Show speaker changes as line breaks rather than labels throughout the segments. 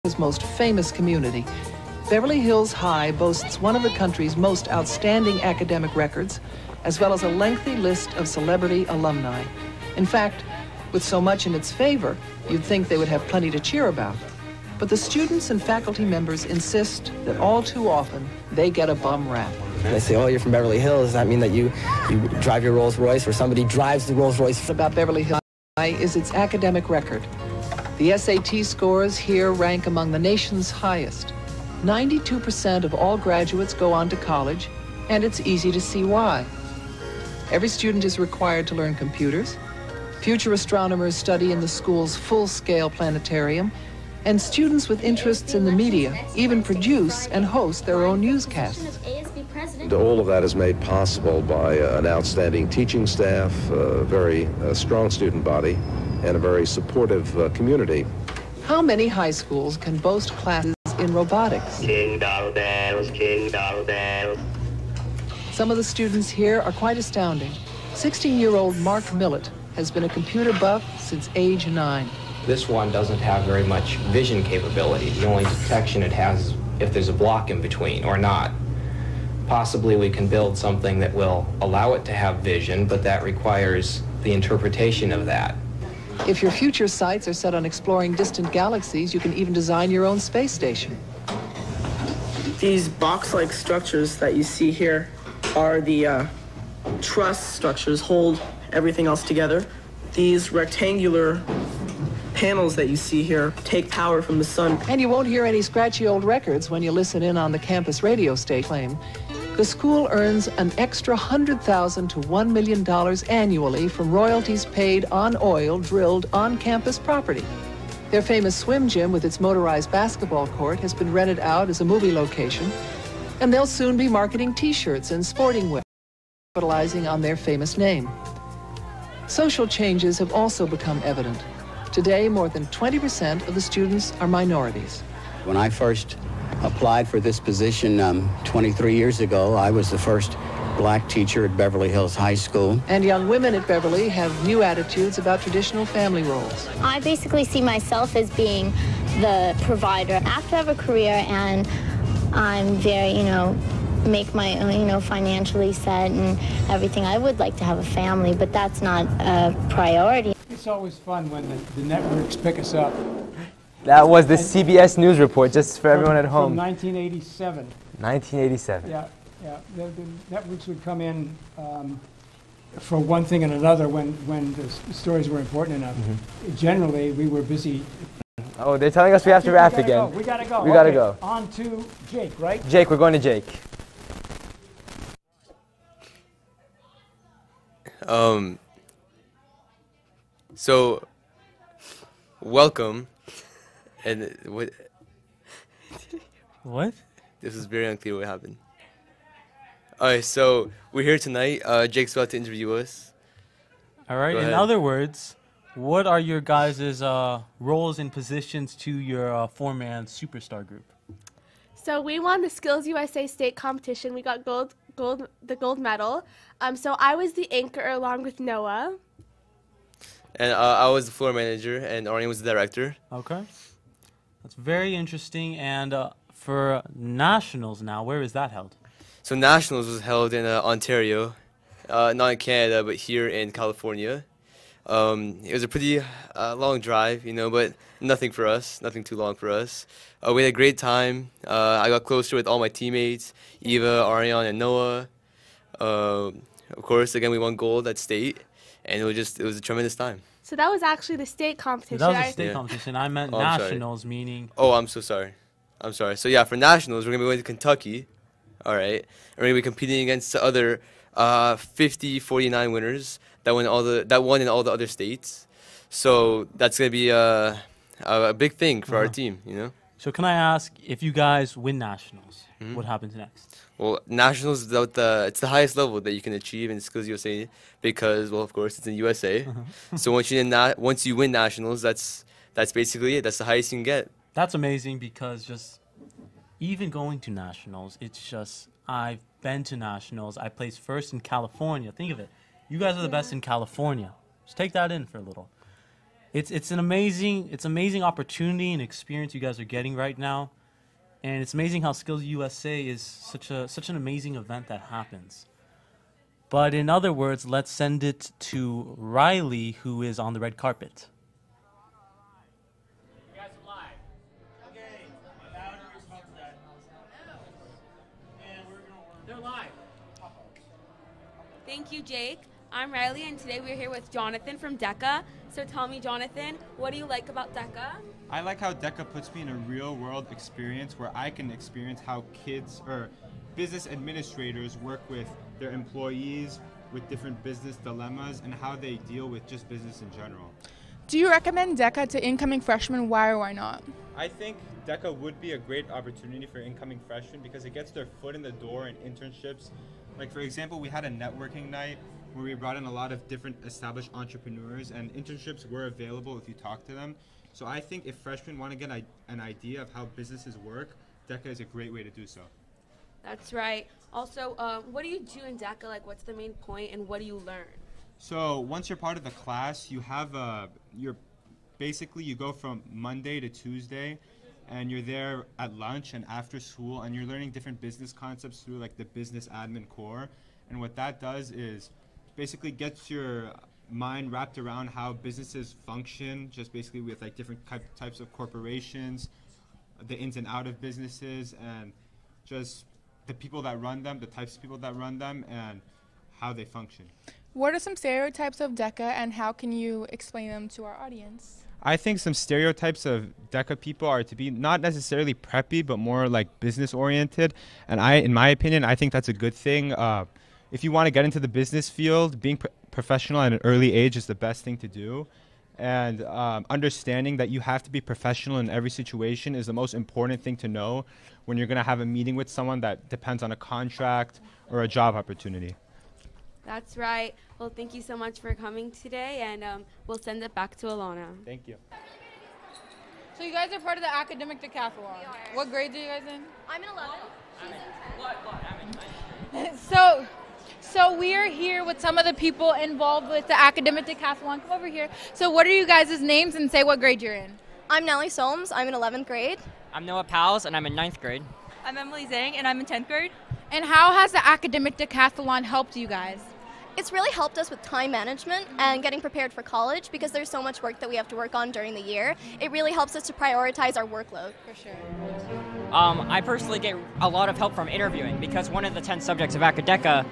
America's most famous community. Beverly Hills High boasts one of the country's most outstanding academic records, as well as a lengthy list of celebrity alumni. In fact, with so much in its favor, you'd think they would have plenty to cheer about. But the students and faculty members insist that all too often they get a bum rap.
They say, oh, you're from Beverly Hills. Does that mean that you drive your Rolls Royce, or somebody drives the Rolls Royce?
About Beverly Hills High is its academic record. The SAT scores here rank among the nation's highest. 92% of all graduates go on to college, and it's easy to see why. Every student is required to learn computers. Future astronomers study in the school's full-scale planetarium, and students with interests in the media even produce and host their own newscasts.
All of that is made possible by an outstanding teaching staff, a very strong student body, and a very supportive community.
How many high schools can boast classes in robotics? Some of the students here are quite astounding. 16-year-old Mark Millett has been a computer buff since age 9.
This one doesn't have very much vision capability. The only detection it has is if there's a block in between or not. Possibly we can build something that will allow it to have vision, but that requires the interpretation of that.
If your future sights are set on exploring distant galaxies, you can even design your own space station.
These box-like structures that you see here are the truss structures, hold everything else together. These rectangular panels that you see here take power from the sun.
And you won't hear any scratchy old records when you listen in on the campus radio station claim. The school earns an extra $100,000 to $1 million annually from royalties paid on oil drilled on campus property. Their famous swim gym with its motorized basketball court has been rented out as a movie location, and they'll soon be marketing T-shirts and sporting wear, capitalizing on their famous name. Social changes have also become evident. Today, more than 20% of the students are minorities.
When I first applied for this position 23 years ago, I was the first black teacher at Beverly Hills High School.
And young women at Beverly have new attitudes about traditional family roles.
I basically see myself as being the provider. After I have a career and I'm very, make my own, financially set and everything, I would like to have a family, but that's not a priority.
It's always fun when the networks pick us up.
That was the CBS News report, just for everyone at home.
From 1987.
1987.
Yeah. The networks would come in for one thing and another when the stories were important enough. Mm-hmm. Generally, we were busy.
Oh, they're telling us we have to wrap again.
We gotta go.
We gotta go.
On to Jake, right?
Jake, we're going to Jake.
So, welcome. And what?
What?
This is very unclear what happened. Alright, so we're here tonight. Jake's about to interview us.
Alright, in other words, what are your guys' roles and positions to your four-man superstar group?
So we won the Skills USA state competition. We got the gold medal. So I was the anchor along with Noah.
And I was the floor manager, and Arnie was the director.
Okay. That's very interesting. And for nationals now, where is that held?
So nationals was held in Ontario, not in Canada, but here in California. It was a pretty long drive, but nothing for us, nothing too long for us. We had a great time. I got closer with all my teammates, Eva, Ariane, and Noah. Of course, again, we won gold at state, and it was a tremendous time.
So that was actually the state competition.
That was the state competition. I meant nationals, meaning...
Oh, I'm so sorry. I'm sorry. So yeah, for nationals, we're going to be going to Kentucky. All right. And we're going to be competing against the other 50-49 winners that won in all the other states. So that's going to be a big thing for our team,
So can I ask, if you guys win nationals, what happens next?
Well, nationals is it's the highest level that you can achieve in Skills USA because, well, of course, it's in USA. So once you win nationals, that's basically it. That's the highest you can get.
That's amazing because just even going to nationals, it's just I've been to nationals. I placed first in California. Think of it. You guys are the best in California. Just take that in for a little. It's an amazing opportunity and experience you guys are getting right now, and it's amazing how Skills USA is such an amazing event that happens. But in other words, let's send it to Riley, who is on the red carpet.
You guys are live. Okay, my battery's about to die. And we're gonna work. They're live.
Thank you, Jake. I'm Riley, and today we're here with Jonathan from DECA. So tell me, Jonathan, what do you like about DECA?
I like how DECA puts me in a real-world experience where I can experience how kids or business administrators work with their employees with different business dilemmas and how they deal with just business in general.
Do you recommend DECA to incoming freshmen? Why or why not?
I think DECA would be a great opportunity for incoming freshmen because it gets their foot in the door in internships. Like, for example, we had a networking night where we brought in a lot of different established entrepreneurs, and internships were available if you talk to them. So I think if freshmen want to get an idea of how businesses work, DECA is a great way to do so.
That's right. Also, what do you do in DECA? Like, what's the main point, and what do you learn?
So once you're part of the class, you have you go from Monday to Tuesday, and you're there at lunch and after school, and you're learning different business concepts through like the business admin core. And what that does is basically gets your mind wrapped around how businesses function, just basically with like different types of corporations, the ins and out of businesses, and just the people that run them, the types of people that run them, and how they function.
What are some stereotypes of DECA, and how can you explain them to our audience?
I think some stereotypes of DECA people are to be not necessarily preppy, but more like business oriented. And in my opinion, I think that's a good thing. If you want to get into the business field, being professional at an early age is the best thing to do. And understanding that you have to be professional in every situation is the most important thing to know when you're going to have a meeting with someone that depends on a contract or a job opportunity.
That's right. Well, thank you so much for coming today, and we'll send it back to Alana.
Thank you.
So you guys are part of the academic decathlon. What grade are you guys in?
I'm in 11.
I'm in 10. So we are here with some of the people involved with the academic decathlon. Come over here. So what are you guys' names, and say what grade you're in?
I'm Nellie Solms. I'm in 11th grade.
I'm Noah Powles, and I'm in 9th grade.
I'm Emily Zhang, and I'm in 10th grade.
And how has the academic decathlon helped you guys?
It's really helped us with time management and getting prepared for college because there's so much work that we have to work on during the year. It really helps us to prioritize our workload.
For sure.
I personally get a lot of help from interviewing because one of the 10 subjects of Acadeca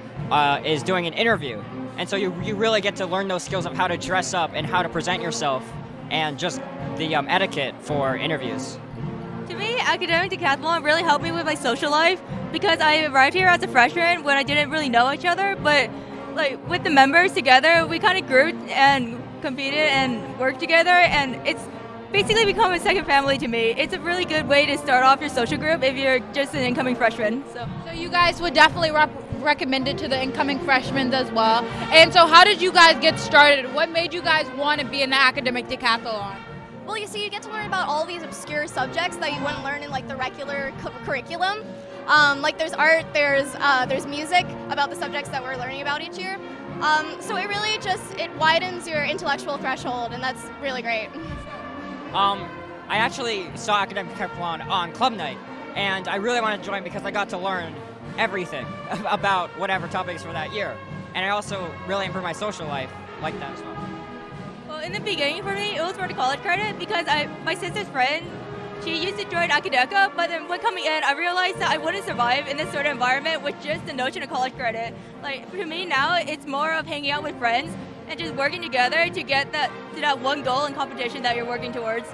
is doing an interview. And so you really get to learn those skills of how to dress up and how to present yourself and just the etiquette for interviews.
To me, academic decathlon really helped me with my social life because I arrived here as a freshman when I didn't really know each other, but like with the members together, we kind of grew and competed and worked together, and it's basically become a second family to me. It's a really good way to start off your social group if you're just an incoming freshman. So
you guys would definitely recommend it to the incoming freshmen as well. And so how did you guys get started? What made you guys want to be in the academic decathlon?
Well, you see, you get to learn about all these obscure subjects that you wouldn't learn in like the regular curriculum. Like there's art, there's music about the subjects that we're learning about each year. So it really it widens your intellectual threshold, and that's really great.
I actually saw academic decathlon on club night, and I really wanted to join because I got to learn everything about whatever topics for that year, and I also really improved my social life like that as well.
Well, in the beginning for me, it was for the college credit because my sister's friend, she used to join Acadeca, but then when coming in, I realized that I wouldn't survive in this sort of environment with just the notion of college credit. Like, for me now, it's more of hanging out with friends and just working together to get to that one goal and competition that you're working towards.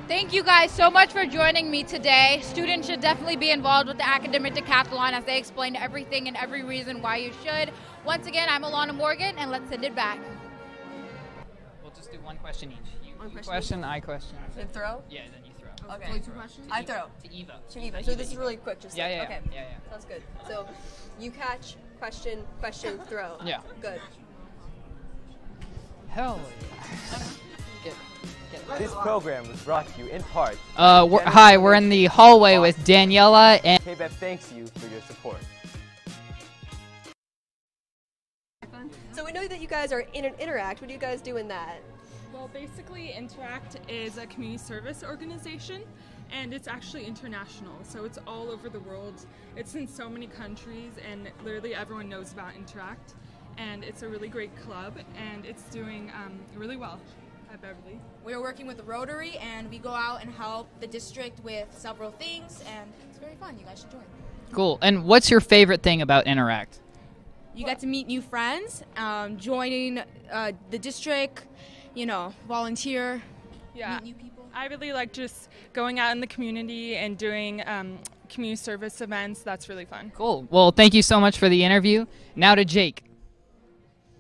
Thank you guys so much for joining me today. Students should definitely be involved with the academic decathlon as they explain everything and every reason why you should. Once again, I'm Alana Morgan, and let's send it back.
We'll just do one question each.
One
question, I question.
Then throw?
Yeah, then you throw.
Okay. Only 2 questions? I throw.
To Eva.
To Eva. So this is really quick, just
yeah.
Okay.
Yeah.
Sounds good. So you catch, question, throw.
Yeah.
Good.
Hell yeah.
This program was brought to you in part.
Hi, we're in the hallway with Daniela and
KBEV thanks you for your support.
So we know that you guys are in an Interact. What do you guys do in that? Well, basically, Interact is a community service organization, and it's actually international, so it's all over the world. It's in so many countries, and literally everyone knows about Interact, and it's a really great club, and it's doing really well at Beverly.
We're working with the Rotary, and we go out and help the district with several things, and it's very fun. You guys should join.
Cool. And what's your favorite thing about Interact?
You get to meet new friends, joining the district, you know, volunteer, meet new people.
I really like just going out in the community and doing community service events. That's really fun.
Cool. Well, thank you so much for the interview. Now to Jake.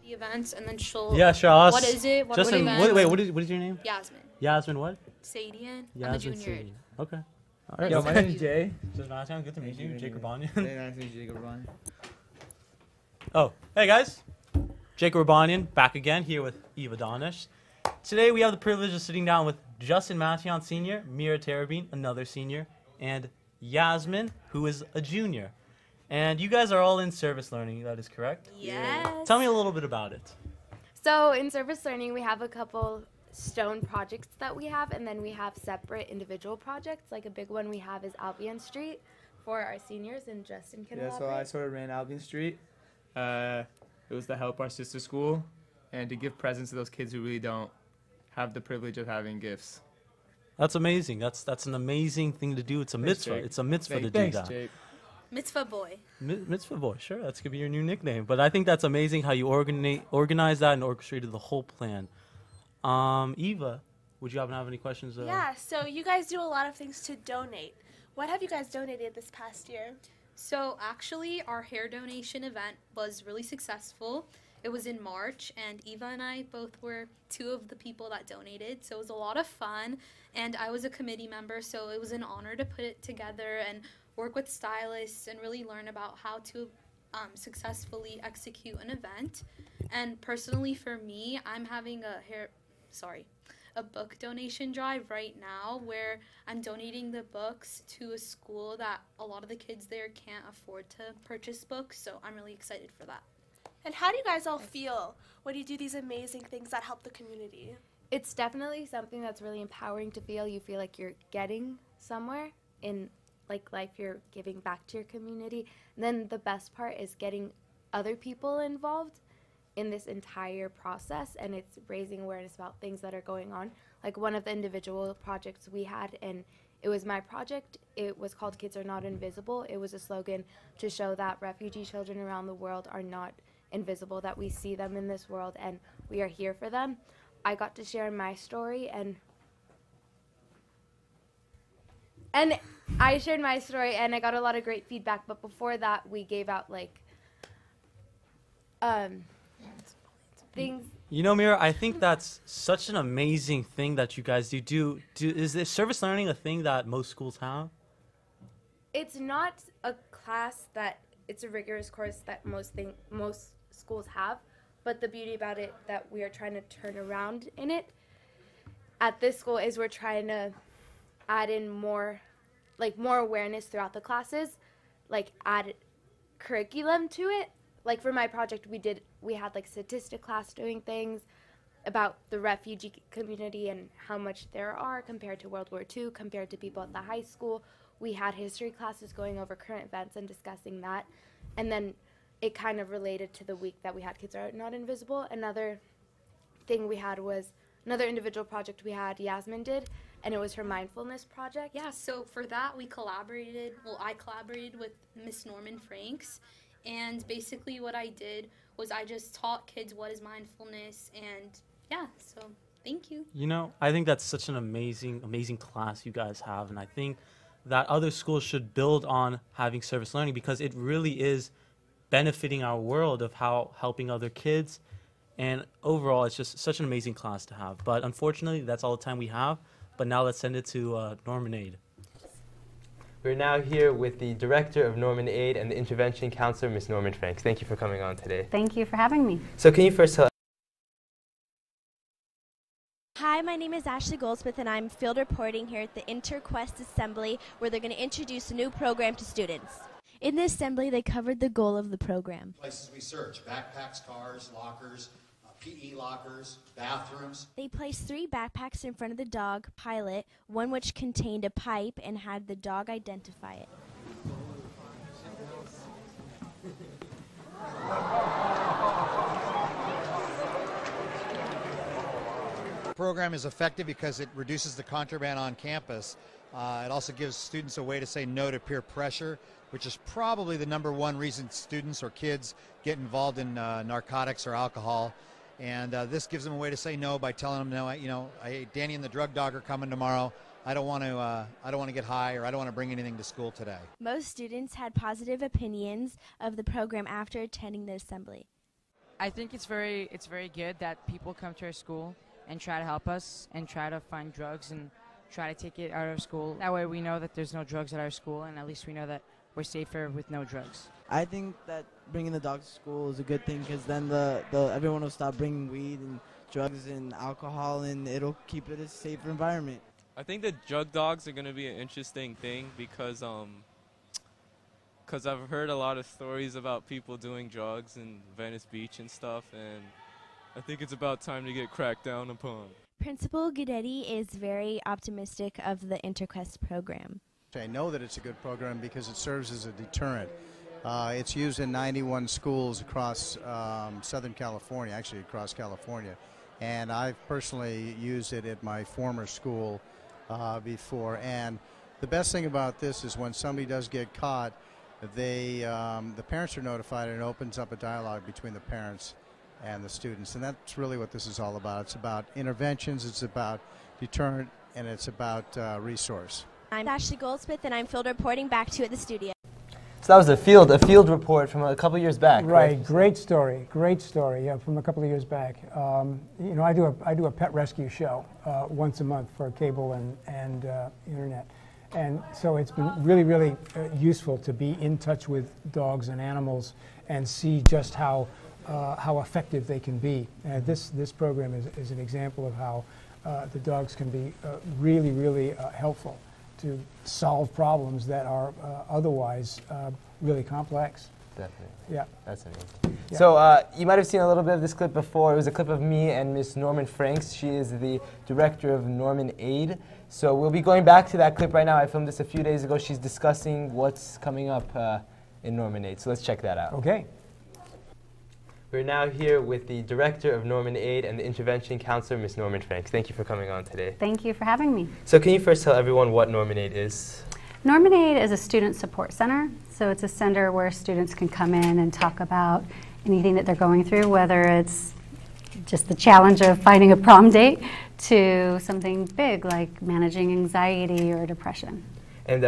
The events, and then she'll.
Yeah, sure.
What is it? What
Justin,
are the events?
what is your name?
Yasmin.
Yasmin what?
Sadian. I'm a
Yasmin
junior.
Sadian. Okay. All right.
Yo, my name is Jay.
Just nice, good to meet you. Jake Urbanian.
Very nice to meet you, Jake Urbanian.
Oh, hey guys. Jake Urbanian back again here with Eva Donish. Today we have the privilege of sitting down with Justin Mathion, senior, Mira Terabine, another senior, and Yasmin, who is a junior. And you guys are all in service learning, that is correct?
Yes.
Tell me a little bit about it.
So in service learning, we have a couple stone projects that we have, and then we have separate individual projects. Like a big one we have is Albion Street for our seniors, and Justin can elaborate.
So I sort of ran Albion Street. It was to help our sister school and to give presents to those kids who really don't have the privilege of having gifts.
That's amazing. That's an amazing thing to do. It's a mitzvah.
Jake.
It's a mitzvah to
Thanks,
do that.
Jake.
Mitzvah boy.
Mitzvah boy, sure. That's gonna be your new nickname. But I think that's amazing how you organize that and orchestrated the whole plan. Eva, would you happen to have any questions?
Yeah. So you guys do a lot of things to donate. What have you guys donated this past year?
So actually, our hair donation event was really successful. It was in March, and Eva and I both were two of the people that donated, so it was a lot of fun. And I was a committee member, so it was an honor to put it together and work with stylists and really learn about how to successfully execute an event. And personally for me, I'm having a book donation drive right now where I'm donating the books to a school that a lot of the kids there can't afford to purchase books, so I'm really excited for that.
And how do you guys all feel when you do these amazing things that help the community?
It's definitely something that's really empowering to feel. You feel like you're getting somewhere in life, you're giving back to your community. And then the best part is getting other people involved in this entire process, and it's raising awareness about things that are going on. Like one of the individual projects we had, and it was my project, it was called Kids Are Not Invisible. It was a slogan to show that refugee children around the world are not invisible, that we see them in this world and we are here for them. I got to share my story, and I shared my story, and I got a lot of great feedback. But before that, we gave out things.
You know, Mira, I think that's such an amazing thing that you guys do. Is this service learning a thing that most schools have?
It's not a class that it's a rigorous course that most schools have, but the beauty about it that we are trying to turn around in it at this school is we're trying to add in more awareness throughout the classes, add curriculum to it. Like for my project, we had statistic class doing things about the refugee community and how much there are compared to World War II, compared to people at the high school. We had history classes going over current events and discussing that. And then it kind of related to the week that we had Kids Are Not Invisible. Another thing we had was another individual project we had Yasmin did, and it was her mindfulness project.
Yeah, so for that I collaborated with Miss Norman Franks, and basically what I did was I just taught kids what is mindfulness, and yeah, so thank you.
You know, I think that's such an amazing class you guys have, and I think that other schools should build on having service learning because it really is benefiting our world of how helping other kids, and overall it's just such an amazing class to have. But unfortunately, that's all the time we have. But now let's send it to Norman Aid.
We're now here with the Director of Norman Aid and the Intervention Counselor, Ms. Norman Franks. Thank you for coming on today.
Thank you for having me.
So can you first tell
Hi, my name is Ashley Goldsmith, and I'm field reporting here at the InterQuest Assembly, where they're going to introduce a new program to students. In the assembly, they covered the goal of the program.
Places we search: backpacks, cars, lockers,
PE lockers, bathrooms.
They placed 3 backpacks in front of the dog, Pilot, one which contained a pipe and had the dog identify it.
The program is effective because it reduces the contraband on campus. It also gives students a way to say no to peer pressure, which is probably the #1 reason students or kids get involved in narcotics or alcohol. And this gives them a way to say no by telling them, no, Danny and the drug dog are coming tomorrow. I don't want to get high, or I don't want to bring anything to school today.
Most students had positive opinions of the program after attending the assembly.
I think it's very good that people come to our school and try to help us and try to find drugs and try to take it out of school. That way we know that there's no drugs at our school, and at least we know that we're safer with no drugs.
I think that bringing the dogs to school is a good thing, because then everyone will stop bringing weed and drugs and alcohol, and it'll keep it a safer environment.
I think the drug dogs are going to be an interesting thing because I've heard a lot of stories about people doing drugs in Venice Beach and stuff, and I think it's about time to get cracked down upon.
Principal Guidetti is very optimistic of the InterQuest program.
I know that it's a good program because it serves as a deterrent. It's used in 91 schools across Southern California, actually across California. And I've personally used it at my former school before. And the best thing about this is when somebody does get caught, the parents are notified, and it opens up a dialogue between the parents and the students. And that's really what this is all about. It's about interventions, it's about deterrent, and it's about resource.
I'm Ashley Goldsmith, and I'm field reporting back to you at the studio.
So that was a field report from a couple years back.
Right, great story, yeah, from a couple of years back. I do a pet rescue show once a month for cable and internet, and so it's been really useful to be in touch with dogs and animals and see just how effective they can be. And this program is an example of how the dogs can be really helpful to solve problems that are otherwise really complex.
Definitely.
Yeah.
That's amazing. Yeah. So you might have seen a little bit of this clip before. It was a clip of me and Miss Norman Franks. She is the director of Norman Aid. So we'll be going back to that clip right now. I filmed this a few days ago. She's discussing what's coming up in Norman Aid. So let's check that out.
Okay.
We're now here with the director of Norman Aid and the intervention counselor, Ms. Norman Franks. Thank you for coming on today.
Thank you for having me.
So can you first tell everyone what Norman Aid is?
Norman Aid is a student support center. So it's a center where students can come in and talk about anything that they're going through, whether it's just the challenge of finding a prom date to something big like managing anxiety or depression.
And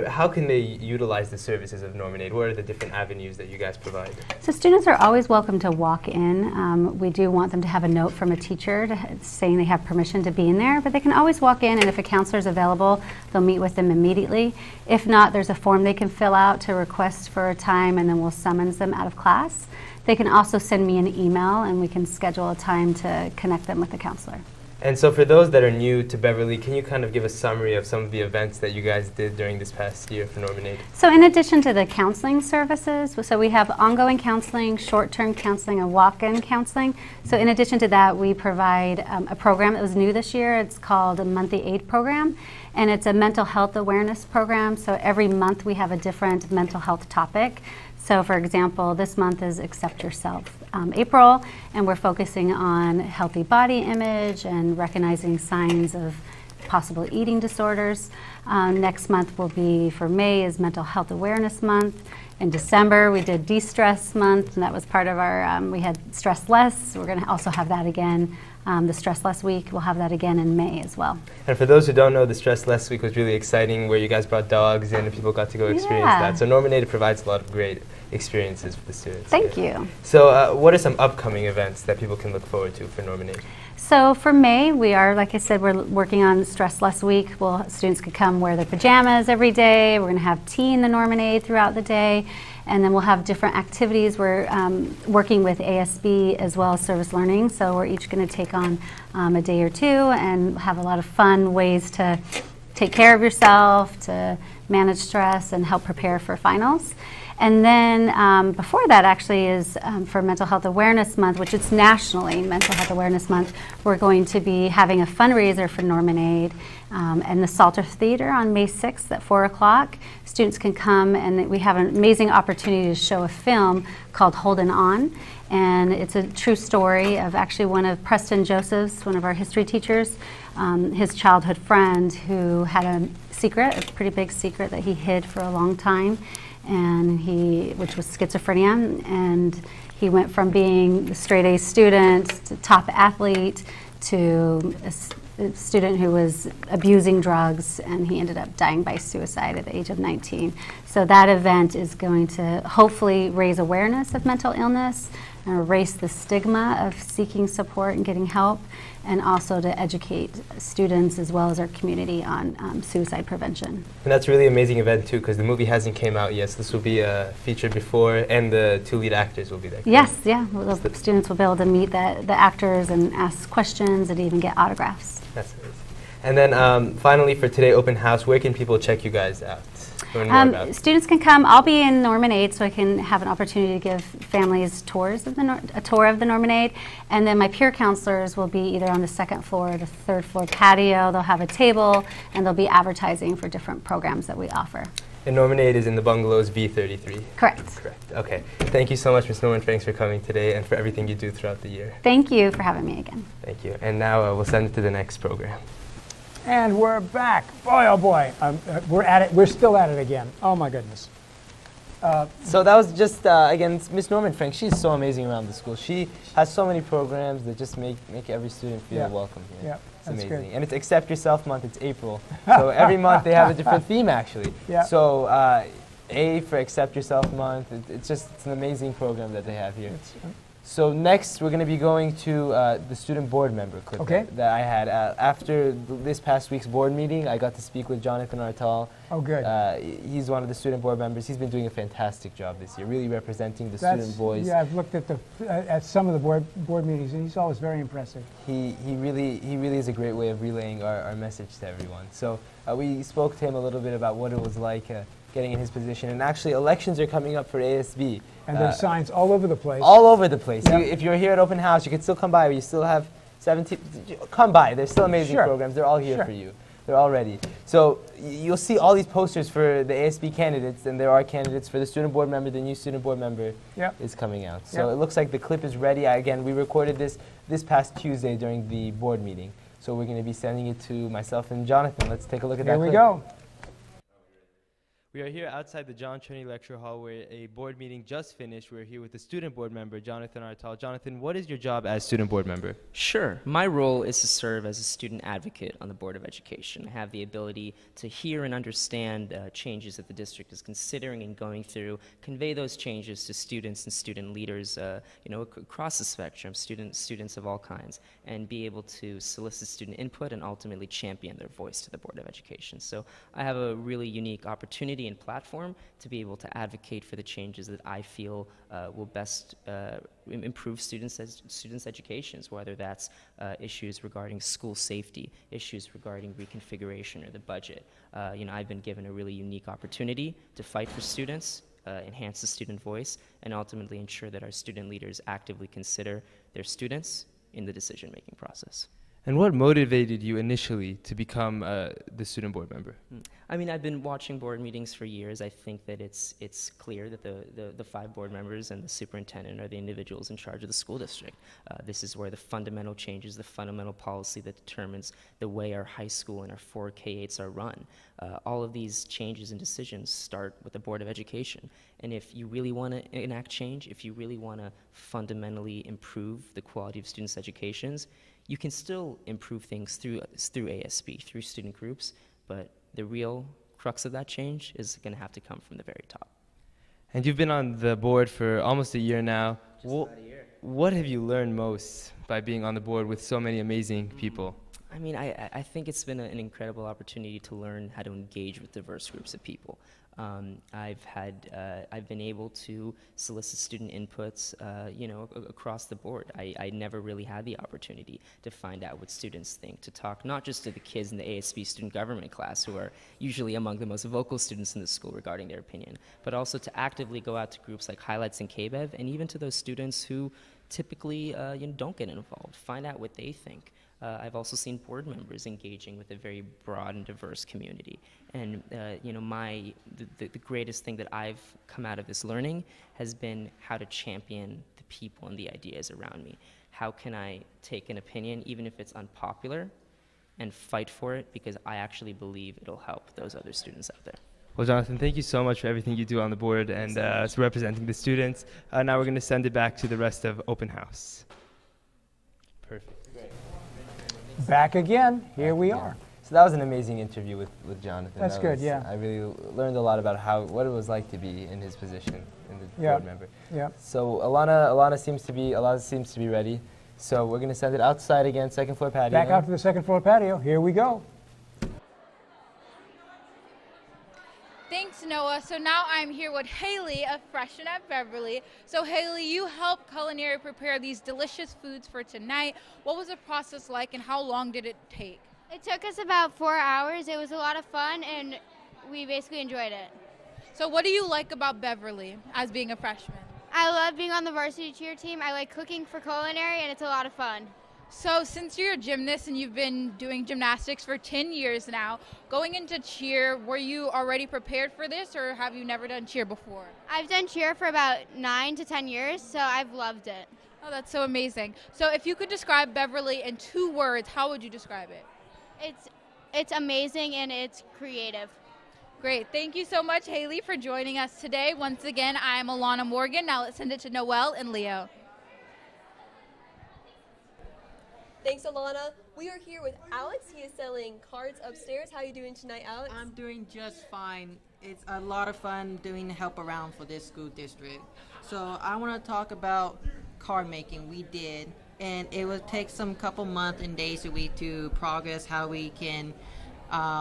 how can they utilize the services of Norman Aid? What are the different avenues that you guys provide?
So students are always welcome to walk in. We do want them to have a note from a teacher saying they have permission to be in there, but they can always walk in, and if a counselor is available, they'll meet with them immediately. If not, there's a form they can fill out to request for a time, and then we'll summons them out of class. They can also send me an email, and we can schedule a time to connect them with the counselor.
And so for those that are new to Beverly, can you kind of give a summary of some of the events that you guys did during this past year for Norman Aid?
So in addition to the counseling services, so we have ongoing counseling, short-term counseling, and walk-in counseling. So in addition to that, we provide a program that was new this year. It's called a Monthly Aid Program, and it's a mental health awareness program. So every month we have a different mental health topic. So for example, this month is Accept Yourself, April, and we're focusing on healthy body image and recognizing signs of possible eating disorders. Next month will be, for May, is Mental Health Awareness Month. In December, we did De-Stress Month, and that was part of our, we had Stress Less. We're gonna also have that again. The Stress Less Week, we'll have that again in May as well.
And for those who don't know, the Stress Less Week was really exciting, where you guys brought dogs in and people got to go experience that. So Norman Aid provides a lot of great experiences for the students.
Thank you.
So what are some upcoming events that people can look forward to for Norman Aid?
So for May, we are, like I said, we're working on Stress Less Week. Students could come wear their pajamas every day. We're going to have tea in the Norman Aid throughout the day. And then we'll have different activities. We're working with ASB as well as service learning. So we're each going to take on a day or two and have a lot of fun ways to take care of yourself, to manage stress, and help prepare for finals. And then before that actually is for Mental Health Awareness Month, which is nationally Mental Health Awareness Month. We're going to be having a fundraiser for Norman Aid and the Salter Theater on May 6th at 4 o'clock. Students can come, and we have an amazing opportunity to show a film called Holding On. And it's a true story of actually one of Preston Joseph's, one of our history teachers, his childhood friend who had a secret, a pretty big secret that he hid for a long time, and which was schizophrenia. And he went from being the straight A student to top athlete to a student who was abusing drugs, and he ended up dying by suicide at the age of 19. So that event is going to hopefully raise awareness of mental illness, and erase the stigma of seeking support and getting help, and also to educate students as well as our community on suicide prevention.
And that's a really amazing event too, because the movie hasn't came out yet, so this will be featured before, and the 2 lead actors will be there.
Yes, yeah, well, the students will be able to meet the actors and ask questions and even get autographs.
That's amazing. And then finally for today open house, where can people check you guys out? Learn more about it?
Students can come. I'll be in Norman Aid, so I can have an opportunity to give families tours of a tour of the Norman Aid. And then my peer counselors will be either on the 2nd floor or the 3rd floor patio. They'll have a table, and they'll be advertising for different programs that we offer.
And Norman Aid is in the bungalows B33?
Correct.
Correct. Okay. Thank you so much, Ms. Norman. Thanks for coming today and for everything you do throughout the year.
Thank you for having me again.
Thank you. And now we'll send it to the next program.
And we're back. Boy, oh boy. We're at it. We're still at it again. Oh, my goodness.
So that was just, again, Miss Norman Frank. She's so amazing around the school. She has so many programs that just make every student feel welcome here.
Yeah,
it's
that's
amazing.
good.
And it's Accept Yourself Month. It's April. So every month they have a different theme, actually.
Yeah.
So A for Accept Yourself Month. It's an amazing program that they have here. So next, we're going to be going to the student board member clip that I had. After this past week's board meeting, I got to speak with Jonathan Artal.
Oh, good.
He's one of the student board members. He's been doing a fantastic job this year, really representing the student voice.
Yeah, I've looked at some of the board meetings, and he's always very impressive.
He really is a great way of relaying our message to everyone. So we spoke to him a little bit about what it was like getting in his position. And actually, elections are coming up for ASB.
And there's signs all over the place.
All over the place.
Yep.
If you're here at open house, you can still come by. We still have 17. Come by. There's still amazing programs. They're all here for you. They're all ready. So you'll see all these posters for the ASB candidates, and there are candidates for the student board member. The new student board member is coming out. So it looks like the clip is ready. Again, we recorded this past Tuesday during the board meeting. So we're going to be sending it to myself and Jonathan. Let's take a look at that clip.
Here we go.
We are here outside the John Cherney Lecture Hall where a board meeting just finished. We're here with the student board member, Jonathan Artal. Jonathan, what is your job as student board member?
Sure. My role is to serve as a student advocate on the Board of Education. I have the ability to hear and understand changes that the district is considering and going through, convey those changes to students and student leaders across the spectrum, students of all kinds, and be able to solicit student input and ultimately champion their voice to the Board of Education. So I have a really unique opportunity and platform to be able to advocate for the changes that I feel will best improve students' educations, whether that's issues regarding school safety, issues regarding reconfiguration or the budget. I've been given a really unique opportunity to fight for students, enhance the student voice, and ultimately ensure that our student leaders actively consider their students in the decision-making process.
And what motivated you initially to become the student board member?
I mean, I've been watching board meetings for years. I think that it's clear that the 5 board members and the superintendent are the individuals in charge of the school district. This is where the fundamental changes, the fundamental policy that determines the way our high school and our 4 K-8s are run. All of these changes and decisions start with the Board of Education. And if you really want to enact change, if you really want to fundamentally improve the quality of students' educations, you can still improve things through ASB, through student groups, but the real crux of that change is going to have to come from the very top.
And you've been on the board for almost a year now.
Just about a year.
What have you learned most by being on the board with so many amazing people?
I mean, I think it's been an incredible opportunity to learn how to engage with diverse groups of people. I've been able to solicit student inputs, you know, across the board. I never really had the opportunity to find out what students think, to talk not just to the kids in the ASB student government class, who are usually among the most vocal students in the school regarding their opinion, but also to actively go out to groups like Highlights and KBEV, and even to those students who typically you know, don't get involved, find out what they think. I've also seen board members engaging with a very broad and diverse community. And you know, the greatest thing that I've come out of this learning has been how to champion the people and the ideas around me. How can I take an opinion, even if it's unpopular, and fight for it because I actually believe it'll help those other students out there.
Well, Jonathan, thank you so much for everything you do on the board and for representing the students. Now we're going to send it back to the rest of Open House. Perfect.
Back again. Here we are.
So that was an amazing interview with Jonathan.
That's good, yeah.
I really learned a lot about what it was like to be in his position, in the board member.
Yeah.
So Alana seems to be ready. So we're going to send it outside again, second floor patio.
Back out to the second floor patio. Here we go.
Thanks, Noah. So now I'm here with Haley, a freshman at Beverly. So Haley, you helped Culinary prepare these delicious foods for tonight. What was the process like and how long did it take?
It took us about 4 hours. It was a lot of fun and we basically enjoyed it.
So what do you like about Beverly as being a freshman?
I love being on the varsity cheer team. I like cooking for Culinary and it's a lot of fun.
So since you're a gymnast and you've been doing gymnastics for 10 years now, going into cheer, were you already prepared for this or have you never done cheer before?
I've done cheer for about 9 to 10 years, so I've loved it.
Oh, that's so amazing. So if you could describe Beverly in 2 words, how would you describe it?
It's amazing and it's creative.
Great. Thank you so much, Haley, for joining us today. Once again, I'm Alana Morgan. Now let's send it to Noelle and Leo.
Thanks, Alana. We are here with Alex. He is selling cards upstairs. How are you doing tonight, Alex?
I'm doing just fine. It's a lot of fun doing help around for this school district. So I want to talk about card making. We did, and it would take some couple months and days a week to progress how we can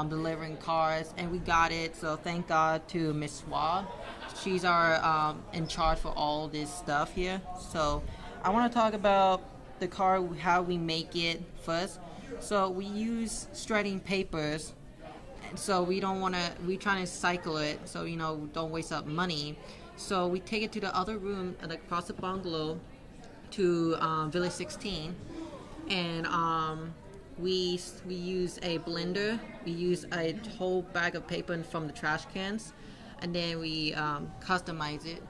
delivering cards, and we got it. So thank God to Miss Swab. She's our in charge for all this stuff here. So I want to talk about the card, how we make it first. So we use shredding papers, and so we trying to cycle it, so you know, don't waste up money. So we take it to the other room across the bungalow to Village 16, and we use a blender. We use a whole bag of paper from the trash cans, and then we customize it.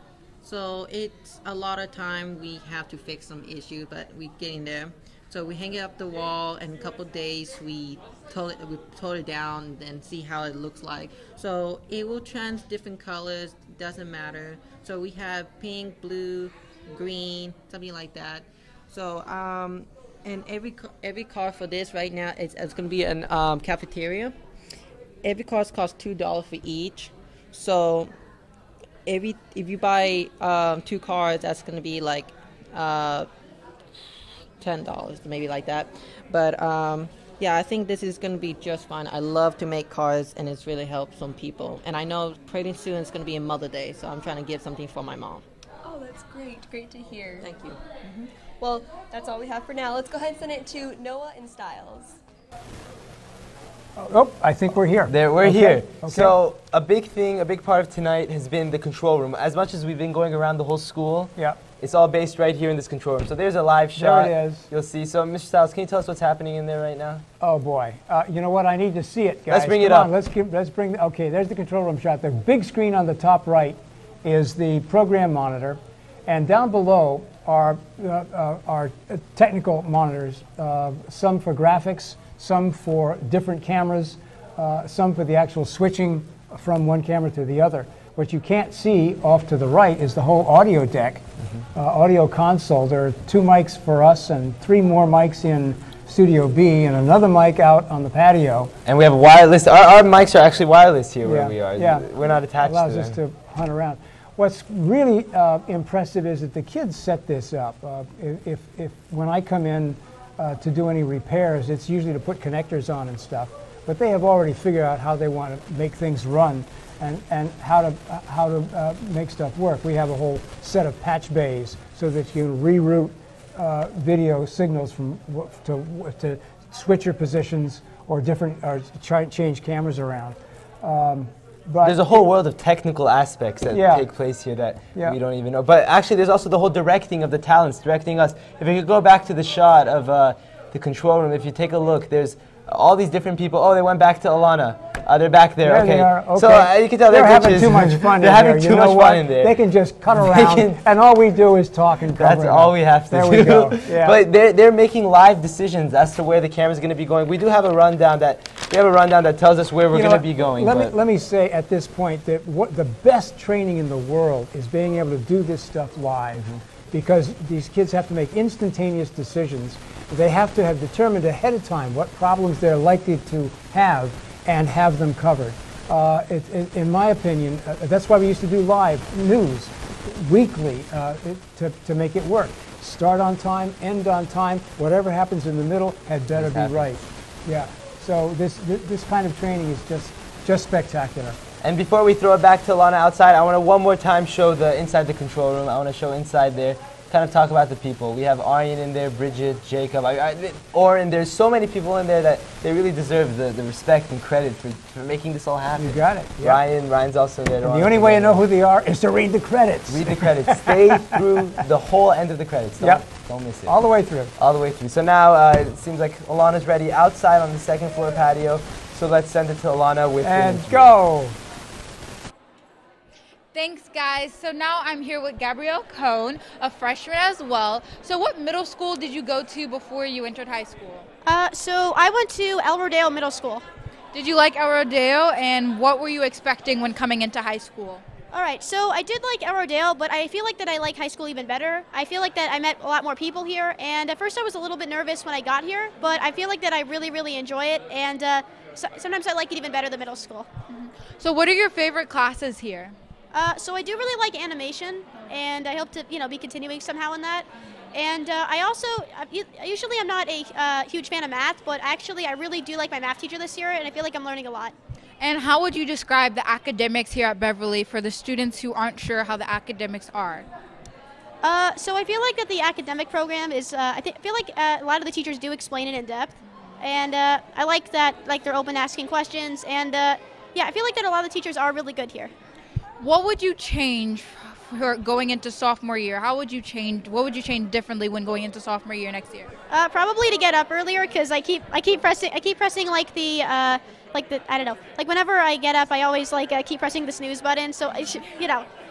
So it's a lot of time we have to fix some issues, but we getting there. So we hang it up the wall, and in a couple of days we tone it down and see how it looks like. So it will change different colors, doesn't matter. So we have pink, blue, green, something like that. So and every card for this right now it's going to be an cafeteria. Every card costs $2 for each. So if you buy 2 cards, that's going to be like $10, maybe like that. But yeah, I think this is going to be just fine. I love to make cards, and it's really helped some people. And I know pretty soon it's going to be a Mother Day, so I'm trying to give something for my mom.
Oh, that's great. Great to hear.
Thank you.
Well, that's all we have for now. Let's go ahead and send it to Noah and Styles.
Oh, I think we're here.
We're here. Okay. So a big part of tonight has been the control room. As much as we've been going around the whole school, it's all based right here in this control room. So there's a live shot.
There it is.
You'll see. So Mr. Styles, can you tell us what's happening in there right now?
Oh boy. You know what? I need to see it, guys.
Let's bring it up.
Let's bring. Okay, there's the control room shot. The big screen on the top right is the program monitor, and down below are technical monitors. Some for graphics, some for different cameras, some for the actual switching from one camera to the other. What you can't see off to the right is the whole audio deck, audio console. There are 2 mics for us and 3 more mics in Studio B and another mic out on the patio.
And we have wireless. Our mics are actually wireless here where we are.
Yeah.
We're not attached to them.
Allows us to hunt around. What's really impressive is that the kids set this up. If when I come in to do any repairs. It's usually to put connectors on and stuff. But they have already figured out how they want to make things run and how to make stuff work. We have a whole set of patch bays so that you can reroute video signals from to switcher positions or try and change cameras around. But
there's a whole world of technical aspects that take place here that we don't even know. But actually, there's also the whole directing of the talents, directing us. If you could go back to the shot of the control room, if you take a look, there's all these different people. Oh, they went back to Alana. They're back there.
There
okay.
they are. Okay.
So you can tell
they're having too much fun.
They're having too much fun in there.
They can just cut around, and all we do is talk and cover.
That's all we have to do.
There we go. Yeah.
But they're making live decisions as to where the camera's going to be going. We do have a rundown that tells us where we're going to be going.
Let me say at this point that the best training in the world is being able to do this stuff live, because these kids have to make instantaneous decisions. They have to have determined ahead of time what problems they're likely to have and have them covered. In my opinion, that's why we used to do live news weekly to make it work. Start on time, end on time, whatever happens in the middle had better be right. Yeah. So this kind of training is just spectacular.
And before we throw it back to Lana outside, I want to one more time show the inside the control room. I want to show inside there. Kind of talk about the people. We have Aryan in there, Bridget, Jacob, Oren. There's so many people in there that they really deserve the respect and credit for making this all happen.
You got it.
Yeah. Ryan's also there.
And the only way to know who they are is to read the credits.
Read the credits. Stay through the whole end of the credits. Don't miss it.
All the way through.
All the way through. So now it seems like Alana's ready outside on the second floor patio. So let's send it to Alana with
and go.
Thanks, guys. So now I'm here with Gabrielle Cohn, a freshman as well. So what middle school did you go to before you entered high school?
So I went to El Rodeo Middle School.
Did you like El Rodeo, and what were you expecting when coming into high school?
All right, so I did like El Rodeo, but I feel like that I like high school even better. I feel like that I met a lot more people here, and at first I was a little bit nervous when I got here, but I feel like that I really, really enjoy it, and sometimes I like it even better than middle school.
So what are your favorite classes here?
So I do really like animation, and I hope to, be continuing somehow in that. And I also, usually I'm not a huge fan of math, but actually I really do like my math teacher this year, and I feel like I'm learning a lot.
And how would you describe the academics here at Beverly for the students who aren't sure how the academics are?
So I feel like that the academic program is, I feel like a lot of the teachers do explain it in depth, and I like that, they're open asking questions, and yeah, I feel like that a lot of the teachers are really good here.
What would you change for going into sophomore year? What would you change differently when going into sophomore year next year?
Probably to get up earlier, because I keep pressing I don't know, whenever I get up, I always keep pressing the snooze button. So I should,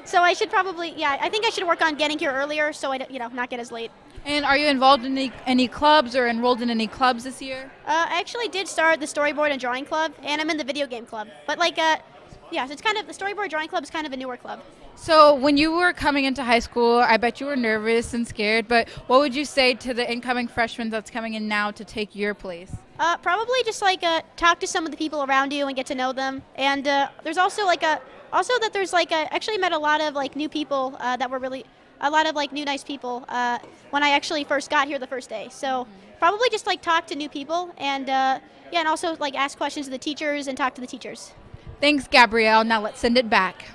so I should probably, I think I should work on getting here earlier so I not get as late.
And are you involved in any clubs or enrolled in any clubs this year?
I actually did start the storyboard and drawing club, and I'm in the video game club. But yeah, so it's kind of, the storyboard drawing club is kind of a newer club.
So when you were coming into high school, I bet you were nervous and scared, but what would you say to the incoming freshmen that's coming in now to take your place?
Probably just talk to some of the people around you and get to know them. And there's also actually met a lot of new people that were really, a lot of new nice people when I actually first got here the first day. So probably just talk to new people and and also ask questions to the teachers and talk to the teachers.
Thanks, Gabrielle. Now let's send it back.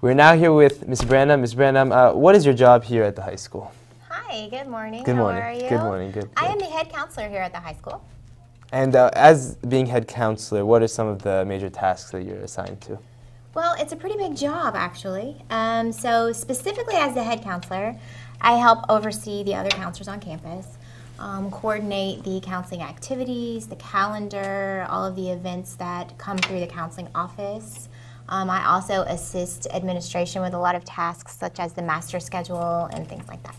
We're now here with Ms. Branham. Ms. Branham, what is your job here at the high school?
Hi, good morning.
Good morning.
How are you?
Good morning. Good.
I am the head counselor here at the high school.
And as being head counselor, what are some of the major tasks that you're assigned to?
Well, it's a pretty big job, actually. So specifically as the head counselor, I help oversee the other counselors on campus, coordinate the counseling activities, the calendar, all of the events that come through the counseling office. I also assist administration with a lot of tasks such as the master schedule and things like that.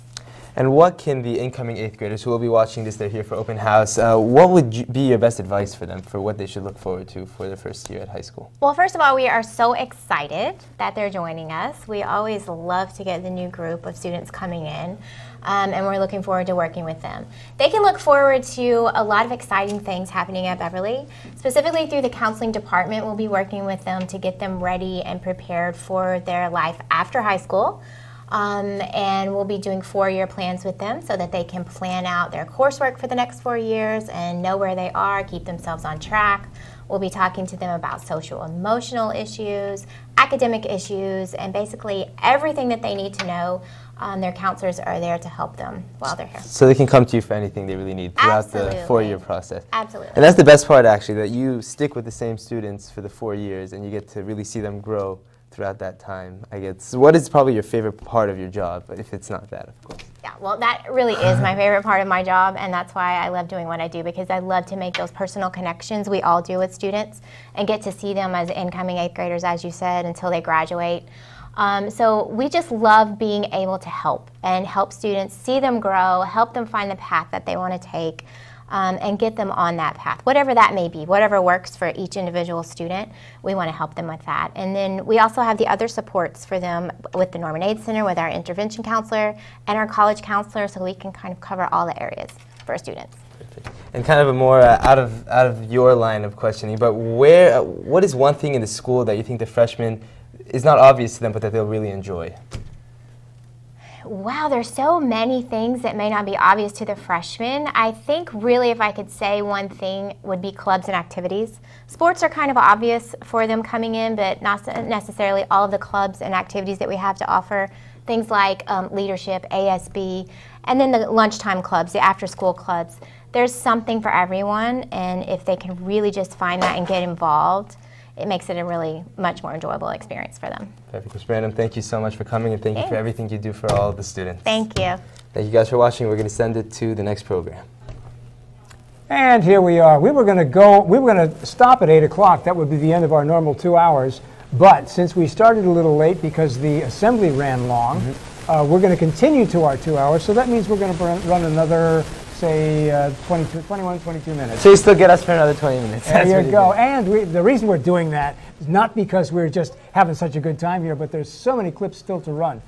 And what can the incoming 8th graders who will be watching this, they're here for open house, what would be your best advice for them for what they should look forward to for their first year at high school?
Well, first of all, we are so excited that they're joining us. We always love to get the new group of students coming in, and we're looking forward to working with them. They can look forward to a lot of exciting things happening at Beverly. Specifically through the counseling department, we'll be working with them to get them ready and prepared for their life after high school. And we'll be doing 4-year plans with them so that they can plan out their coursework for the next 4 years and know where they are, keep themselves on track. We'll be talking to them about social emotional issues, academic issues, and basically everything that they need to know. Their counselors are there to help them while they're here.
So they can come to you for anything they really need throughout the 4-year process.
Absolutely.
And that's the best part, actually, that you stick with the same students for the 4 years and you get to really see them grow throughout that time. I guess. What is probably your favorite part of your job, if it's not that, of course?
Yeah, well, that really is my favorite part of my job, and that's why I love doing what I do, because I love to make those personal connections we all do with students and get to see them as incoming 8th graders, as you said, until they graduate. So we just love being able to help students, see them grow, help them find the path that they want to take, and get them on that path, whatever that may be, whatever works for each individual student. We want to help them with that. And then we also have the other supports for them with the Norman Aid Center, with our intervention counselor and our college counselor, so we can kind of cover all the areas for students.
And kind of a more out of your line of questioning, but what is one thing in the school that you think the freshmen is not obvious to them, but that they'll really enjoy?
Wow, there's so many things that may not be obvious to the freshmen. I think really if I could say one thing would be clubs and activities. Sports are kind of obvious for them coming in, but not necessarily all of the clubs and activities that we have to offer. Things like leadership, ASB, and then the lunchtime clubs, the after-school clubs. There's something for everyone, and if they can really just find that and get involved, it makes it a really much more enjoyable experience for them.
Perfect. Ms. Branham, thank you so much for coming, and thank you for everything you do for all of the students.
Thank you.
Thank you guys for watching. We're going to send it to the next program.
And here we are. We were going to stop at 8 o'clock. That would be the end of our normal 2 hours. But since we started a little late because the assembly ran long, we're going to continue to our 2 hours. So that means we're going to run another, say, 22 minutes.
So you still get us for another 20 minutes.
There you go. And the reason we're doing that is not because we're just having such a good time here, but there's so many clips still to run.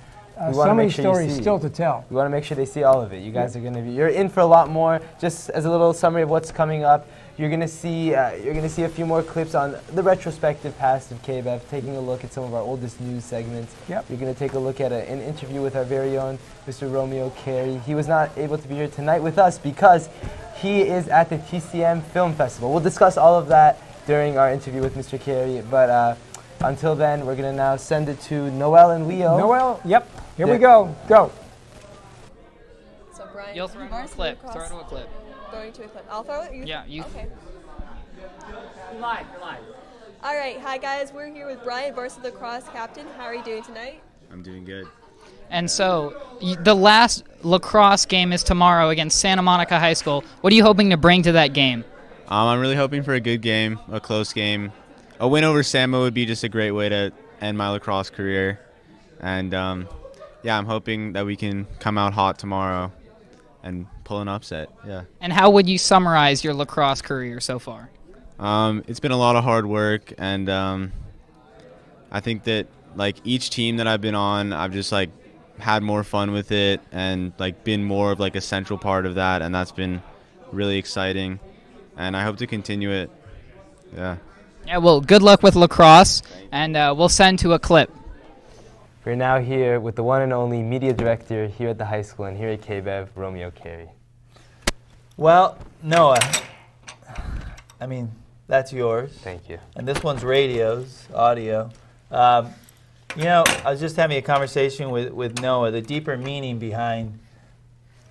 So many stories still to tell.
We want to make sure they see all of it. You guys are going to be, you're in for a lot more. Just as a little summary of what's coming up, you're going to see a few more clips on the retrospective past of KBEV, taking a look at some of our oldest news segments.
Yep.
You're going to take a look at an interview with our very own Mr. Romeo Carey. He was not able to be here tonight with us because he is at the TCM Film Festival. We'll discuss all of that during our interview with Mr. Carey, but until then, we're going to now send it to Noel and Leo.
Noel, yep. Here we go. Go.
So Brian,
you'll throw to a clip. Throw to a clip.
Throwing to a clip. I'll throw it.
Yeah, you.
Okay.
You're live.
All right. Hi guys. We're here with Brian, varsity lacrosse captain. How are you doing tonight?
I'm doing good.
And so, the last lacrosse game is tomorrow against Santa Monica High School. What are you hoping to bring to that game?
I'm really hoping for a good game, a close game. A win over Sama would be just a great way to end my lacrosse career. And yeah, I'm hoping that we can come out hot tomorrow and pull an upset. Yeah.
And how would you summarize your lacrosse career so far?
It's been a lot of hard work, and I think that like each team that I've been on, I've just like had more fun with it and like been more of like a central part of that, and that's been really exciting, and I hope to continue it. Yeah.
Yeah, well, good luck with lacrosse, and we'll send to a clip.
We're now here with the one and only media director here at the high school and here at KBEV, Romeo Carey.
Well, Noah, I mean, that's yours.
Thank you.
And this one's radios, audio. You know, I was just having a conversation with Noah, the deeper meaning behind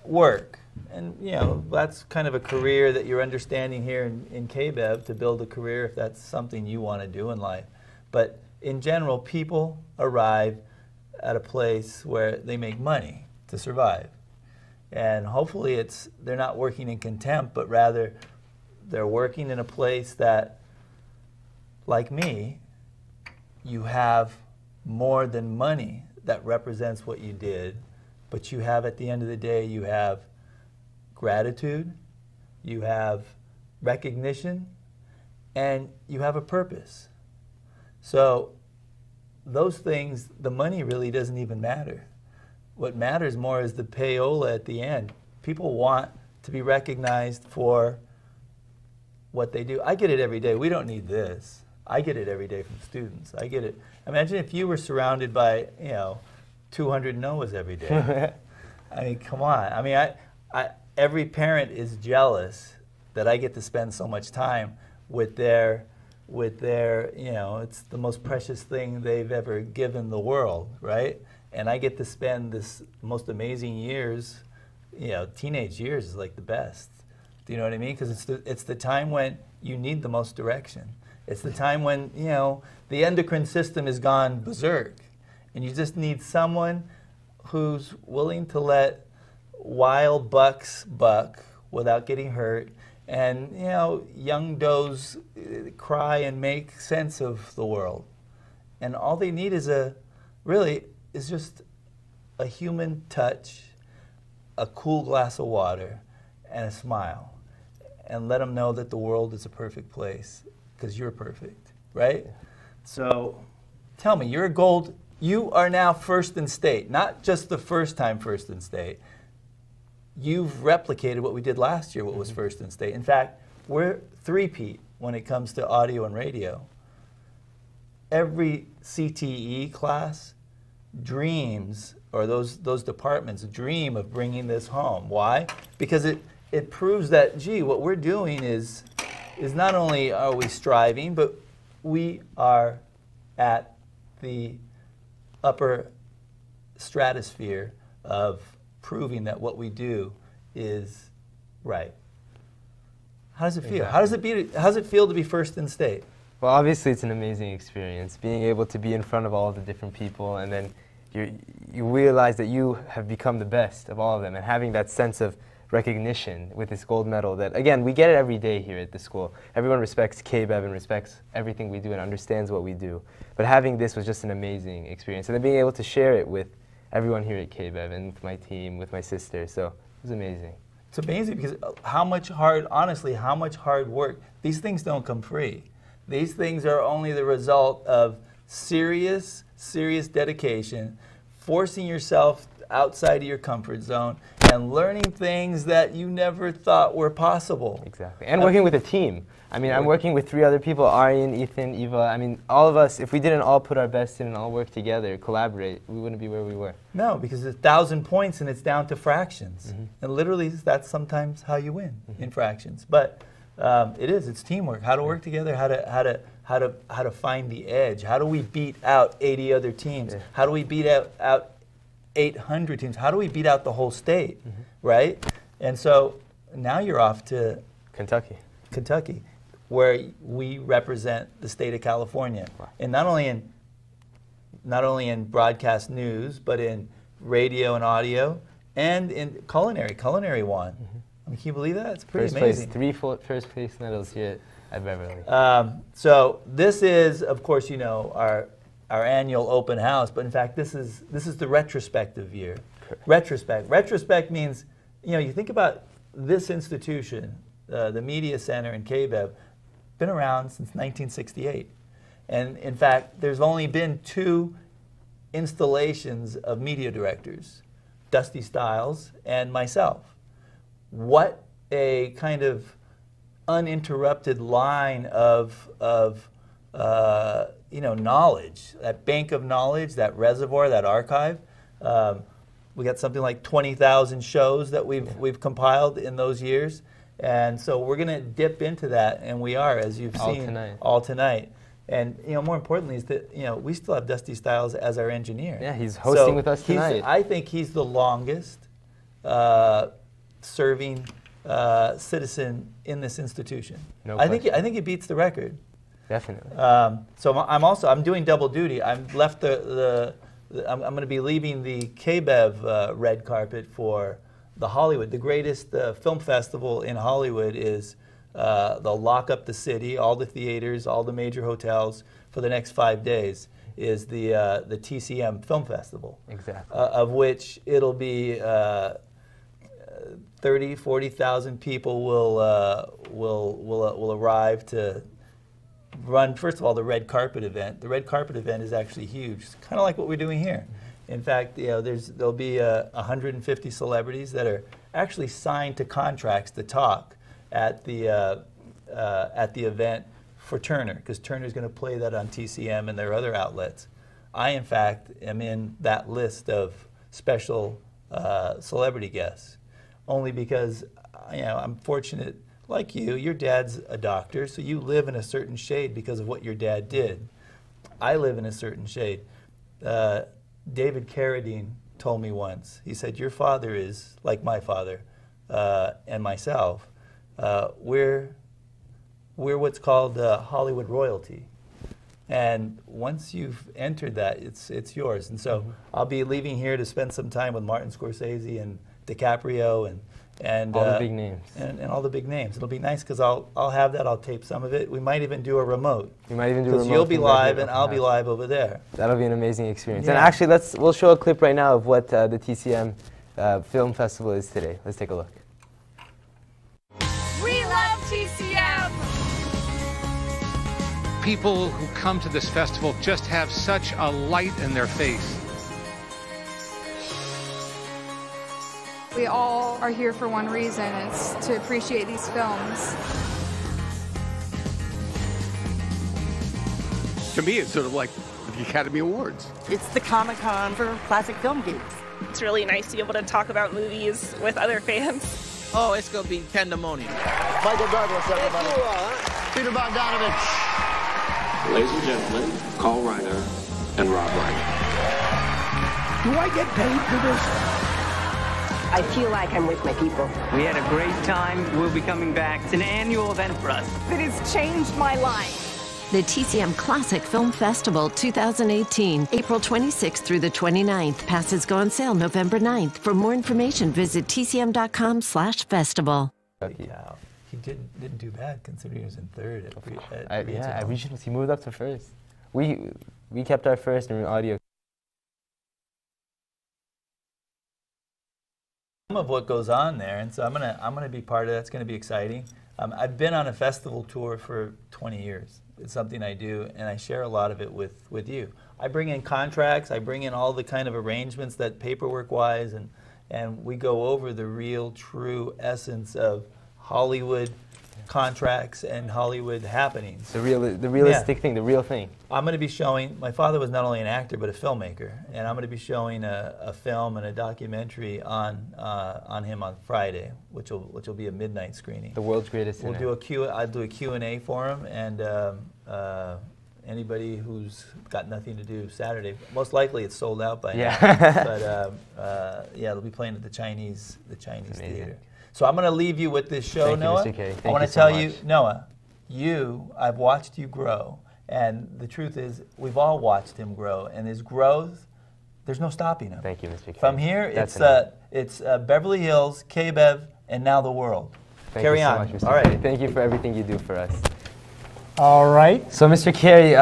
work. And, you know, that's kind of a career that you're understanding here in KBEV, to build a career if that's something you want to do in life. But in general, people arrive at a place where they make money to survive. And hopefully they're not working in contempt, but rather they're working in a place that, like me, you have more than money that represents what you did, but you have, at the end of the day, you have gratitude, you have recognition, and you have a purpose. So those things, the money really doesn't even matter. What matters more is the payola at the end. People want to be recognized for what they do. I get it every day. We don't need this. I get it every day from students. I get it. Imagine if you were surrounded by, you know, 200 Noahs every day. I mean, come on. I mean, every parent is jealous that I get to spend so much time with their, you know, it's the most precious thing they've ever given the world, right? And I get to spend this most amazing years, you know, teenage years is like the best. Do you know what I mean? Because it's the time when you need the most direction. It's the time when, you know, the endocrine system has gone berserk. And you just need someone who's willing to let wild bucks buck without getting hurt. And, you know, young does cry and make sense of the world. And all they need is is just a human touch, a cool glass of water, and a smile. And let them know that the world is a perfect place, because you're perfect, right? So tell me, you are now first in state, not just the first time first in state. You've replicated what we did last year, what was first in state. In fact, we're three-peat when it comes to audio and radio. Every CTE class dreams, or those departments dream of bringing this home. Why? Because it proves that, gee, what we're doing is not only are we striving, but we are at the upper stratosphere of proving that what we do is right. How does it feel?
Exactly.
How does it feel to be first in state?
Well, obviously it's an amazing experience, being able to be in front of all of the different people, and then you realize that you have become the best of all of them, and having that sense of recognition with this gold medal that, again, we get it every day here at the school. Everyone respects KBEV and respects everything we do and understands what we do. But having this was just an amazing experience, and then being able to share it with everyone here at KBEV and with my team, with my sister, so it was amazing.
It's amazing because honestly, how much hard work. These things don't come free. These things are only the result of serious dedication, forcing yourself outside of your comfort zone, and learning things that you never thought were possible.
Exactly. And working with a team. I mean, I'm working with 3 other people, Aryan, Ethan, Eva. I mean, all of us, if we didn't all put our best in and all work together, collaborate, we wouldn't be where we were.
No, because it's 1,000 points and it's down to fractions. And literally, that's sometimes how you win in fractions. But it's teamwork. How to work together, how to find the edge. How do we beat out 80 other teams? How do we beat out 800 teams? How do we beat out the whole state, right? And so now you're off to Kentucky, where we represent the state of California, and not only in broadcast news, but in radio and audio, and in culinary one. I mean, can you believe that? It's pretty amazing.
3 first place medals here at Beverly.
So this is, of course, you know, our annual open house, but in fact, this is the retrospective year. Retrospect means, you know, you think about this institution, the Media Center in KBEV, been around since 1968. And in fact, there's only been 2 installations of media directors, Dusty Stiles and myself. What a kind of uninterrupted line of you know, knowledge, that bank of knowledge, that reservoir, that archive. We got something like 20,000 shows that we've compiled in those years. And so we're going to dip into that, and we are, as you've seen, all tonight. And, you know, more importantly is that, you know, we still have Dusty Stiles as our engineer.
Yeah, he's hosting with us tonight.
I think he's the longest serving citizen in this institution.
No
I think he beats the record.
Definitely.
So I'm doing double duty. I'm going to be leaving the KBEV red carpet for the Hollywood. The greatest film festival in Hollywood is they'll lock up the city, all the theaters, all the major hotels for the next 5 days. Is the TCM Film Festival.
Exactly.
Of which it'll be 30,000, 40,000 people will arrive to run, first of all, the red carpet event. The red carpet event is actually huge. It's kind of like what we're doing here. In fact, you know, there'll be 150 celebrities that are actually signed to contracts to talk at the event for Turner, because Turner's going to play that on TCM and their other outlets. I, in fact, am in that list of special celebrity guests, only because I'm fortunate, like you. Your dad's a doctor, so you live in a certain shade because of what your dad did. I live in a certain shade. David Carradine told me once, he said, your father is like my father and myself. We're what's called Hollywood royalty. And once you've entered that, it's yours. And so I'll be leaving here to spend some time with Martin Scorsese and DiCaprio and
all the big names.
And all the big names. It'll be nice because I'll have that. I'll tape some of it. We might even do a remote.
You might even do a remote.
Because you'll be live and I'll be live over there.
That'll be an amazing experience.
Yeah.
And actually, we'll show a clip right now of what the TCM Film Festival is today. Let's take a look.
We love TCM!
People who come to this festival just have such a light in their face.
We all are here for one reason, it's to appreciate these films.
To me, it's sort of like the Academy Awards.
It's the Comic-Con for classic film geeks.
It's really nice to be able to talk about movies with other fans.
Oh, it's going to be pandemonium.
Michael Douglas, everybody. Peter Bogdanovich.
Ladies and gentlemen, Carl Reiner and Rob Reiner.
Do I get paid for this?
I feel like I'm with my people.
We had a great time. We'll be coming back. It's an annual event for us.
It has changed my life.
The TCM Classic Film Festival 2018, April 26th through the 29th. Passes go on sale November 9th. For more information, visit tcm.com/festival.
Yeah, he didn't do bad considering he was in third at
at regionals. He moved up to first. We kept our first in audio.
Some of what goes on there, and so I'm gonna be part of that. It's gonna be exciting. I've been on a festival tour for 20 years. It's something I do, and I share a lot of it with you. I bring in contracts, I bring in all the kind of arrangements that paperwork-wise, and we go over the real, true essence of Hollywood contracts and Hollywood happenings.
The realistic thing, the real thing.
I'm going to be showing, my father was not only an actor but a filmmaker, and I'm going to be showing a film and a documentary on him on Friday, which will be a midnight screening.
The world's greatest
I'll do a Q&A for him, and anybody who's got nothing to do Saturday, most likely it's sold out by now. But yeah, they'll be playing at the Chinese Theater. So I'm going to leave you with this show, Noah.
Thank you, Mr. Carey.
I want to tell you, Noah, I've watched you grow, and the truth is, we've all watched him grow, and his growth, there's no stopping him.
Thank you, Mr. Carey.
From here, it's Beverly Hills, KBEV, and now the world. Carry on.
Thank you so
All
much, Mr.
right.
Carey. Thank you for everything you do for us.
All right.
So, Mr. Carey,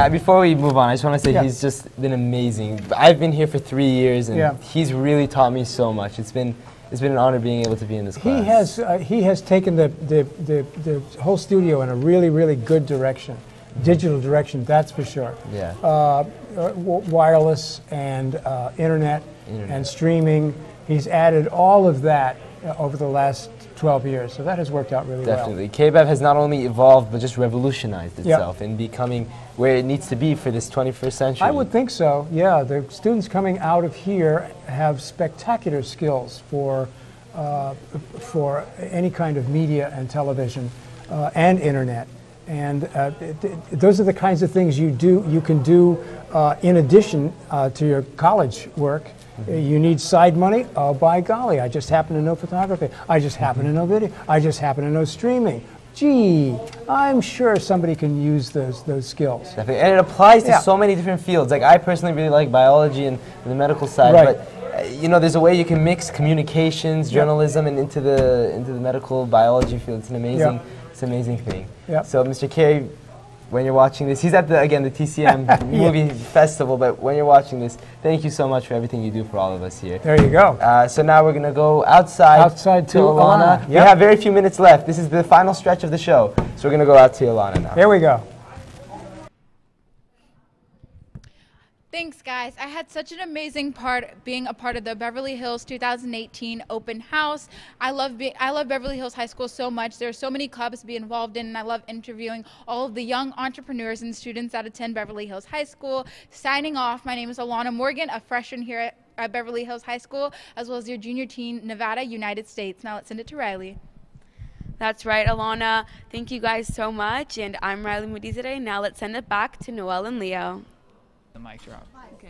before we move on, I just want to say he's just been amazing. I've been here for 3 years, and he's really taught me so much. It's been an honor being able to be in this class.
He has taken the whole studio in a really, really good direction, digital direction, that's for sure.
Yeah.
Wireless and internet and streaming. He's added all of that over the last 12 years, so that has worked out really well.
Definitely. KBEV has not only evolved, but just revolutionized itself in becoming where it needs to be for this 21st century.
I would think so, yeah. The students coming out of here have spectacular skills for any kind of media and television and internet. And those are the kinds of things you can do in addition to your college work. You need side money? Oh, by golly, I just happen to know photography. I just happen to know video. I just happen to know streaming. Gee, I'm sure somebody can use those skills.
Definitely. And it applies to so many different fields. Like, I personally really like biology and the medical side, but you know, there's a way you can mix communications, journalism, and into the medical biology field. It's an amazing, thing. So, Mr. Carey, when you're watching this, he's at the TCM Movie Festival, but when you're watching this, thank you so much for everything you do for all of us here.
There you go.
So now we're going to go outside to Ilana. We have very few minutes left. This is the final stretch of the show, so we're going to go out to Ilana now.
Here we go.
Thanks, guys. I had such an amazing part being a part of the Beverly Hills 2018 open house. I love Beverly Hills High School so much. There are so many clubs to be involved in, and I love interviewing all of the young entrepreneurs and students that attend Beverly Hills High School. Signing off, my name is Alana Morgan, a freshman here at Beverly Hills High School, as well as your junior teen, Nevada, United States. Now let's send it to Riley.
That's right, Alana. Thank you guys so much, and I'm Riley Moody today. Now let's send it back to Noelle and Leo.
The mic drop.
Okay.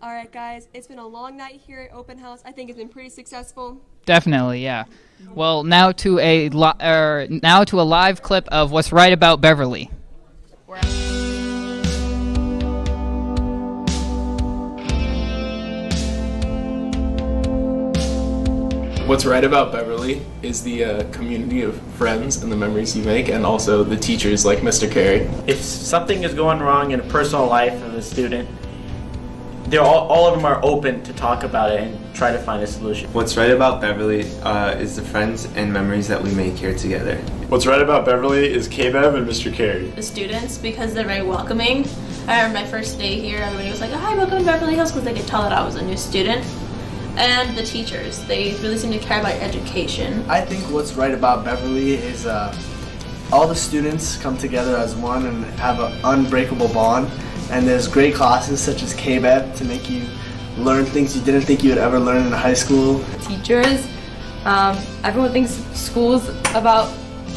All right, guys. It's been a long night here at Open House. I think it's been pretty successful.
Definitely, yeah. Well, now to a live clip of What's Right About Beverly.
What's right about Beverly is the community of friends and the memories you make, and also the teachers like Mr. Carey.
If something is going wrong in a personal life of a student, they're all of them are open to talk about it and try to find a solution.
What's right about Beverly is the friends and memories that we make here together.
What's right about Beverly is KBEV and Mr. Carey.
The students, because they're very welcoming. I remember my first day here, everybody was like, "Hi, welcome to Beverly Hills," because they could tell that I was a new student. And the teachers, they really seem to care about education.
I think what's right about Beverly is all the students come together as one and have an unbreakable bond. And there's great classes such as KBEV to make you learn things you didn't think you would ever learn in high school.
Teachers, everyone thinks school's about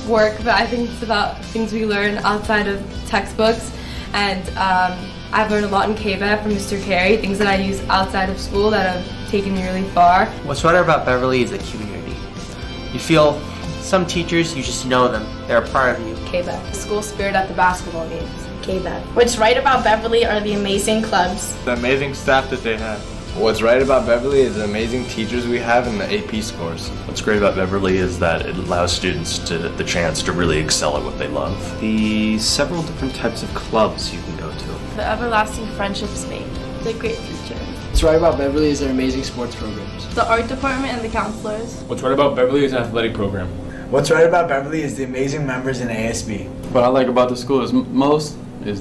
work, but I think it's about things we learn outside of textbooks. And I've learned a lot in KBEV from Mr. Carey, things that I use outside of school that have taken me really far.
What's right about Beverly is a community. You feel some teachers, you just know them. They're a part of you.
KBEV, the school spirit at the basketball games.
KBEV. What's right about Beverly are the amazing clubs.
The amazing staff that they have.
What's right about Beverly is the amazing teachers we have and the AP scores.
What's great about Beverly is that it allows students the chance to really excel at what they love.
The several different types of clubs you can go to.
The everlasting friendships made. The great teachers.
What's right about Beverly is their amazing sports programs.
The art department and the counselors.
What's right about Beverly is the athletic program.
What's right about Beverly is the amazing members in ASB.
What I like about the school is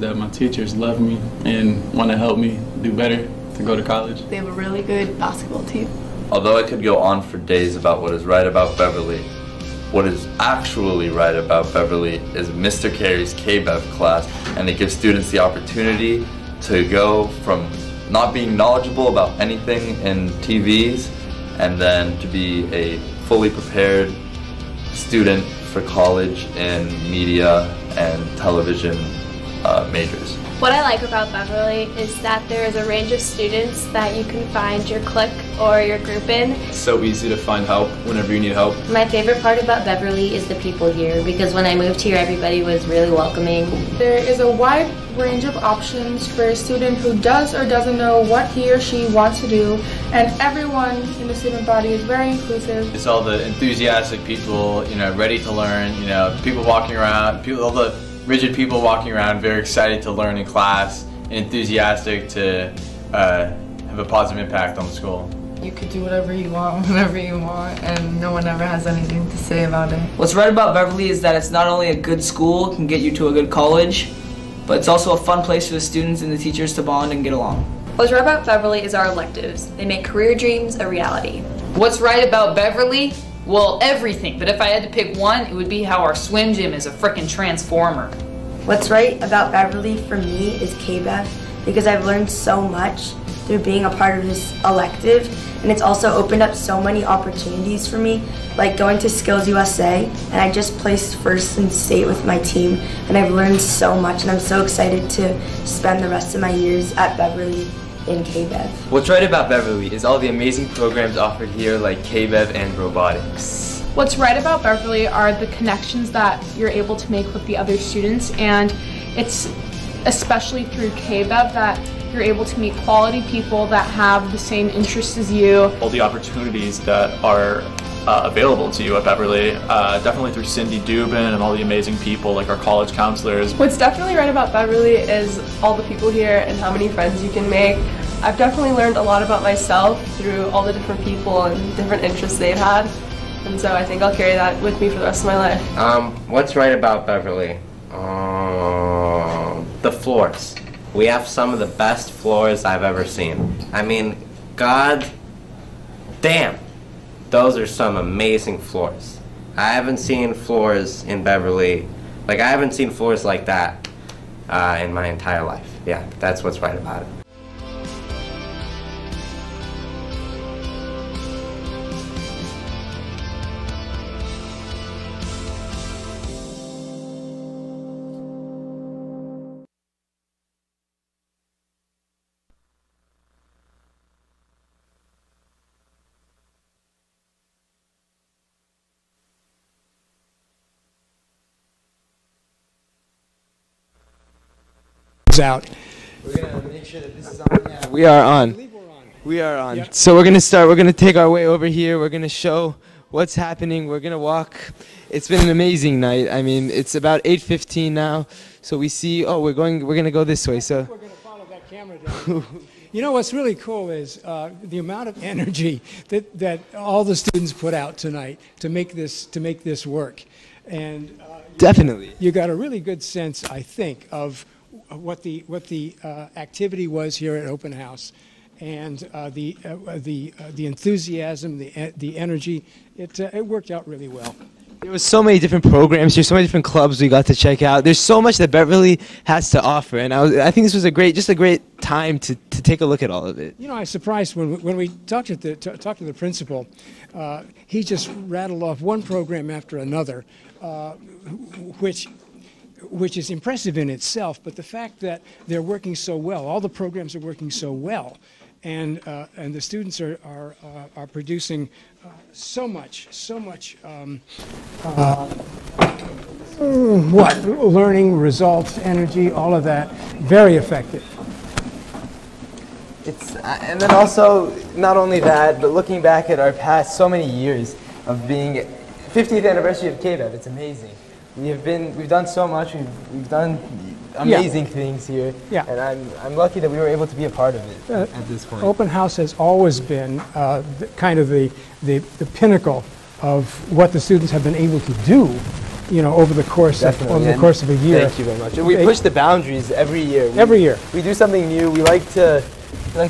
that my teachers love me and want to help me do better to go to college.
They have a really good basketball team.
Although I could go on for days about what is right about Beverly, what is actually right about Beverly is Mr. Carey's KBEV class, and it gives students the opportunity to go from not being knowledgeable about anything in TVs and then to be a fully prepared student for college in media and television majors.
What I like about Beverly is that there is a range of students that you can find your clique or your group in.
It's so easy to find help whenever you need help.
My favorite part about Beverly is the people here, because when I moved here everybody was really welcoming.
There is a wide range of options for a student who does or doesn't know what he or she wants to do, and everyone in the student body is very inclusive.
It's all the enthusiastic people, ready to learn, people walking around, all the rigid people walking around very excited to learn in class and enthusiastic to have a positive impact on the school.
You could do whatever you want, whenever you want, and no one ever has anything to say about it.
What's right about Beverly is that it's not only a good school, it can get you to a good college, but it's also a fun place for the students and the teachers to bond and get along.
What's right about Beverly is our electives. They make career dreams a reality.
What's right about Beverly? Well, everything, but if I had to pick one, it would be how our swim gym is a frickin' transformer.
What's right about Beverly for me is KBEV, because I've learned so much through being a part of this elective, and it's also opened up so many opportunities for me, like going to Skills USA, and I just placed first in state with my team, and I've learned so much, and I'm so excited to spend the rest of my years at Beverly in KBEV.
What's right about Beverly is all the amazing programs offered here like KBEV and robotics.
What's right about Beverly are the connections that you're able to make with the other students, and it's especially through KBEV that you're able to meet quality people that have the same interests as you.
All the opportunities that are available to you at Beverly, definitely through Cindy Dubin and all the amazing people like our college counselors.
What's definitely right about Beverly is all the people here and how many friends you can make. I've definitely learned a lot about myself through all the different people and different interests they've had, and so I think I'll carry that with me for the rest of my life.
What's right about Beverly? The floors.
We have some of the best floors I've ever seen. I mean, god damn, those are some amazing floors. I haven't seen floors in Beverly, like I haven't seen floors like that in my entire life. Yeah, that's what's right about it.
Out.
We're gonna make sure that this is on. Yeah, we are on. We are on. Yeah. So we're gonna start. We're gonna take our way over here. We're gonna show what's happening. We're gonna walk. It's been an amazing night. I mean, it's about 8:15 now. So we see. Oh, we're gonna go this way. So
we're gonna follow that camera down. You know what's really cool is the amount of energy that all the students put out tonight to make this work, and
definitely
you got a really good sense, I think, of what the activity was here at Open House, and the enthusiasm, the energy. It worked out really well.
There was so many different programs. There's so many different clubs we got to check out. There's so much that Beverly has to offer, and I think this was a great time to take a look at all of it.
You know, I was surprised when we talked to the principal. He just rattled off one program after another, which is impressive in itself, but the fact that they're working so well, all the programs are working so well, and the students are producing so much learning, results, energy, all of that, very effective.
It's and then also not only that, but looking back at our past so many years of being 50th anniversary of KBEV, it's amazing. We've done so much. We've done amazing things here, and I'm lucky that we were able to be a part of it at this point.
Open House has always been kind of the pinnacle of what the students have been able to do, you know, over the course of a year.
Thank you very much. And we push the boundaries every year.
Every year
we do something new. We like to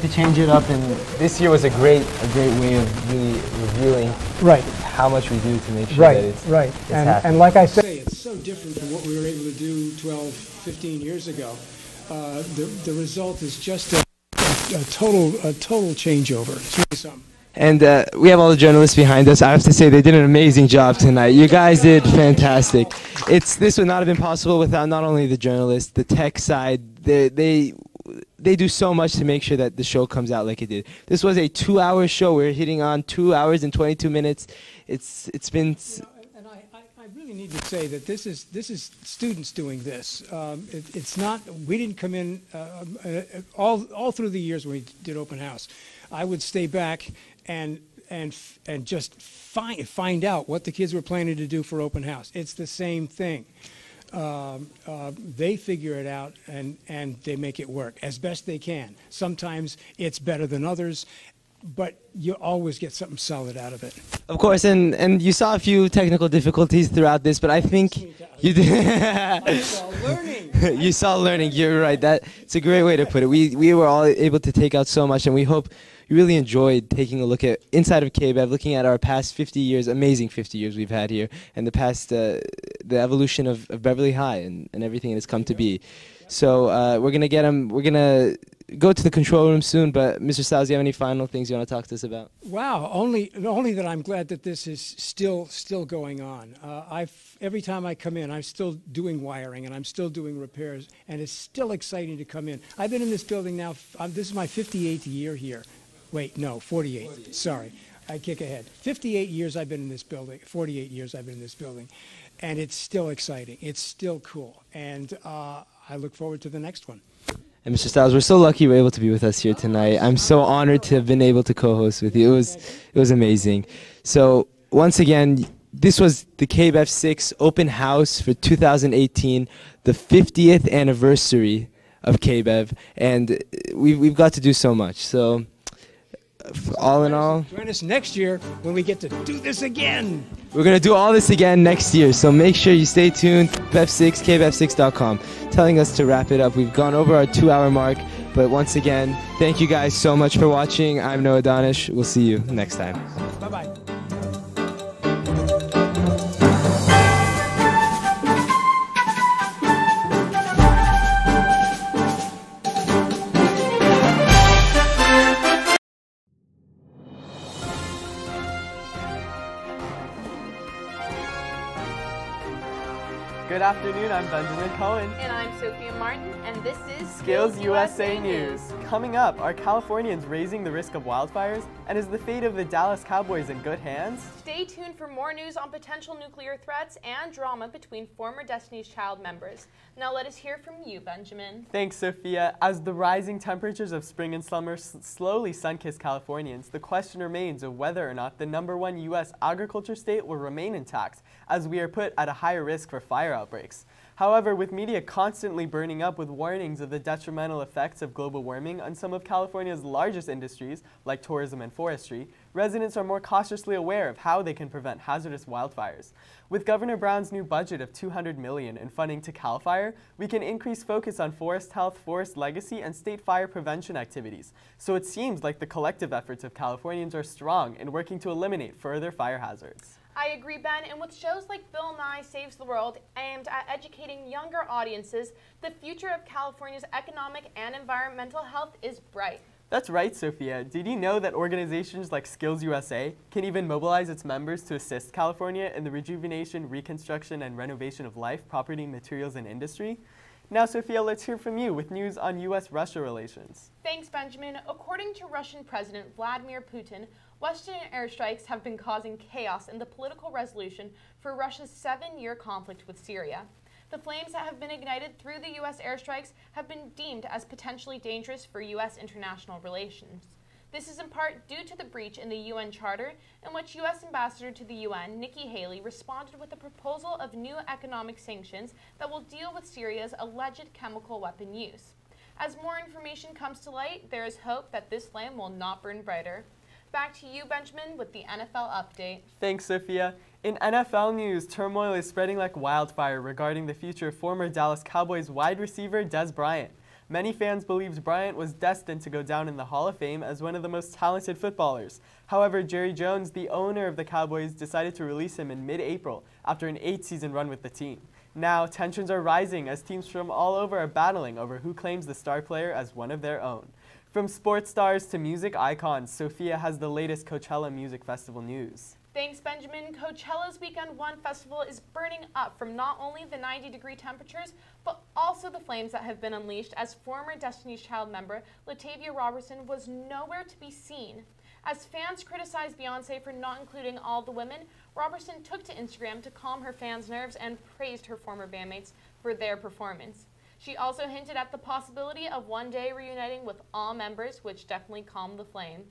change it up, and this year was a great way of really revealing how much we do to make sure that it's happening.
And like I say, it's so different from what we were able to do 12, 15 years ago. The result is just a total changeover. It's really something.
And we have all the journalists behind us. I have to say they did an amazing job tonight. You guys did fantastic. This would not have been possible without not only the journalists, the tech side. They do so much to make sure that the show comes out like it did. This was a 2-hour show. We're hitting on 2 hours and 22 minutes. It's been.
And I really need to say that this is students doing this. It's not. We didn't come in all through the years when we did Open House. I would stay back and just find out what the kids were planning to do for Open House. It's the same thing. They figure it out and they make it work as best they can. Sometimes it's better than others, but you always get something solid out of it.
Of course, and you saw a few technical difficulties throughout this, but I think you did.
I saw learning.
You saw learning. You're right. It's a great way to put it. We were all able to take out so much, and we hope you really enjoyed taking a look at inside of KBEV, looking at our past 50 years, amazing 50 years we've had here, and the past the evolution of Beverly High and everything it has come to be. So we're gonna go to the control room soon. But Mr. Stiles, do you have any final things you want to talk to us about?
Wow, only that I'm glad that this is still going on. Every time I come in, I'm still doing wiring and I'm still doing repairs, and it's still exciting to come in. I've been in this building now. This is my 58th year here. Wait, no, 48. Sorry, I kick ahead. 58 years I've been in this building. 48 years I've been in this building, and it's still exciting. It's still cool, and I look forward to the next one.
And Mr. Stiles, we're so lucky you were able to be with us here tonight. I'm so honored to have been able to co-host with you. It was amazing. So once again, this was the KBEV 6 Open House for 2018, the 50th anniversary of KBEV, and we've got to do so much. So all in all,
Join us next year when we get to do this again.
we're going to do all this again next year, so make sure you stay tuned. KBEV6, KBEV6.com, telling us to wrap it up. We've gone over our 2-hour mark, but once again, thank you guys so much for watching. I'm Noah Donish. We'll see you next time.
Bye-bye.
Good afternoon, I'm Benjamin Cohen.
And I'm Sophia Martin, and this is
Skills USA News. Coming up, are Californians raising the risk of wildfires? And is the fate of the Dallas Cowboys in good hands?
Stay tuned for more news on potential nuclear threats and drama between former Destiny's Child members. Now let us hear from you, Benjamin.
Thanks, Sophia. As the rising temperatures of spring and summer slowly sun-kiss Californians, the question remains of whether or not the #1 U.S. agriculture state will remain intact, as we are put at a higher risk for fire outbreaks. However, with media constantly burning up with warnings of the detrimental effects of global warming on some of California's largest industries, like tourism and forestry, residents are more cautiously aware of how they can prevent hazardous wildfires. With Governor Brown's new budget of $200 million in funding to CAL FIRE, we can increase focus on forest health, forest legacy, and state fire prevention activities. So it seems like the collective efforts of Californians are strong in working to eliminate further fire hazards.
I agree, Ben, and with shows like Bill Nye Saves the World aimed at educating younger audiences, the future of California's economic and environmental health is bright.
That's right, Sophia. Did you know that organizations like Skills USA can even mobilize its members to assist California in the rejuvenation, reconstruction, and renovation of life, property, materials, and industry? Now, Sophia, let's hear from you with news on U.S.-Russia relations.
Thanks, Benjamin. According to Russian President Vladimir Putin, Western airstrikes have been causing chaos in the political resolution for Russia's 7-year conflict with Syria. The flames that have been ignited through the U.S. airstrikes have been deemed as potentially dangerous for U.S. international relations. This is in part due to the breach in the UN Charter, in which U.S. Ambassador to the UN, Nikki Haley, responded with a proposal of new economic sanctions that will deal with Syria's alleged chemical weapon use. As more information comes to light, there is hope that this flame will not burn brighter. Back to you, Benjamin, with the NFL update.
Thanks, Sophia. In NFL news, turmoil is spreading like wildfire regarding the future of former Dallas Cowboys wide receiver Dez Bryant. Many fans believed Bryant was destined to go down in the Hall of Fame as one of the most talented footballers. However, Jerry Jones, the owner of the Cowboys, decided to release him in mid-April after an 8-season run with the team. Now, tensions are rising as teams from all over are battling over who claims the star player as one of their own. From sports stars to music icons, Sophia has the latest Coachella Music Festival news.
Thanks, Benjamin. Coachella's Weekend 1 festival is burning up from not only the 90-degree temperatures, but also the flames that have been unleashed as former Destiny's Child member Latavia Robertson was nowhere to be seen. As fans criticized Beyoncé for not including all the women, Robertson took to Instagram to calm her fans' nerves and praised her former bandmates for their performance. She also hinted at the possibility of one day reuniting with all members, which definitely calmed the flame.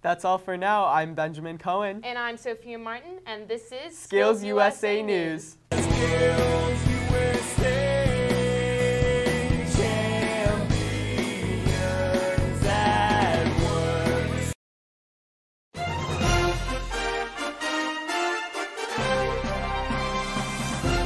That's all for now. I'm Benjamin Cohen.
And I'm Sophia Martin, and this is
Skills USA News. Skills USA.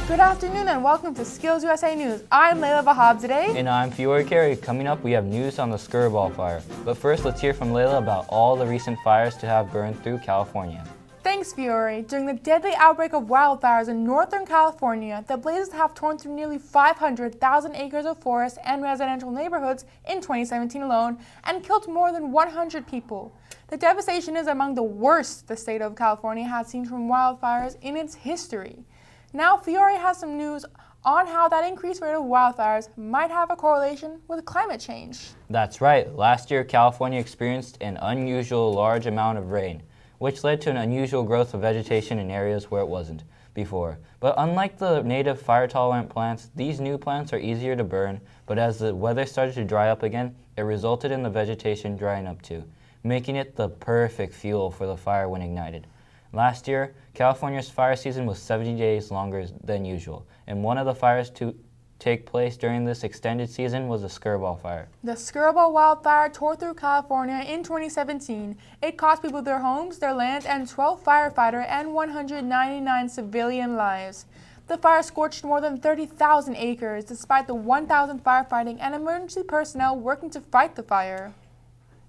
Good afternoon and welcome to Skills USA News. I'm Layla Vahab today.
And I'm Carey. Coming up, we have news on the Skirball fire. But first, let's hear from Layla about all the recent fires to have burned through California.
Thanks, Fiore. During the deadly outbreak of wildfires in Northern California, the blazes have torn through nearly 500,000 acres of forest and residential neighborhoods in 2017 alone and killed more than 100 people. The devastation is among the worst the state of California has seen from wildfires in its history. Now, Fiore has some news on how that increased rate of wildfires might have a correlation with climate change.
That's right. Last year, California experienced an unusual large amount of rain, which led to an unusual growth of vegetation in areas where it wasn't before. But unlike the native fire-tolerant plants, these new plants are easier to burn, but as the weather started to dry up again, it resulted in the vegetation drying up too, making it the perfect fuel for the fire when ignited. Last year, California's fire season was 70 days longer than usual, and one of the fires to take place during this extended season was the Skirball fire.
The Skirball wildfire tore through California in 2017. It cost people their homes, their land, and 12 firefighter and 199 civilian lives. The fire scorched more than 30,000 acres, despite the 1,000 firefighting and emergency personnel working to fight the fire.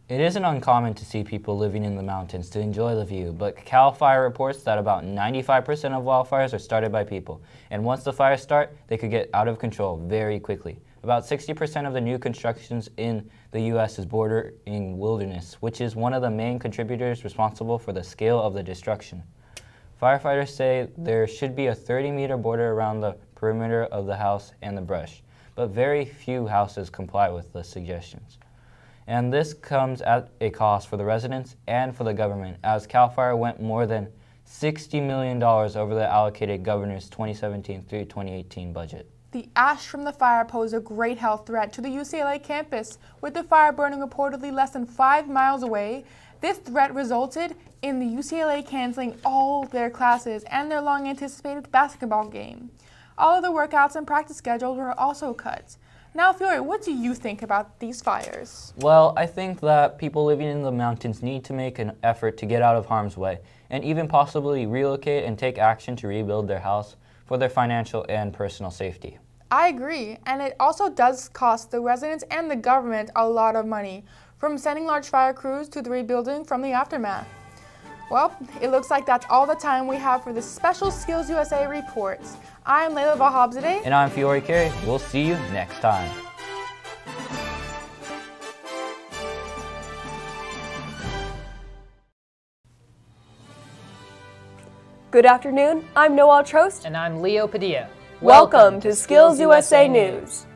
It isn't uncommon to see people living in the mountains to enjoy the view, but CAL FIRE reports that about 95% of wildfires are started by people, and once the fires start, they could get out of control very quickly. About 60% of the new constructions in the U.S. is bordering wilderness, which is one of the main contributors responsible for the scale of the destruction. Firefighters say there should be a 30-meter border around the perimeter of the house and the brush, but very few houses comply with the suggestions. And this comes at a cost for the residents and for the government, as CAL FIRE went more than $60 million over the allocated governor's 2017 through 2018 budget.
The ash from the fire posed a great health threat to the UCLA campus, with the fire burning reportedly less than 5 miles away. This threat resulted in the UCLA canceling all their classes and their long-anticipated basketball game. All of the workouts and practice schedules were also cut. Now, Fiore, what do you think about these fires?
Well, I think that people living in the mountains need to make an effort to get out of harm's way and even possibly relocate and take action to rebuild their house for their financial and personal safety.
I agree, and it also does cost the residents and the government a lot of money, from sending large fire crews to the rebuilding from the aftermath. Well, it looks like that's all the time we have for the special Skills USA reports. I'm Layla Vahabzadeh.
And I'm Fiore Carey. We'll see you next time.
Good afternoon, I'm Noel Trost.
And I'm Leo Padilla.
Welcome to Skills USA News.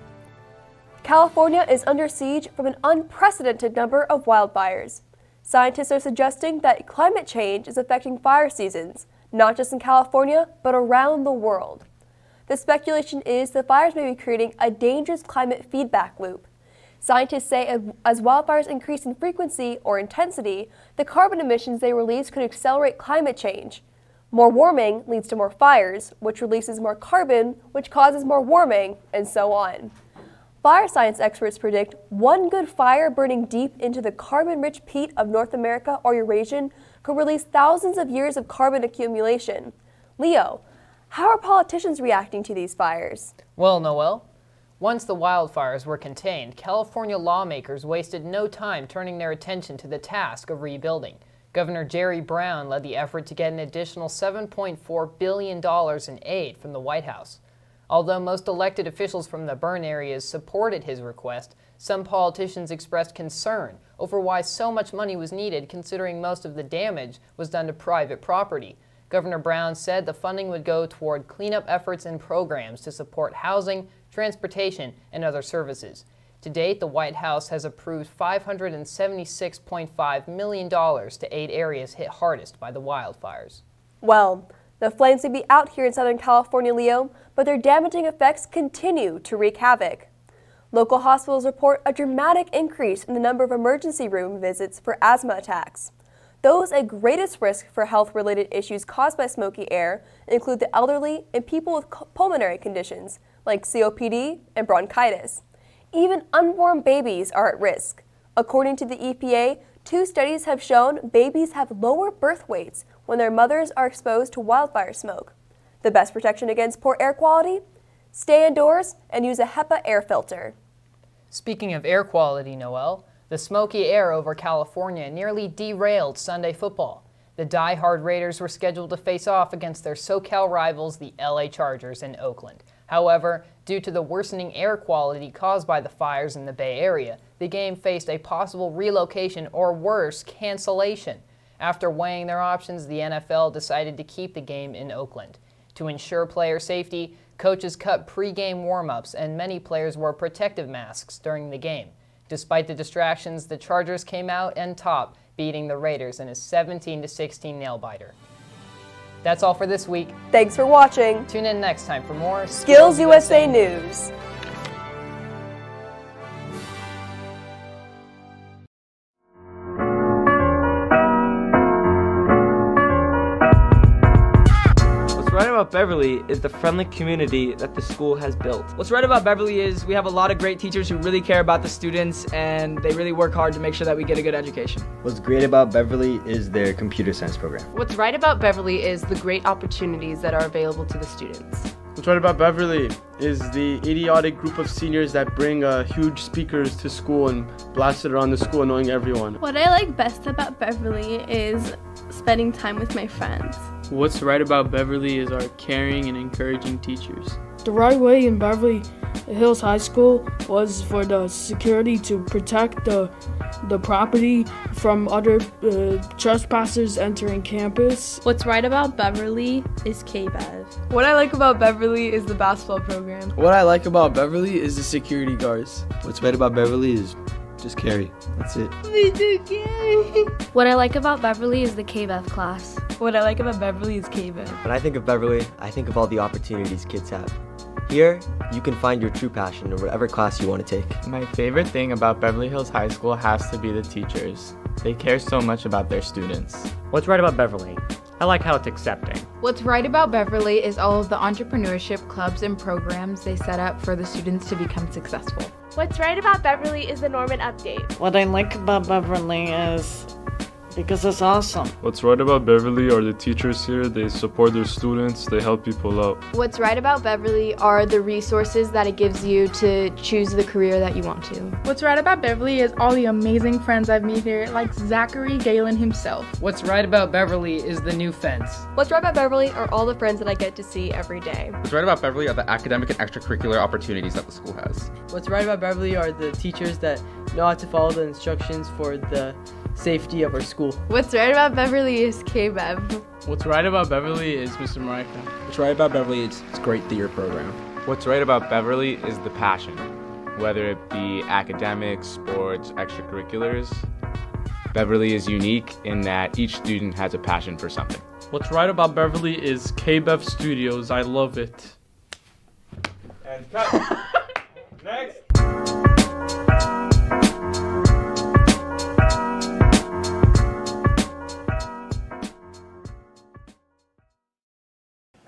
California is under siege from an unprecedented number of wildfires. Scientists are suggesting that climate change is affecting fire seasons, not just in California, but around the world. The speculation is the fires may be creating a dangerous climate feedback loop. Scientists say as wildfires increase in frequency or intensity, the carbon emissions they release could accelerate climate change. More warming leads to more fires, which releases more carbon, which causes more warming, and so on. Fire science experts predict one good fire burning deep into the carbon-rich peat of North America or Eurasian could release thousands of years of carbon accumulation. Leo, how are politicians reacting to these fires?
Well, Noel, once the wildfires were contained, California lawmakers wasted no time turning their attention to the task of rebuilding. Governor Jerry Brown led the effort to get an additional $7.4 billion in aid from the White House. Although most elected officials from the burn areas supported his request, some politicians expressed concern over why so much money was needed, considering most of the damage was done to private property. Governor Brown said the funding would go toward cleanup efforts and programs to support housing, transportation, and other services. To date, the White House has approved $576.5 million to aid areas hit hardest by the wildfires.
Well, the flames may be out here in Southern California, Leo, but their damaging effects continue to wreak havoc. Local hospitals report a dramatic increase in the number of emergency room visits for asthma attacks. Those at greatest risk for health-related issues caused by smoky air include the elderly and people with pulmonary conditions like COPD and bronchitis. Even unborn babies are at risk. According to the EPA, 2 studies have shown babies have lower birth weights when their mothers are exposed to wildfire smoke. The best protection against poor air quality? Stay indoors and use a HEPA air filter.
Speaking of air quality, Noel, the smoky air over California nearly derailed Sunday football. The die-hard Raiders were scheduled to face off against their SoCal rivals, the LA Chargers, in Oakland. However, due to the worsening air quality caused by the fires in the Bay Area, the game faced a possible relocation or worse, cancellation. After weighing their options, the NFL decided to keep the game in Oakland. To ensure player safety, coaches cut pre-game warm-ups and many players wore protective masks during the game. Despite the distractions, the Chargers came out on top, beating the Raiders in a 17-16 nail-biter. That's all for this week.
Thanks for watching.
Tune in next time for more
Skills USA News.
right about Beverly is the friendly community that the school has built.
What's right about Beverly is we have a lot of great teachers who really care about the students and they really work hard to make sure that we get a good education.
What's great about Beverly is their computer science program.
What's right about Beverly is the great opportunities that are available to the students.
What's right about Beverly is the idiotic group of seniors that bring huge speakers to school and blast it around the school, annoying everyone.
What I like best about Beverly is spending time with my friends.
What's right about Beverly is our caring and encouraging teachers.
The right way in Beverly Hills High School was for the security to protect the property from other trespassers entering campus.
What's right about Beverly is KBEV.
What I like about Beverly is the basketball program.
What I like about Beverly is the security guards.
What's right about Beverly is just Carey. That's it.
Me too, Carey.
What I like about Beverly is the KBEV class. What I like about Beverly is KBEV.
When I think of Beverly, I think of all the opportunities kids have. Here, you can find your true passion in whatever class you want to take.
My favorite thing about Beverly Hills High School has to be the teachers. They care so much about their students.
What's right about Beverly? I like how it's accepting.
What's right about Beverly is all of the entrepreneurship clubs and programs they set up for the students to become successful.
What's right about Beverly is the Norman Update.
What I like about Beverly is because it's awesome.
What's right about Beverly are the teachers here. They support their students, they help people out.
What's right about Beverly are the resources that it gives you to choose the career that you want to.
What's right about Beverly is all the amazing friends I've made here, like Zachary Galen himself.
What's right about Beverly is the new fence.
What's right about Beverly are all the friends that I get to see every day.
What's right about Beverly are the academic and extracurricular opportunities that the school has.
What's right about Beverly are the teachers that know how to follow the instructions for the safety of our school.
What's right about Beverly is KBEV.
What's right about Beverly is Mr. Marika.
What's right about Beverly is its great theater program.
What's right about Beverly is the passion, whether it be academics, sports, extracurriculars. Beverly is unique in that each student has a passion for something.
What's right about Beverly is KBEV Studios. I love it.
And cut. Next.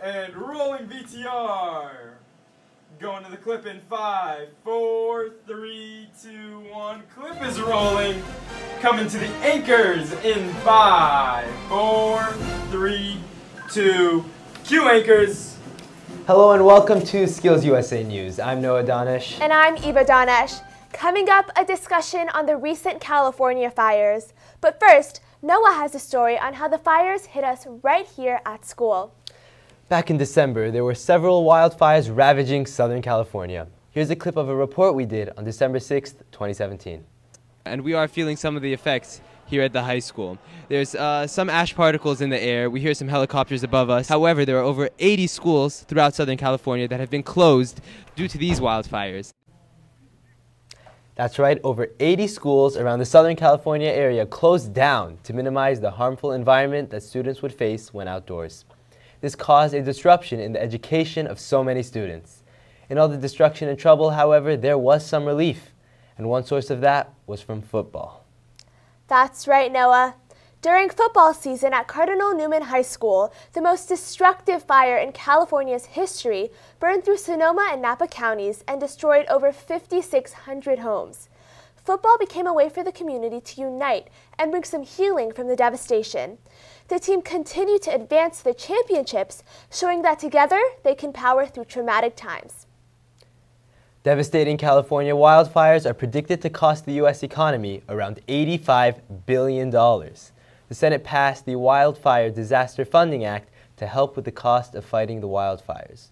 And rolling VTR. Going to the clip in 5, 4, 3, 2, 1. Clip is rolling. Coming to the anchors in 5, 4, 3, 2. Cue anchors.
Hello and welcome to Skills USA News. I'm Noah Danish.
And I'm Eva Danish. Coming up, a discussion on the recent California fires. But first, Noah has a story on how the fires hit us right here at school.
Back in December, there were several wildfires ravaging Southern California. Here's a clip of a report we did on December 6th, 2017.
And we are feeling some of the effects here at the high school. There's some ash particles in the air. We hear some helicopters above us. However, there are over 80 schools throughout Southern California that have been closed due to these wildfires.
That's right, over 80 schools around the Southern California area closed down to minimize the harmful environment that students would face when outdoors. This caused a disruption in the education of so many students. In all the destruction and trouble, however, there was some relief, and one source of that was from football.
That's right, Noah. During football season at Cardinal Newman High School, the most destructive fire in California's history burned through Sonoma and Napa counties and destroyed over 5,600 homes. Football became a way for the community to unite and bring some healing from the devastation. The team continued to advance to the championships, showing that together they can power through traumatic times.
Devastating California wildfires are predicted to cost the U.S. economy around $85 billion. The Senate passed the Wildfire Disaster Funding Act to help with the cost of fighting the wildfires.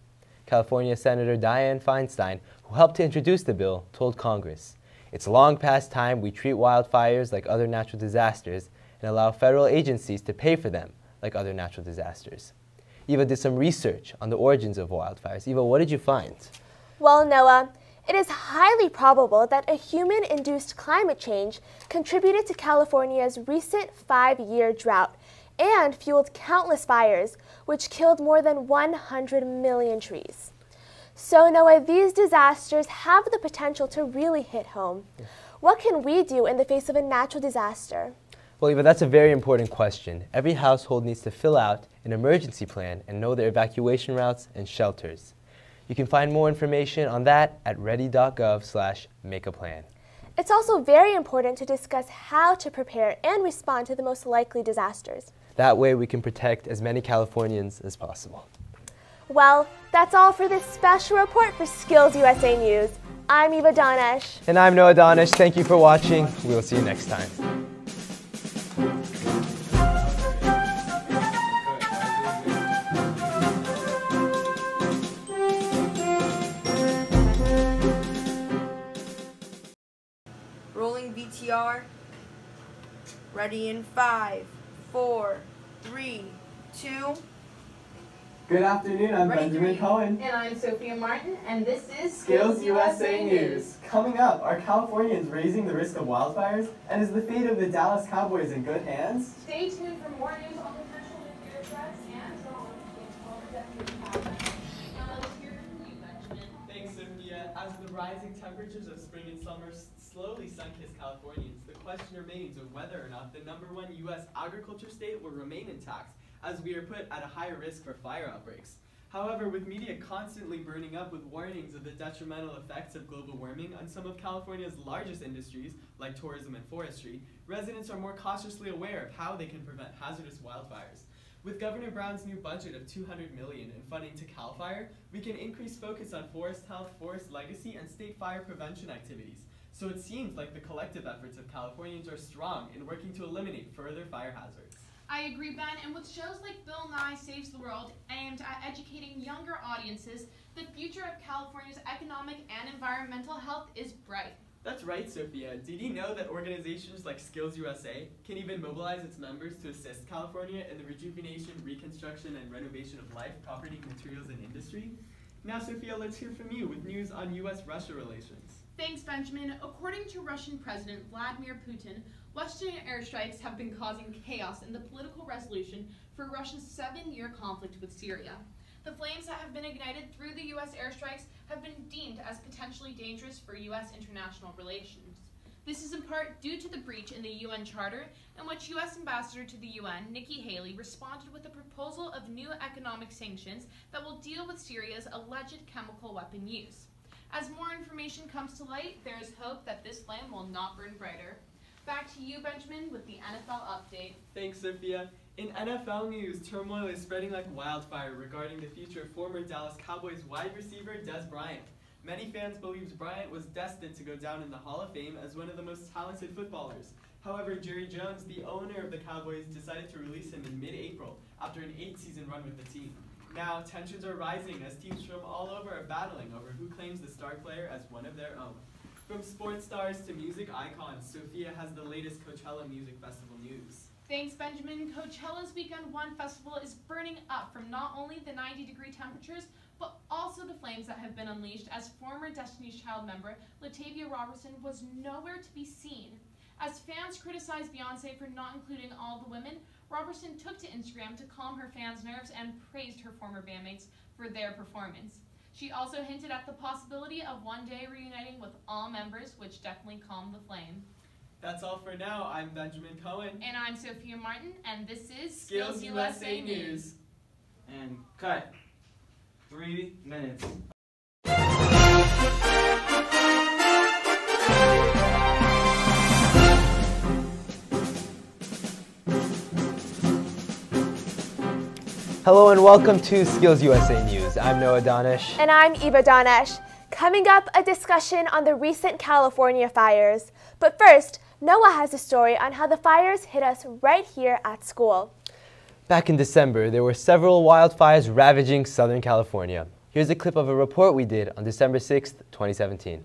California Senator Dianne Feinstein, who helped to introduce the bill, told Congress, "It's long past time we treat wildfires like other natural disasters and allow federal agencies to pay for them like other natural disasters." Eva did some research on the origins of wildfires. Eva, what did you find?
Well, Noah, it is highly probable that a human-induced climate change contributed to California's recent 5-year drought and fueled countless fires, which killed more than 100 million trees. So, Noah, these disasters have the potential to really hit home. What can we do in the face of a natural disaster?
Well, Eva, that's a very important question. Every household needs to fill out
an emergency plan, and know their evacuation routes and shelters. You can find more information on that at ready.gov/makeaplan.
It's also very important to discuss how to prepare and respond to the most likely disasters.
That way we can protect as many Californians as possible.
Well, that's all for this special report for Skills USA News. I'm Eva Danesh.
And I'm Noah Danish. Thank you for watching. We will see you next time.
Rolling VTR. Ready in 5, 4, 3, 2.
Good afternoon, I'm Benjamin Cohen.
And I'm Sophia Martin, and this is
Skills USA News. Coming up, are Californians raising the risk of wildfires? And is the fate of the Dallas Cowboys in good hands?
Stay tuned for more news on potential nuclear threats and drama between 12 deputies. Now let's hear from you, Benjamin.
Thanks, Sophia. As the rising temperatures of spring and summer slowly sun-kiss Californians, the question remains of whether or not the #1 U.S. agriculture state will remain intact, as we are put at a higher risk for fire outbreaks. However, with media constantly burning up with warnings of the detrimental effects of global warming on some of California's largest industries, like tourism and forestry, residents are more cautiously aware of how they can prevent hazardous wildfires. With Governor Brown's new budget of $200 million in funding to CAL FIRE, we can increase focus on forest health, forest legacy, and state fire prevention activities. So it seems like the collective efforts of Californians are strong in working to eliminate further fire hazards.
I agree, Ben, and with shows like Bill Nye Saves the World aimed at educating younger audiences, the future of California's economic and environmental health is bright.
That's right, Sophia. Did you know that organizations like Skills USA can even mobilize its members to assist California in the rejuvenation, reconstruction, and renovation of life, property, materials, and industry? Now, Sophia, let's hear from you with news on U.S.-Russia relations.
Thanks, Benjamin. According to Russian President Vladimir Putin, Western airstrikes have been causing chaos in the political resolution for Russia's 7-year conflict with Syria. The flames that have been ignited through the U.S. airstrikes have been deemed as potentially dangerous for U.S. international relations. This is in part due to the breach in the UN Charter, in which U.S. Ambassador to the UN, Nikki Haley, responded with a proposal of new economic sanctions that will deal with Syria's alleged chemical weapon use. As more information comes to light, there is hope that this flame will not burn brighter. Back to you, Benjamin, with the NFL update.
Thanks, Sophia. In NFL news, turmoil is spreading like wildfire regarding the future of former Dallas Cowboys wide receiver Des Bryant. Many fans believe Bryant was destined to go down in the Hall of Fame as one of the most talented footballers. However, Jerry Jones, the owner of the Cowboys, decided to release him in mid-April after an 8-season run with the team. Now, tensions are rising as teams from all over are battling over who claims the star player as one of their own. From sports stars to music icons, Sophia has the latest Coachella Music Festival news.
Thanks, Benjamin. Coachella's Weekend 1 festival is burning up from not only the 90-degree temperatures, but also the flames that have been unleashed as former Destiny's Child member Latavia Robertson was nowhere to be seen. As fans criticized Beyonce for not including all the women, Robertson took to Instagram to calm her fans' nerves and praised her former bandmates for their performance. She also hinted at the possibility of one day reuniting with all members, which definitely calmed the flame.
That's all for now. I'm Benjamin Cohen.
And I'm Sophia Martin, and this is
Skills USA News.
And cut. 3 minutes.
Hello and welcome to Skills USA News. I'm Noah Danish.
And I'm Eva Danesh. Coming up, a discussion on the recent California fires. But first, Noah has a story on how the fires hit us right here at school.
Back in December, there were several wildfires ravaging Southern California. Here's a clip of a report we did on December 6th, 2017.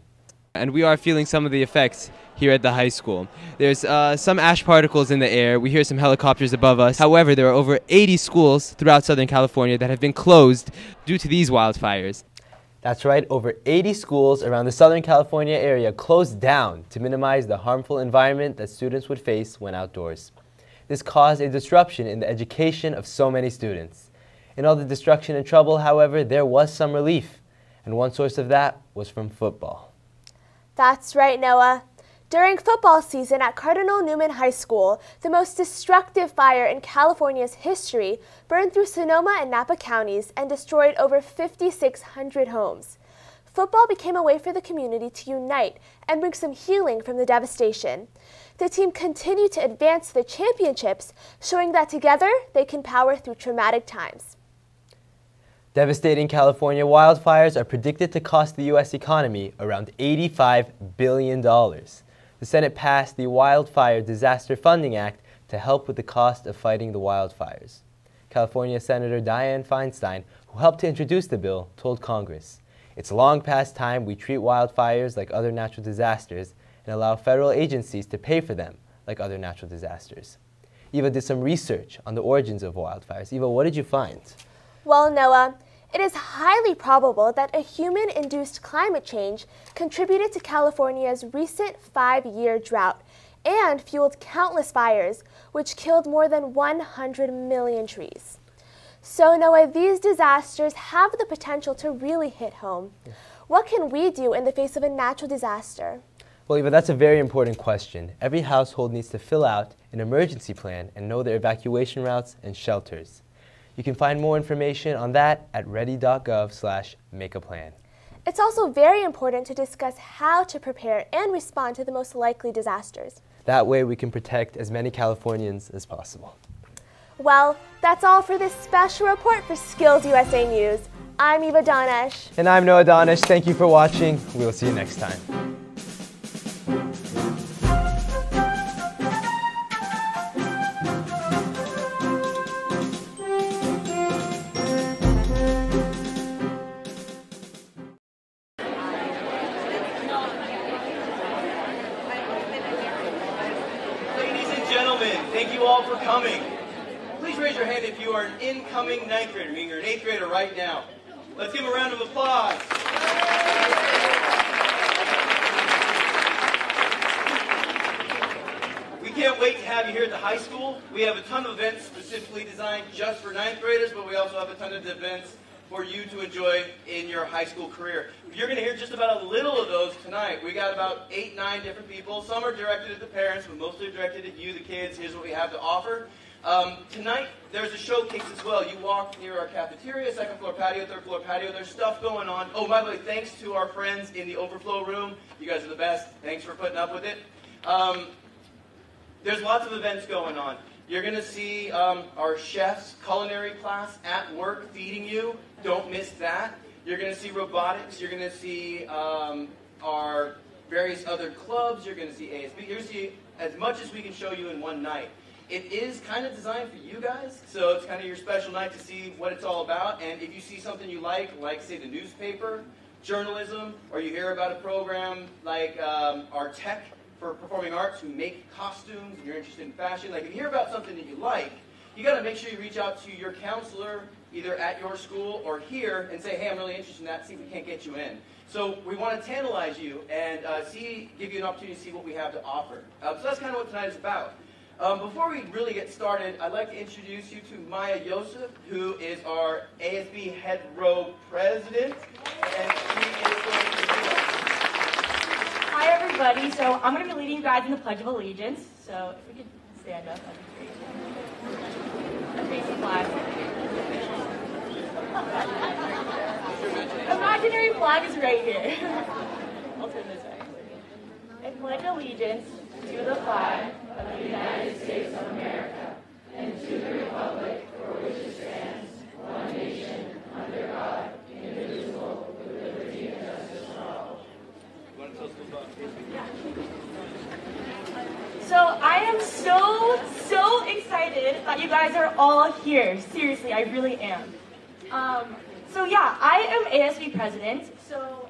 And we are feeling some of the effects here at the high school. There's some ash particles in the air. We hear some helicopters above us. However, there are over 80 schools throughout Southern California that have been closed due to these wildfires. That's right, over 80 schools around the Southern California area closed down to minimize the harmful environment that students would face when outdoors. This caused a disruption in the education of so many students. In all the destruction and trouble, however, there was some relief, and one source of that was from football.
That's right, Noah. During football season at Cardinal Newman High School, the most destructive fire in California's history burned through Sonoma and Napa counties and destroyed over 5,600 homes. Football became a way for the community to unite and bring some healing from the devastation. The team continued to advance to the championships, showing that together they can power through traumatic times.
Devastating California wildfires are predicted to cost the U.S. economy around $85 billion. The Senate passed the Wildfire Disaster Funding Act to help with the cost of fighting the wildfires. California Senator Dianne Feinstein, who helped to introduce the bill, told Congress, "It's long past time we treat wildfires like other natural disasters and allow federal agencies to pay for them like other natural disasters." Eva did some research on the origins of wildfires. Eva, what did you find?
Well, Noah, it is highly probable that a human-induced climate change contributed to California's recent 5-year drought and fueled countless fires, which killed more than 100 million trees. So, Noah, these disasters have the potential to really hit home. What can we do in the face of a natural disaster?
Well, Eva, that's a very important question. Every household needs to fill out an emergency plan and know their evacuation routes and shelters. You can find more information on that at ready.gov/makeaplan.
It's also very important to discuss how to prepare and respond to the most likely disasters.
That way we can protect as many Californians as possible.
Well, that's all for this special report for Skills USA News. I'm Eva Donish.
And I'm Noah Donish. Thank you for watching. We'll see you next time.
Thank you all for coming. Please raise your hand if you are an incoming ninth grader, meaning you're an 8th grader right now. Let's give them a round of applause. We can't wait to have you here at the high school. We have a ton of events specifically designed just for ninth graders, but we also have a ton of events for you to enjoy in your high school career. You're going to hear just about a little of those tonight. We got about 8, 9 different people. Some are directed at the parents, but mostly directed at you, the kids. Here's what we have to offer. Tonight, there's a showcase as well. You walk near our cafeteria, 2nd floor patio, 3rd floor patio. There's stuff going on. Oh, by the way, thanks to our friends in the overflow room. You guys are the best. Thanks for putting up with it. There's lots of events going on. You're going to see our chef's culinary class at work feeding you. Don't miss that. You're going to see robotics. You're going to see our various other clubs. You're going to see ASB. You're going to see as much as we can show you in one night. It is kind of designed for you guys, so it's kind of your special night to see what it's all about. And if you see something you like say the newspaper, journalism, or you hear about a program like our tech for performing arts who make costumes, and you're interested in fashion, like if you hear about something that you like, you got to make sure you reach out to your counselor either at your school or here and say, hey, I'm really interested in that, see if we can't get you in. So we want to tantalize you and give you an opportunity to see what we have to offer. So that's kind of what tonight is about. Before we really get started, I'd like to introduce you to Maya Yosef, who is our ASB Head Row President. And she is going to do us.
Hi, everybody. So I'm going to be leading you guys in the Pledge of Allegiance. So if we could stand up, that'd be great. Facing flag. Imaginary flag is right here. I'll turn this way. I pledge allegiance to the flag of the United States of America and to the republic for which it stands, one nation, under God, indivisible, with liberty and justice for all. So I am so excited that you guys are all here. Seriously, I really am. So yeah, I am ASB president, so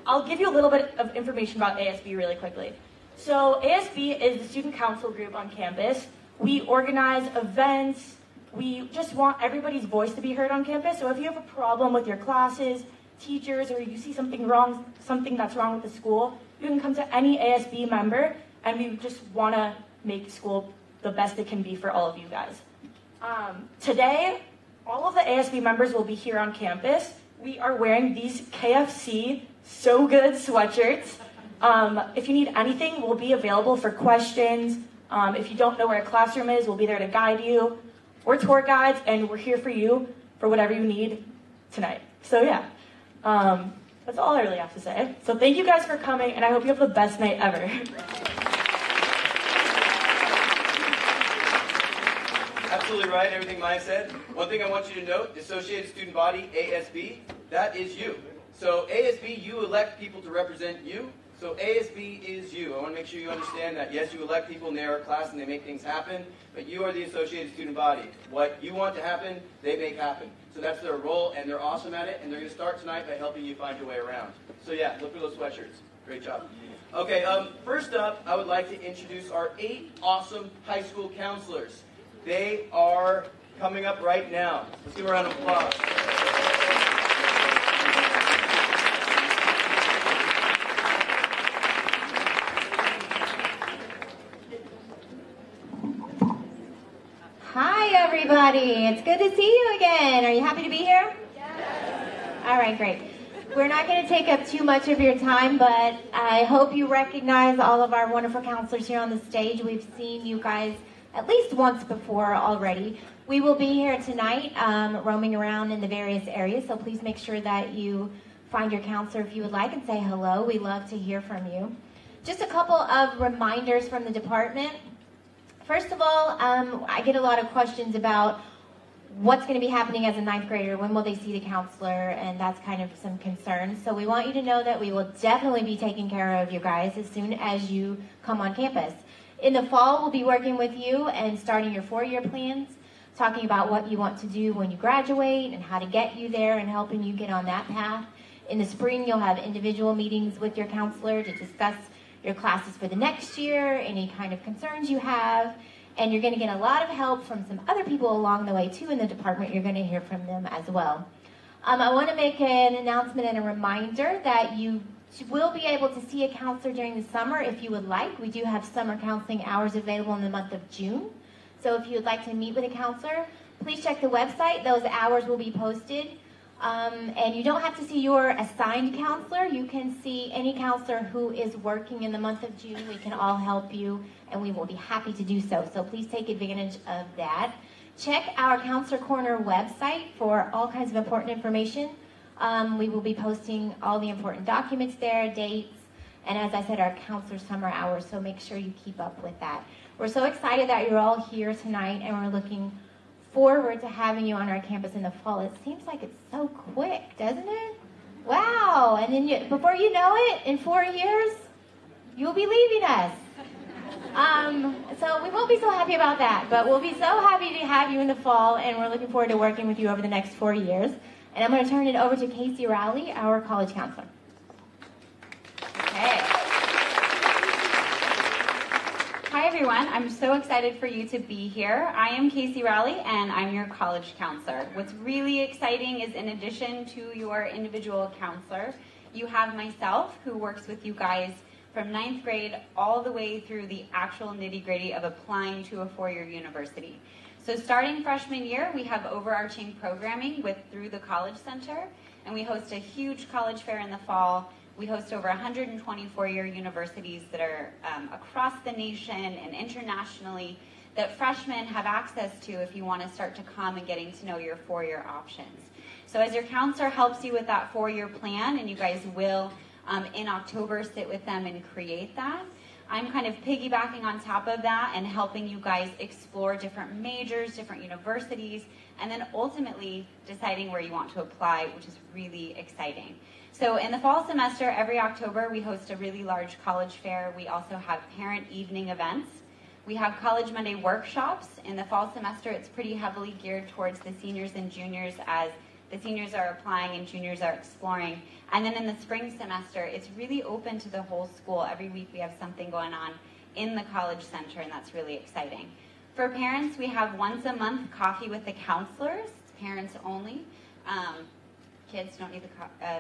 I'll give you a little bit of information about ASB really quickly. So ASB is the student council group on campus. We organize events. We just want everybody's voice to be heard on campus. So if you have a problem with your classes, teachers, or you see something that's wrong with the school, you can come to any ASB member, and we just want to make school the best it can be for all of you guys. Today, all of the ASB members will be here on campus. We are wearing these KFC So Good sweatshirts. If you need anything, we'll be available for questions. If you don't know where a classroom is, we'll be there to guide you. We're tour guides, and we're here for you for whatever you need tonight. So yeah, that's all I really have to say. So thank you guys for coming, and I hope you have the best night ever.
Absolutely right, everything Maya said. One thing I want you to note, the Associated Student Body, ASB, that is you. So ASB, you elect people to represent you. So ASB is you. I want to make sure you understand that. Yes, you elect people and they are a class and they make things happen, but you are the Associated Student Body. What you want to happen, they make happen. So that's their role, and they're awesome at it, and they're going to start tonight by helping you find your way around. So yeah, look for those sweatshirts. Great job. Okay, first up, I would like to introduce our 8 awesome high school counselors. They are coming up right now. Let's give a round of applause.
Hi, everybody. It's good to see you again. Are you happy to be here? Yes. All right, great. We're not going to take up too much of your time, but I hope you recognize all of our wonderful counselors here on the stage. We've seen you guys at least once before already. We will be here tonight roaming around in the various areas, so please make sure that you find your counselor if you would like and say hello. We love to hear from you. Just a couple of reminders from the department. First of all, I get a lot of questions about what's going to be happening as a 9th grader, when will they see the counselor, and that's kind of some concerns. So we want you to know that we will definitely be taking care of you guys as soon as you come on campus. In the fall, we'll be working with you and starting your 4-year plans, talking about what you want to do when you graduate and how to get you there and helping you get on that path. In the spring, you'll have individual meetings with your counselor to discuss your classes for the next year, any kind of concerns you have, and you're going to get a lot of help from some other people along the way too in the department. You're going to hear from them as well. I want to make an announcement and a reminder that you will be able to see a counselor during the summer if you would like. We do have summer counseling hours available in the month of June. So if you would like to meet with a counselor, please check the website. Those hours will be posted. And you don't have to see your assigned counselor. You can see any counselor who is working in the month of June. We can all help you, and we will be happy to do so. So please take advantage of that. Check our Counselor Corner website for all kinds of important information. We will be posting all the important documents there, dates, and as I said, our counselor summer hours, so make sure you keep up with that. We're so excited that you're all here tonight, and we're looking forward to having you on our campus in the fall. It seems like it's so quick, doesn't it? Wow, and then before you know it, in 4 years, you'll be leaving us. So we won't be so happy about that, but we'll be so happy to have you in the fall, and we're looking forward to working with you over the next 4 years. And I'm going to turn it over to Casey Rowley, our college counselor.
Okay. Hi everyone, I'm so excited for you to be here. I am Casey Rowley and I'm your college counselor. What's really exciting is in addition to your individual counselor, you have myself who works with you guys from 9th grade all the way through the actual nitty-gritty of applying to a 4-year university. So starting freshman year, we have overarching programming through the College Center, and we host a huge college fair in the fall. We host over 120 4-year universities that are across the nation and internationally that freshmen have access to if you want to start to come and getting to know your 4-year options. So as your counselor helps you with that 4-year plan, and you guys will in October sit with them and create that, I'm kind of piggybacking on top of that and helping you guys explore different majors, different universities, and then ultimately deciding where you want to apply, which is really exciting. So in the fall semester, every October, we host a really large college fair. We also have parent evening events. We have College Monday workshops. In the fall semester, it's pretty heavily geared towards the seniors and juniors as the seniors are applying and juniors are exploring. And then in the spring semester, it's really open to the whole school. Every week we have something going on in the college center, and that's really exciting. For parents, we have once a month coffee with the counselors. It's parents only. Kids don't need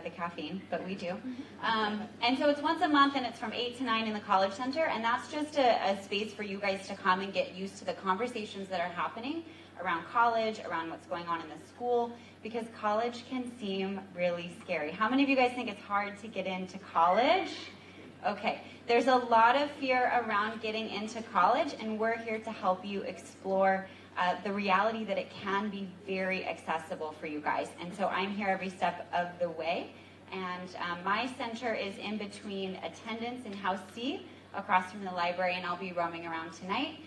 the caffeine, but we do. And so it's once a month, and it's from 8 to 9 in the College Center, and that's just a space for you guys to come and get used to the conversations that are happening around college, around what's going on in the school, because college can seem really scary. How many of you guys think it's hard to get into college? Okay, there's a lot of fear around getting into college, and we're here to help you explore the reality that it can be very accessible for you guys. And so I'm here every step of the way. And my center is in between attendance and House C across from the library, and I'll be roaming around tonight.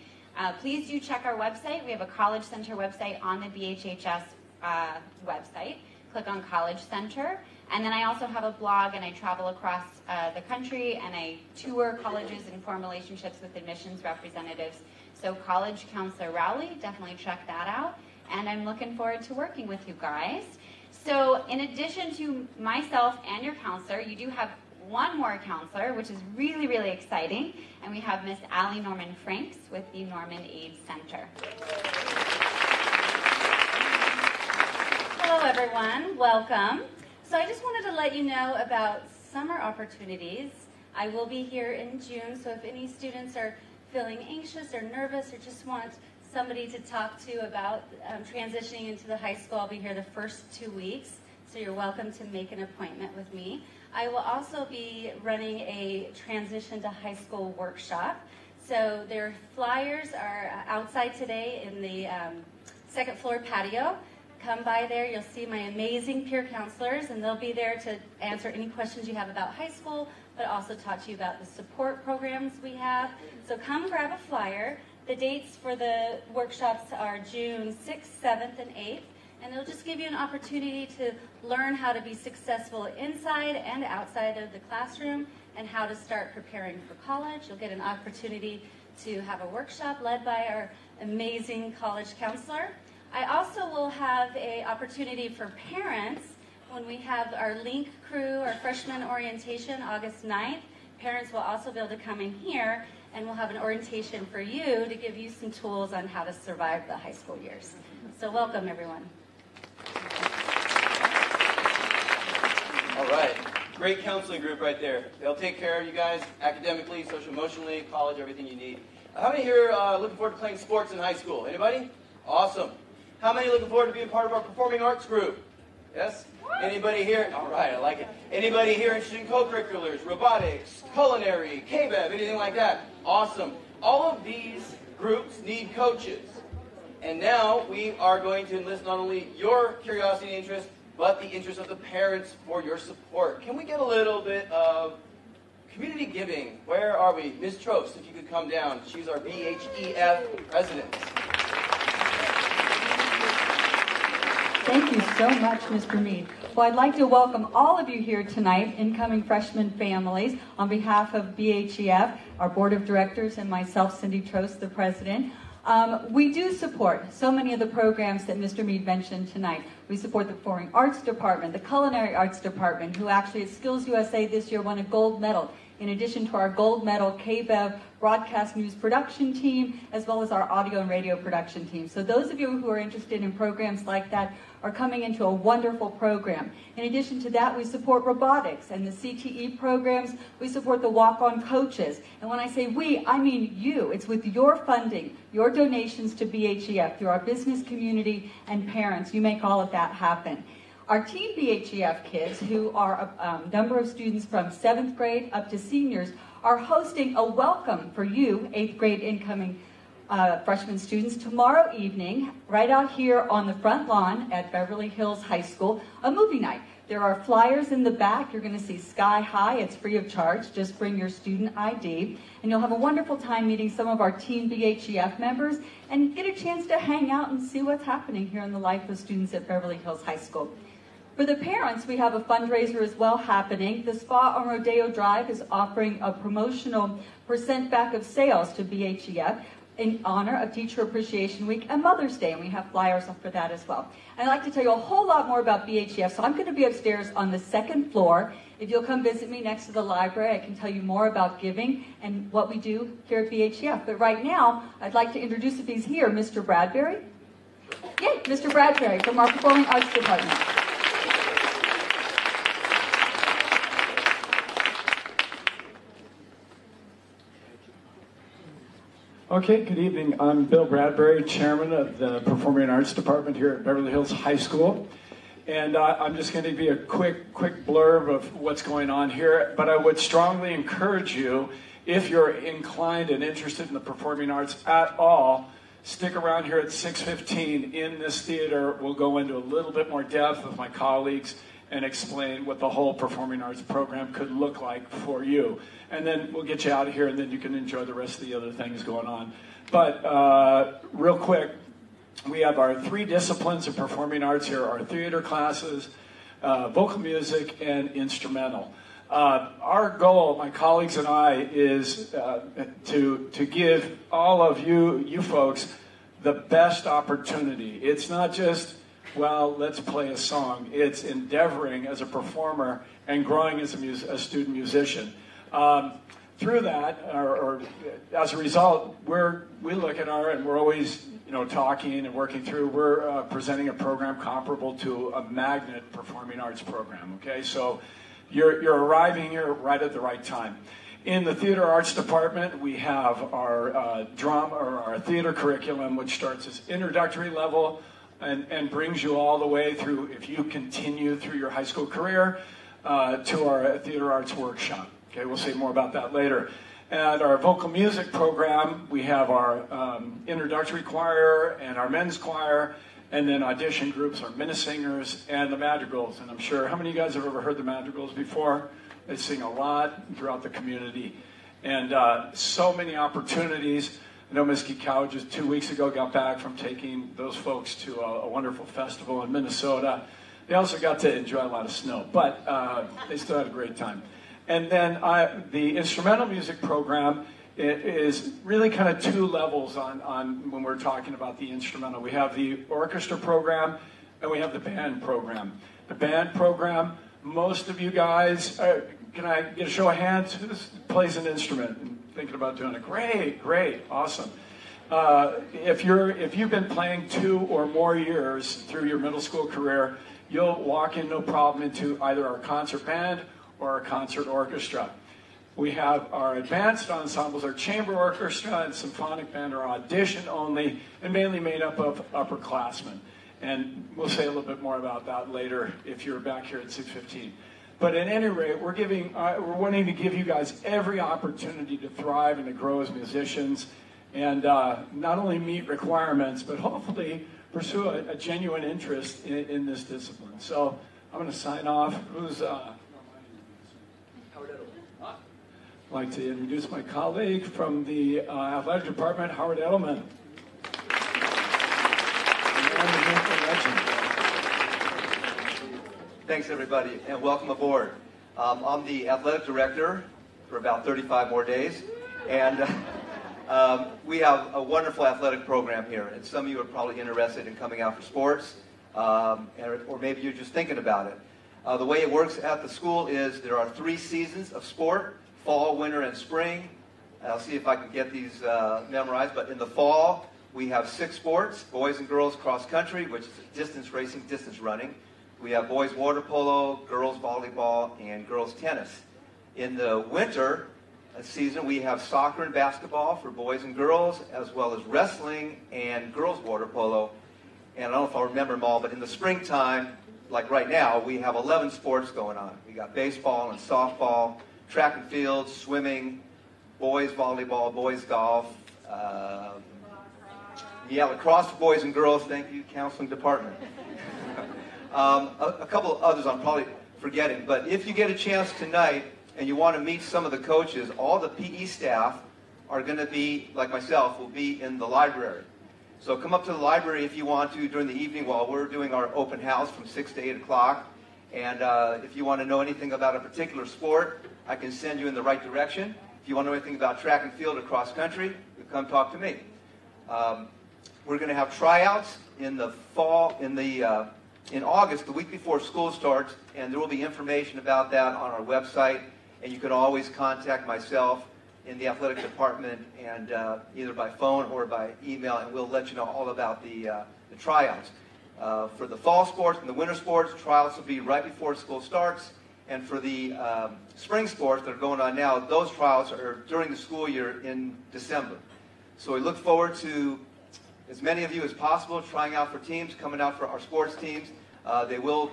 Please do check our website. We have a College Center website on the BHHS website. Click on College Center. And then I also have a blog, and I travel across the country, and I tour colleges and form relationships with admissions representatives. So College Counselor Rowley, definitely check that out. And I'm looking forward to working with you guys. So in addition to myself and your counselor, you do have one more counselor, which is really, really exciting. And we have Miss Allie Norman Franks with the Norman AIDS Center. Hello, everyone. Welcome. So I just wanted to let you know about summer opportunities. I will be here in June, so if any students are feeling anxious or nervous or just want somebody to talk to about transitioning into the high school, I'll be here the first 2 weeks, so you're welcome to make an appointment with me. I will also be running a transition to high school workshop. So their flyers are outside today in the second floor patio. Come by there, you'll see my amazing peer counselors, and they'll be there to answer any questions you have about high school, but also talk to you about the support programs we have. So come grab a flyer. The dates for the workshops are June 6th, 7th, and 8th, and it'll just give you an opportunity to learn how to be successful inside and outside of the classroom and how to start preparing for college. You'll get an opportunity to have a workshop led by our amazing college counselor. I also will have an opportunity for parents when we have our LINK crew, our freshman orientation, August 9th. Parents will also be able to come in here, and we'll have an orientation for you to give you some tools on how to survive the high school years. So welcome, everyone.
All right. Great counseling group right there. They'll take care of you guys academically, social-emotionally, college, everything you need. How many here looking forward to playing sports in high school? Anybody? Awesome. How many looking forward to being part of our performing arts group? Yes? Anybody here? All right, I like it. Anybody here interested in co-curriculars, robotics, culinary, KBEV, anything like that? Awesome. All of these groups need coaches. And now we are going to enlist not only your curiosity and interest, but the interest of the parents for your support. Can we get a little bit of community giving? Where are we? Ms. Trost, if you could come down. She's our BHEF president.
Thank you so much, Mr. Mead. Well, I'd like to welcome all of you here tonight, incoming freshman families, on behalf of BHEF, our board of directors, and myself, Cindy Trost, the president. We do support so many of the programs that Mr. Mead mentioned tonight. We support the Performing Arts Department, the Culinary Arts Department, who actually at Skills USA this year won a gold medal, in addition to our gold medal KBEV broadcast news production team, as well as our audio and radio production team. So those of you who are interested in programs like that are coming into a wonderful program. In addition to that, we support robotics and the CTE programs. We support the walk-on coaches. And when I say we, I mean you. It's with your funding, your donations to BHEF, through our business community and parents. You make all of that happen. Our Teen BHEF kids, who are a number of students from 7th grade up to seniors, are hosting a welcome for you, 8th grade incoming freshman students, tomorrow evening, right out here on the front lawn at Beverly Hills High School, a movie night. There are flyers in the back. You're going to see Sky High. It's free of charge. Just bring your student ID. And you'll have a wonderful time meeting some of our Teen BHEF members and get a chance to hang out and see what's happening here in the life of students at Beverly Hills High School. For the parents, we have a fundraiser as well happening. The Spa on Rodeo Drive is offering a promotional % back of sales to BHEF in honor of Teacher Appreciation Week and Mother's Day, and we have flyers up for that as well. And I'd like to tell you a whole lot more about BHEF, so I'm going to be upstairs on the 2nd floor. If you'll come visit me next to the library, I can tell you more about giving and what we do here at BHEF. But right now, I'd like to introduce, if he's here, Mr. Bradbury. Yay, Mr. Bradbury from our Performing Arts Department.
Okay, good evening. I'm Bill Bradbury, chairman of the Performing Arts Department here at Beverly Hills High School. And I'm just going to be a quick blurb of what's going on here, but I would strongly encourage you, if you're inclined and interested in the performing arts at all, stick around here at 6:15 in this theater. We'll go into a little bit more depth with my colleagues and explain what the whole performing arts program could look like for you. And then we'll get you out of here, and then you can enjoy the rest of the other things going on. But real quick, we have our 3 disciplines of performing arts here, our theater classes, vocal music, and instrumental. Our goal, my colleagues and I, is to give all of you folks the best opportunity. It's not just, well, let's play a song. It's endeavoring as a performer and growing as a student musician. Through that, or as a result, we look at and we're always talking and working through, we're presenting a program comparable to a magnet performing arts program, okay? So you're arriving here right at the right time. In the theater arts department, we have our drama, or our theater curriculum, which starts as introductory level and brings you all the way through, if you continue through your high school career, to our theater arts workshop. Okay, we'll say more about that later. At our vocal music program, we have our introductory choir and our men's choir, and then audition groups, our minnesingers, and the madrigals. And I'm sure, how many of you guys have ever heard the madrigals before? They sing a lot throughout the community. And so many opportunities. I know Ms. Kikawa just 2 weeks ago got back from taking those folks to a wonderful festival in Minnesota. They also got to enjoy a lot of snow, but they still had a great time. And then the instrumental music program is really kind of 2 levels on when we're talking about the instrumental. We have the orchestra program and we have the band program. The band program, most of you guys, can I get a show of hands? Who plays an instrument and thinking about doing it? Great, awesome. If you've been playing 2 or more years through your middle school career, you'll walk in no problem into either our concert band or our concert orchestra. We have our advanced ensembles, our chamber orchestra and symphonic band are audition only and mainly made up of upperclassmen. And we'll say a little bit more about that later if you're back here at 6:15. But at any rate, we're wanting to give you guys every opportunity to thrive and to grow as musicians and not only meet requirements, but hopefully pursue a genuine interest in this discipline. So I'm going to sign off. I'd like to introduce my colleague from the athletic department, Howard Edelman.
Thanks, everybody, and welcome aboard. I'm the athletic director for about 35 more days, and we have a wonderful athletic program here, and some of you are probably interested in coming out for sports, or maybe you're just thinking about it. The way it works at the school is there are 3 seasons of sport: fall, winter, and spring. I'll see if I can get these memorized, but in the fall, we have 6 sports: boys and girls cross country, which is distance racing, distance running. We have boys water polo, girls volleyball, and girls tennis. In the winter season, we have soccer and basketball for boys and girls, as well as wrestling and girls water polo. And I don't know if I'll remember them all, but in the springtime, like right now, we have 11 sports going on. We got baseball and softball, track and field, swimming, boys volleyball, boys golf, lacrosse for boys and girls. Thank you, counseling department. A couple of others I'm probably forgetting, but if you get a chance tonight and you want to meet some of the coaches, all the PE staff are going to be, like myself, will be in the library. So come up to the library if you want to during the evening while we're doing our open house from 6 to 8 o'clock. And if you want to know anything about a particular sport, I can send you in the right direction. If you want to know anything about track and field or cross country, you come talk to me. We're going to have tryouts in the fall, in August, the week before school starts, and there will be information about that on our website. And you can always contact myself in the athletic department, and either by phone or by email, and we'll let you know all about the tryouts. For the fall sports and the winter sports, tryouts will be right before school starts. And for the spring sports that are going on now, those tryouts are during the school year in December. So we look forward to as many of you as possible trying out for teams, coming out for our sports teams. They will,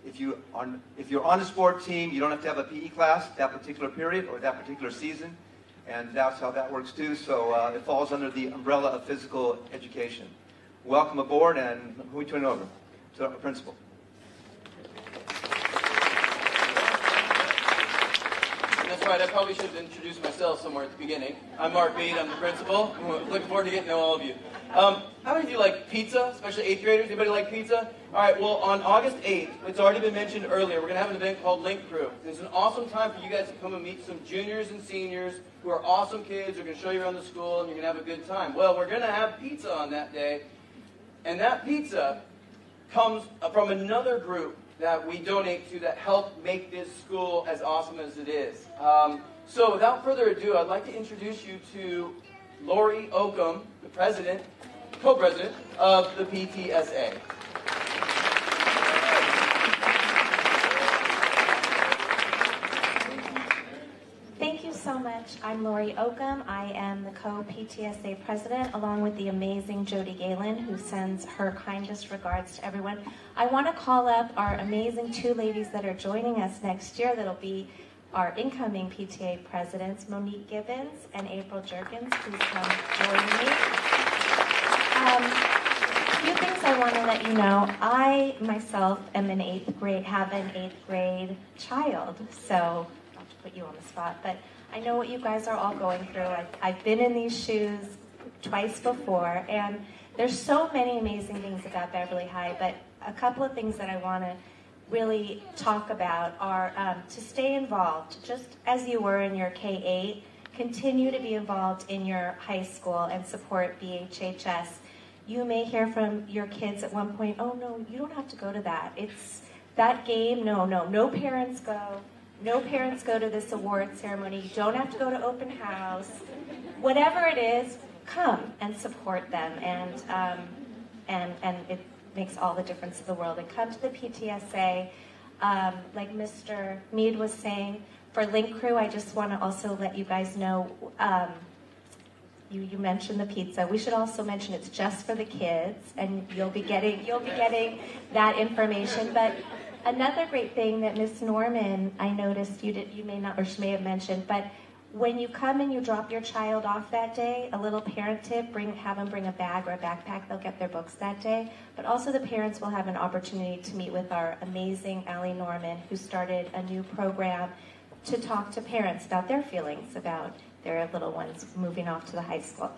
if you're on a sport team, you don't have to have a PE class that particular period or that particular season, and that's how that works too. So it falls under the umbrella of physical education. Welcome aboard, and who we turn it over to our principal.
That's right, I probably should have introduced myself somewhere at the beginning. I'm Mark Bede, I'm the principal. I'm looking forward to getting to know all of you. How many of you like pizza, especially 8th graders? Anybody like pizza? All right, well, on August 8th, it's already been mentioned earlier, we're going to have an event called Link Crew. It's an awesome time for you guys to come and meet some juniors and seniors who are awesome kids, who are going to show you around the school, and you're going to have a good time. Well, we're going to have pizza on that day, and that pizza comes from another group that we donate to that help make this school as awesome as it is. So without further ado, I'd like to introduce you to Lori Oakham, the president, co-president of the PTSA.
Thank you so much. I'm Lori Oakham. I am the co-PTSA president, along with the amazing Jody Galen, who sends her kindest regards to everyone. I want to call up our amazing two ladies that are joining us next year that'll be our incoming PTA presidents, Monique Gibbons and April Jerkins. Please come join me. A few things I want to let you know. I, myself, am in 8th grade, have an 8th grade child, so not to put you on the spot, but I know what you guys are all going through. I've been in these shoes twice before, and there's so many amazing things about Beverly High, but a couple of things that I want to really talk about are to stay involved, just as you were in your K-8, continue to be involved in your high school and support BHHS. You may hear from your kids at one point, oh no, you don't have to go to that. It's that game, no parents go. No parents go to this award ceremony. You don't have to go to open house. Whatever it is, come and support them, and it makes all the difference in the world. And come to the PTSA. Like Mr. Mead was saying, for Link Crew, I just want to also let you guys know, you mentioned the pizza. We should also mention it's just for the kids, and you'll be getting that information. But another great thing that Miss Norman, I noticed you may not, or she may have mentioned, but when you come and you drop your child off that day, a little parent tip, have them bring a bag or a backpack. They'll get their books that day. But also the parents will have an opportunity to meet with our amazing Allie Norman, who started a new program to talk to parents about their feelings about their little ones moving off to the high school.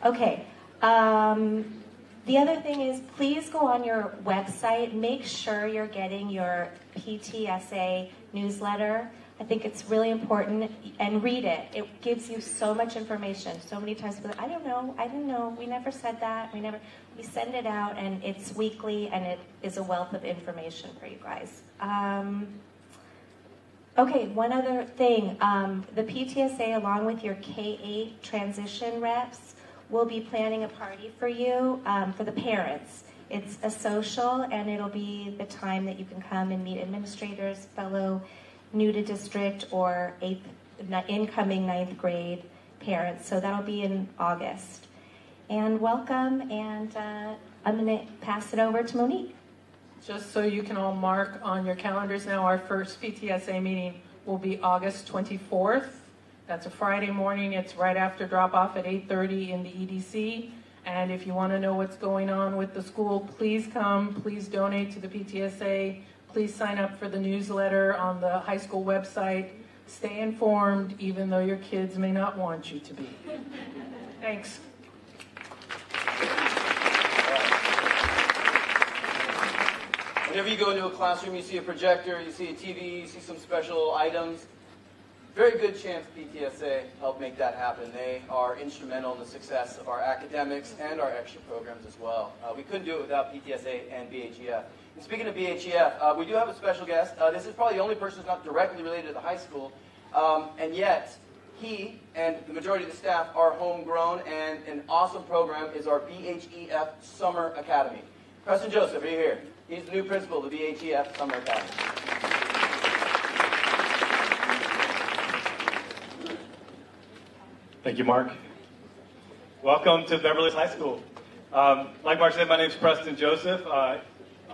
Okay. The other thing is, please go on your website. Make sure you're getting your PTSA newsletter. I think it's really important, and read it. It gives you so much information. So many times people are like, I didn't know, we never said that, we send it out, and it's weekly, and it is a wealth of information for you guys. Okay, one other thing, the PTSA, along with your K-8 transition reps, will be planning a party for you, for the parents. It's a social, and it'll be the time that you can come and meet administrators, fellow new to district, or incoming 9th grade parents. So that'll be in August. And welcome, and I'm going to pass it over to Monique.
Just so you can all mark on your calendars now, our first PTSA meeting will be August 24th. That's a Friday morning. It's right after drop-off at 8:30 in the EDC. And if you want to know what's going on with the school, please come. Please donate to the PTSA. Please sign up for the newsletter on the high school website. Stay informed, even though your kids may not want you to be. Thanks.
Whenever you go into a classroom, you see a projector, you see a TV, you see some special items. Very good chance PTSA helped make that happen. They are instrumental in the success of our academics and our extra programs as well. We couldn't do it without PTSA and BHEF. And speaking of BHEF, we do have a special guest. This is probably the only person who's not directly related to the high school, and yet he and the majority of the staff are homegrown, and an awesome program is our BHEF Summer Academy. Preston Joseph, are you here? He's the new principal of the BHEF Summer Academy.
Thank you, Mark. Welcome to Beverly Hills High School. Like Mark said, my name is Preston Joseph.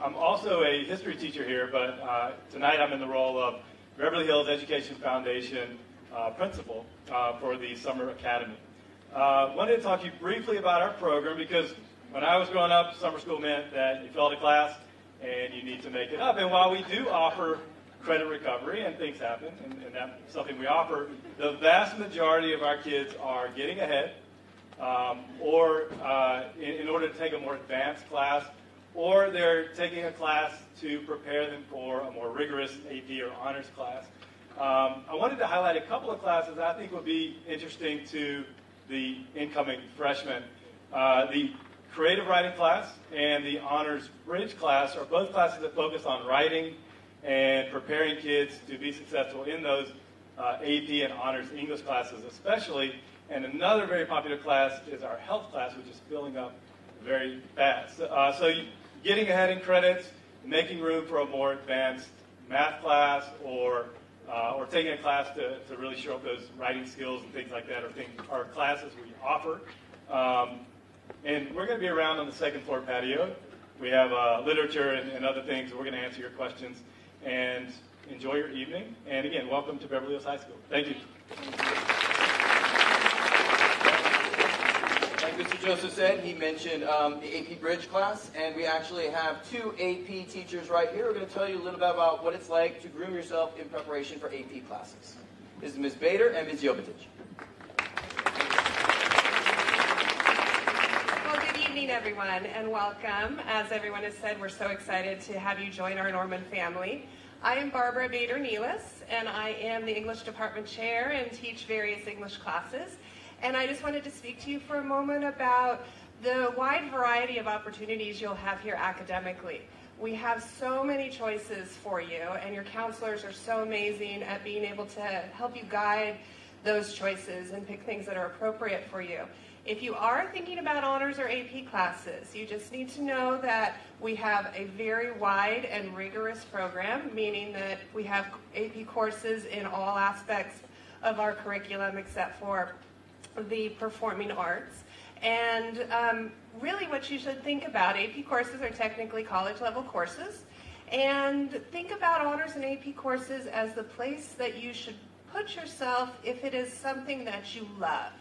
I'm also a history teacher here, but tonight I'm in the role of Beverly Hills Education Foundation principal for the Summer Academy. Wanted to talk to you briefly about our program because when I was growing up, summer school meant that you fell to class and you need to make it up. And while we do offer credit recovery and things happen, and that's something we offer, the vast majority of our kids are getting ahead or in order to take a more advanced class, or they're taking a class to prepare them for a more rigorous AP or honors class. I wanted to highlight a couple of classes I think would be interesting to the incoming freshmen. The creative writing class and the honors bridge class are both classes that focus on writing and preparing kids to be successful in those AP and honors English classes especially. And another very popular class is our health class, which is filling up very fast. So getting ahead in credits, making room for a more advanced math class, or taking a class to really show up those writing skills and things like that are classes we offer. And we're going to be around on the second floor patio. We have literature and other things, and we're going to answer your questions. And enjoy your evening. And again, welcome to Beverly Hills High School. Thank you.
Like Mr. Joseph said, he mentioned the AP Bridge class, and we actually have 2 AP teachers right here. We're going to tell you a little bit about what it's like to groom yourself in preparation for AP classes. This is Ms. Bader and Ms. Jovetic.
Good evening, everyone, and welcome. As everyone has said, we're so excited to have you join our Norman family. I am Barbara Bader-Nealis, and I am the English Department Chair and teach various English classes. And I just wanted to speak to you for a moment about the wide variety of opportunities you'll have here academically. We have so many choices for you, and your counselors are so amazing at being able to help you guide those choices and pick things that are appropriate for you. If you are thinking about honors or AP classes, you just need to know that we have a very wide and rigorous program, meaning that we have AP courses in all aspects of our curriculum except for the performing arts. And really what you should think about, AP courses are technically college level courses, and think about honors and AP courses as the place that you should put yourself if it is something that you love.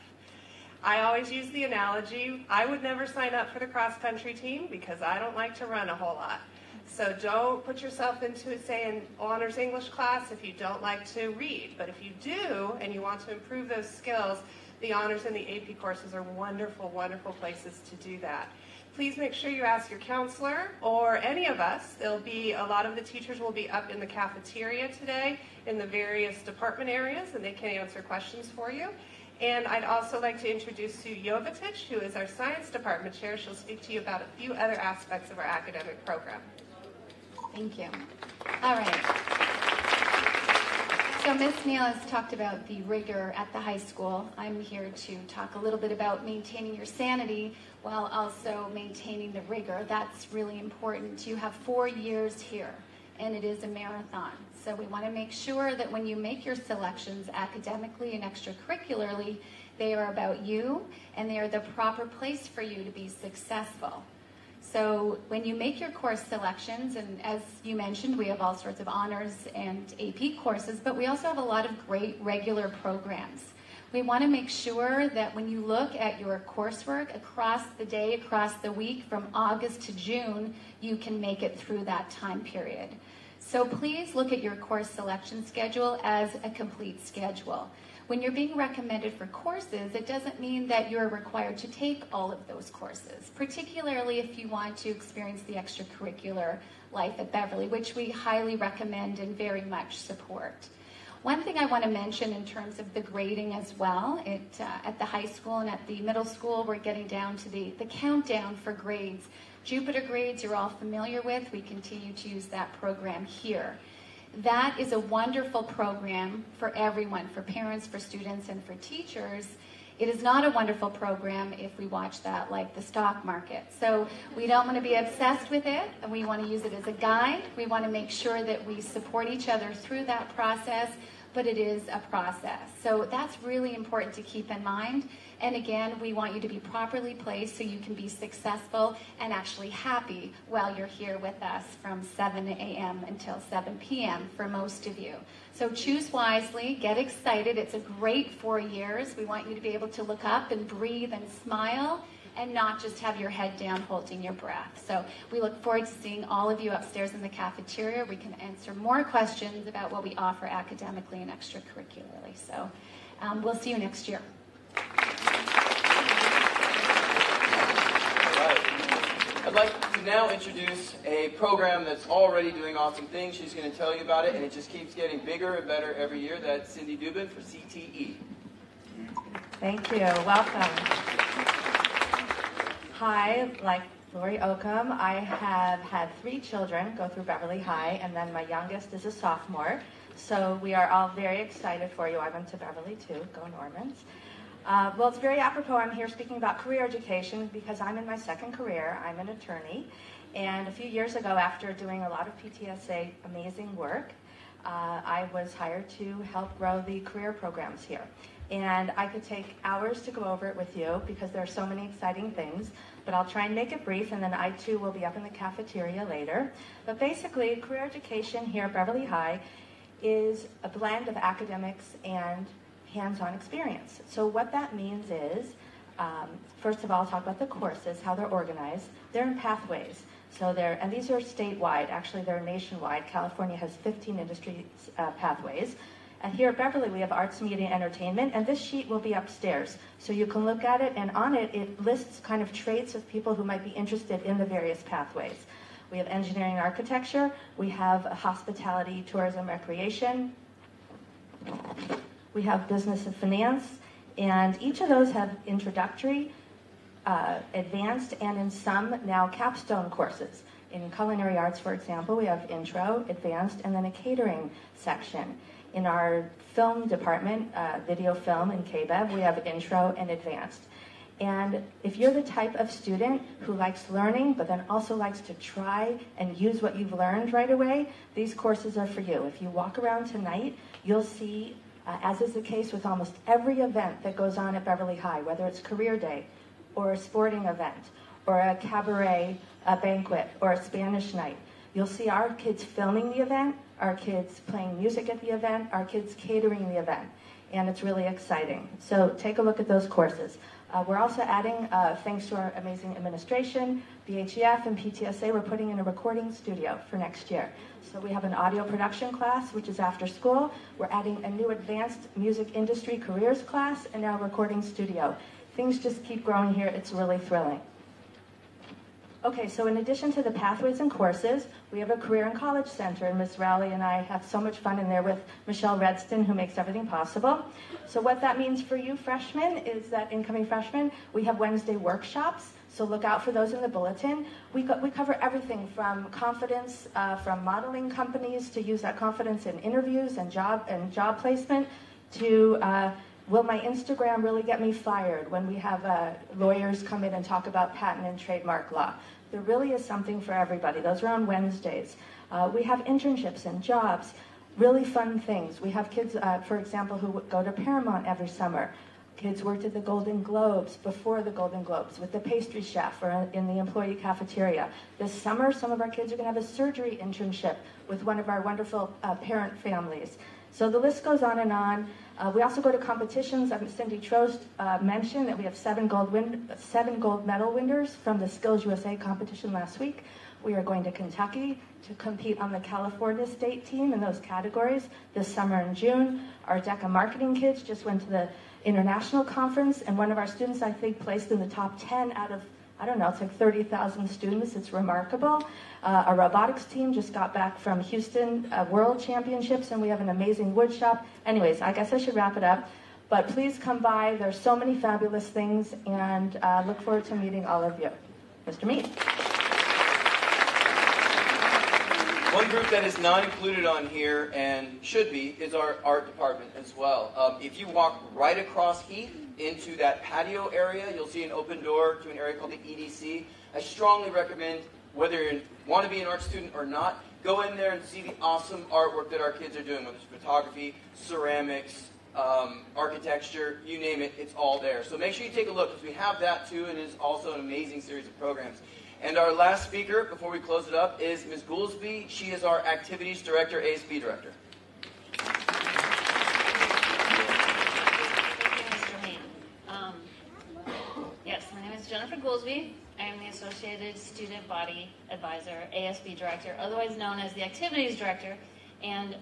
I always use the analogy, I would never sign up for the cross-country team because I don't like to run a whole lot. So don't put yourself into, say, an honors English class if you don't like to read. But if you do and you want to improve those skills, the honors and the AP courses are wonderful, wonderful places to do that. Please make sure you ask your counselor or any of us. There'll be a lot of the teachers will be up in the cafeteria today in the various department areas, and they can answer questions for you. And I'd also like to introduce Sue Jovetic, who is our science department chair. She'll speak to you about a few other aspects of our academic program.
Thank you. All right. So Ms. Neal has talked about the rigor at the high school. I'm here to talk a little bit about maintaining your sanity while also maintaining the rigor. That's really important. You have 4 years here, and it is a marathon. So we want to make sure that when you make your selections academically and extracurricularly, they are about you and they are the proper place for you to be successful. So when you make your course selections, and as you mentioned, we have all sorts of honors and AP courses, but we also have a lot of great regular programs. We want to make sure that when you look at your coursework across the day, across the week, from August to June, you can make it through that time period. So please look at your course selection schedule as a complete schedule. When you're being recommended for courses, it doesn't mean that you're required to take all of those courses, particularly if you want to experience the extracurricular life at Beverly, which we highly recommend and very much support. One thing I want to mention in terms of the grading as well, at the high school and at the middle school, we're getting down to the countdown for grades. Jupiter grades you're all familiar with. We continue to use that program here. That is a wonderful program for everyone, for parents, for students, and for teachers. It is not a wonderful program if we watch that like the stock market. So we don't want to be obsessed with it, and we want to use it as a guide. We want to make sure that we support each other through that process, but it is a process. So that's really important to keep in mind. And again, we want you to be properly placed so you can be successful and actually happy while you're here with us from 7 a.m. until 7 p.m. for most of you. So choose wisely, get excited. It's a great 4 years. We want you to be able to look up and breathe and smile and not just have your head down holding your breath. So we look forward to seeing all of you upstairs in the cafeteria. We can answer more questions about what we offer academically and extracurricularly. So we'll see you next year.
I'd like to now introduce a program that's already doing awesome things. She's going to tell you about it, and it just keeps getting bigger and better every year. That's Cindy Dubin for CTE.
Thank you. Welcome. Hi, like Lori Oakham, I have had 3 children go through Beverly High, and then my youngest is a sophomore. So we are all very excited for you. I went to Beverly too. Go Normans. Well, it's very apropos I'm here speaking about career education because I'm in my 2nd career. I'm an attorney. And a few years ago, after doing a lot of PTSA amazing work, I was hired to help grow the career programs here. And I could take hours to go over it with you because there are so many exciting things, but I'll try and make it brief, and then I too will be up in the cafeteria later. But basically, career education here at Beverly High is a blend of academics and hands-on experience. So what that means is, first of all, I'll talk about the courses, how they're organized. They're in pathways. So and these are statewide. Actually, they're nationwide. California has 15 industry pathways. And here at Beverly, we have arts, media, and entertainment, and this sheet will be upstairs. So you can look at it, and on it, it lists kind of traits of people who might be interested in the various pathways. We have engineering and architecture. We have hospitality, tourism, recreation. We have business and finance. And each of those have introductory, advanced, and in some now capstone courses. In culinary arts, for example, we have intro, advanced, and then a catering section. In our film department, video film and KBEV, we have intro and advanced. And if you're the type of student who likes learning, but then also likes to try and use what you've learned right away, these courses are for you. If you walk around tonight, you'll see, as is the case with almost every event that goes on at Beverly High, whether it's Career Day, or a sporting event, or a cabaret banquet, or a Spanish night, you'll see our kids filming the event, our kids playing music at the event, our kids catering the event, and it's really exciting. So take a look at those courses. We're also adding, thanks to our amazing administration, BHEF and PTSA, we're putting in a recording studio for next year. So we have an audio production class, which is after school. We're adding a new advanced music industry careers class, and now a recording studio. Things just keep growing here. It's really thrilling. Okay, so in addition to the pathways and courses, we have a career and college center, and Ms. Rowley and I have so much fun in there with Michelle Redston, who makes everything possible. So what that means for you freshmen is that incoming freshmen, we have Wednesday workshops, so look out for those in the bulletin. We cover everything from confidence, from modeling companies to use that confidence in interviews and job placement, to will my Instagram really get me fired when we have lawyers come in and talk about patent and trademark law. There really is something for everybody. Those are on Wednesdays. We have internships and jobs, really fun things. We have kids, for example, who go to Paramount every summer. Kids worked at the Golden Globes, before the Golden Globes, with the pastry chef or in the employee cafeteria. This summer, some of our kids are going to have a surgery internship with one of our wonderful parent families. So the list goes on and on. We also go to competitions. Cindy Trost mentioned that we have 7 gold medal winners from the Skills USA competition last week. We are going to Kentucky to compete on the California state team in those categories this summer in June. Our DECA marketing kids just went to the international conference, and one of our students, I think, placed in the top 10 out of, I don't know, it's like 30,000 students. It's remarkable. Our robotics team just got back from Houston World Championships, and we have an amazing wood shop. Anyways, I guess I should wrap it up. But please come by. There's so many fabulous things, and look forward to meeting all of you. Mr. Mead.
One group that is not included on here and should be is our art department as well. If you walk right across Heath into that patio area, you'll see an open door to an area called the EDC. I strongly recommend, whether you want to be an art student or not, go in there and see the awesome artwork that our kids are doing, whether it's photography, ceramics, architecture, you name it, it's all there. So make sure you take a look, because we have that too, and it's also an amazing series of programs. And our last speaker, before we close it up, is Ms. Goolsby. She is our Activities Director, ASB Director.
Yes, my name is Jennifer Goolsby. I am the Associated Student Body Advisor, ASB Director, otherwise known as the Activities Director. And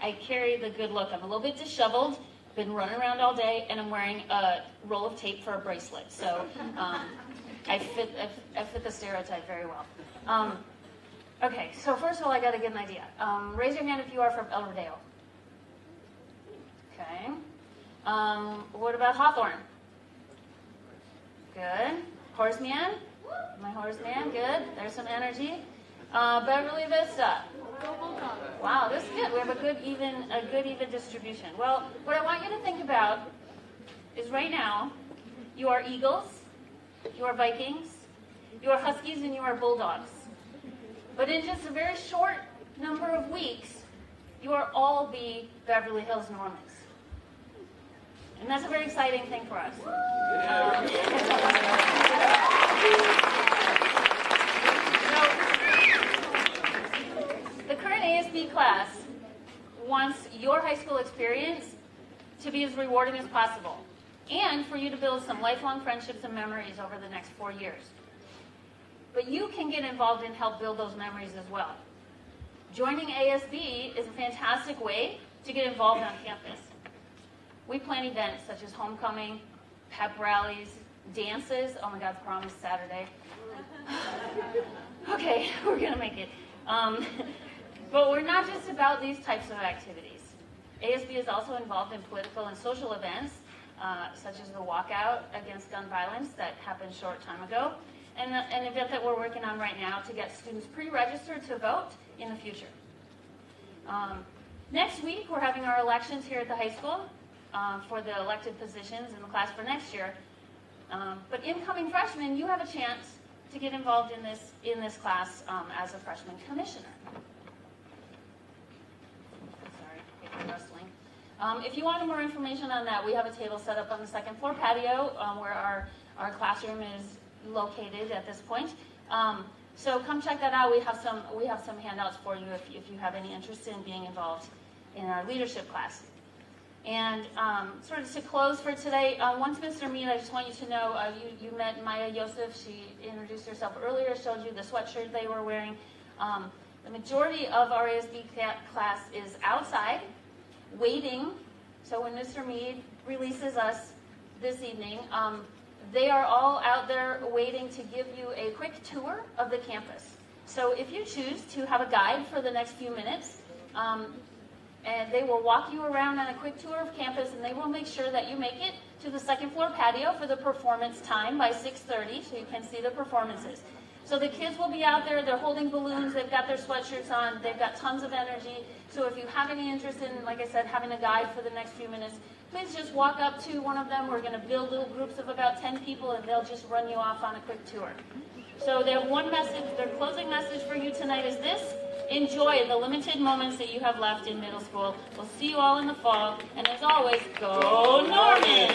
I carry the good look. I'm a little bit disheveled, been running around all day, and I'm wearing a roll of tape for a bracelet. So I fit the stereotype very well. Okay, so first of all, I got to get an idea. Raise your hand if you are from Elverdale. Okay. What about Hawthorne? Good. Horseman? My horseman, good. There's some energy. Beverly Vista. Wow, this is good. We have a good even distribution. Well, what I want you to think about is right now, you are Eagles, you are Vikings, you are Huskies, and you are Bulldogs. But in just a very short number of weeks, you are all the Beverly Hills Normans. And that's a very exciting thing for us. The current ASB class wants your high school experience to be as rewarding as possible, and for you to build some lifelong friendships and memories over the next 4 years. But you can get involved and help build those memories as well. Joining ASB is a fantastic way to get involved on campus. We plan events such as homecoming, pep rallies, dances. Oh my God, prom is Saturday. Okay, we're gonna make it. But we're not just about these types of activities. ASB is also involved in political and social events, such as the walkout against gun violence that happened a short time ago, and an event that we're working on right now to get students pre-registered to vote in the future. Next week, we're having our elections here at the high school for the elected positions in the class for next year. But incoming freshmen, you have a chance to get involved in this class as a freshman commissioner. Sorry, paper rustling. If you wanted more information on that, we have a table set up on the second floor patio where our classroom is located at this point. So come check that out. We have some handouts for you if you have any interest in being involved in our leadership class. And sort of to close for today, once Mr. Mead, I just want you to know, you met Maya Yosef. She introduced herself earlier, showed you the sweatshirt they were wearing. The majority of our ASB class is outside, waiting. So when Mr. Mead releases us this evening, they are all out there waiting to give you a quick tour of the campus. So if you choose to have a guide for the next few minutes, and they will walk you around on a quick tour of campus, and they will make sure that you make it to the second floor patio for the performance time by 6:30, so you can see the performances. So the kids will be out there, they're holding balloons, they've got their sweatshirts on, they've got tons of energy. So if you have any interest in, like I said, having a guide for the next few minutes, please just walk up to one of them. We're going to build little groups of about 10 people, and they'll just run you off on a quick tour. So they have one message, their closing message for you tonight is this: enjoy the limited moments that you have left in middle school. We'll see you all in the fall, and as always, go Norman!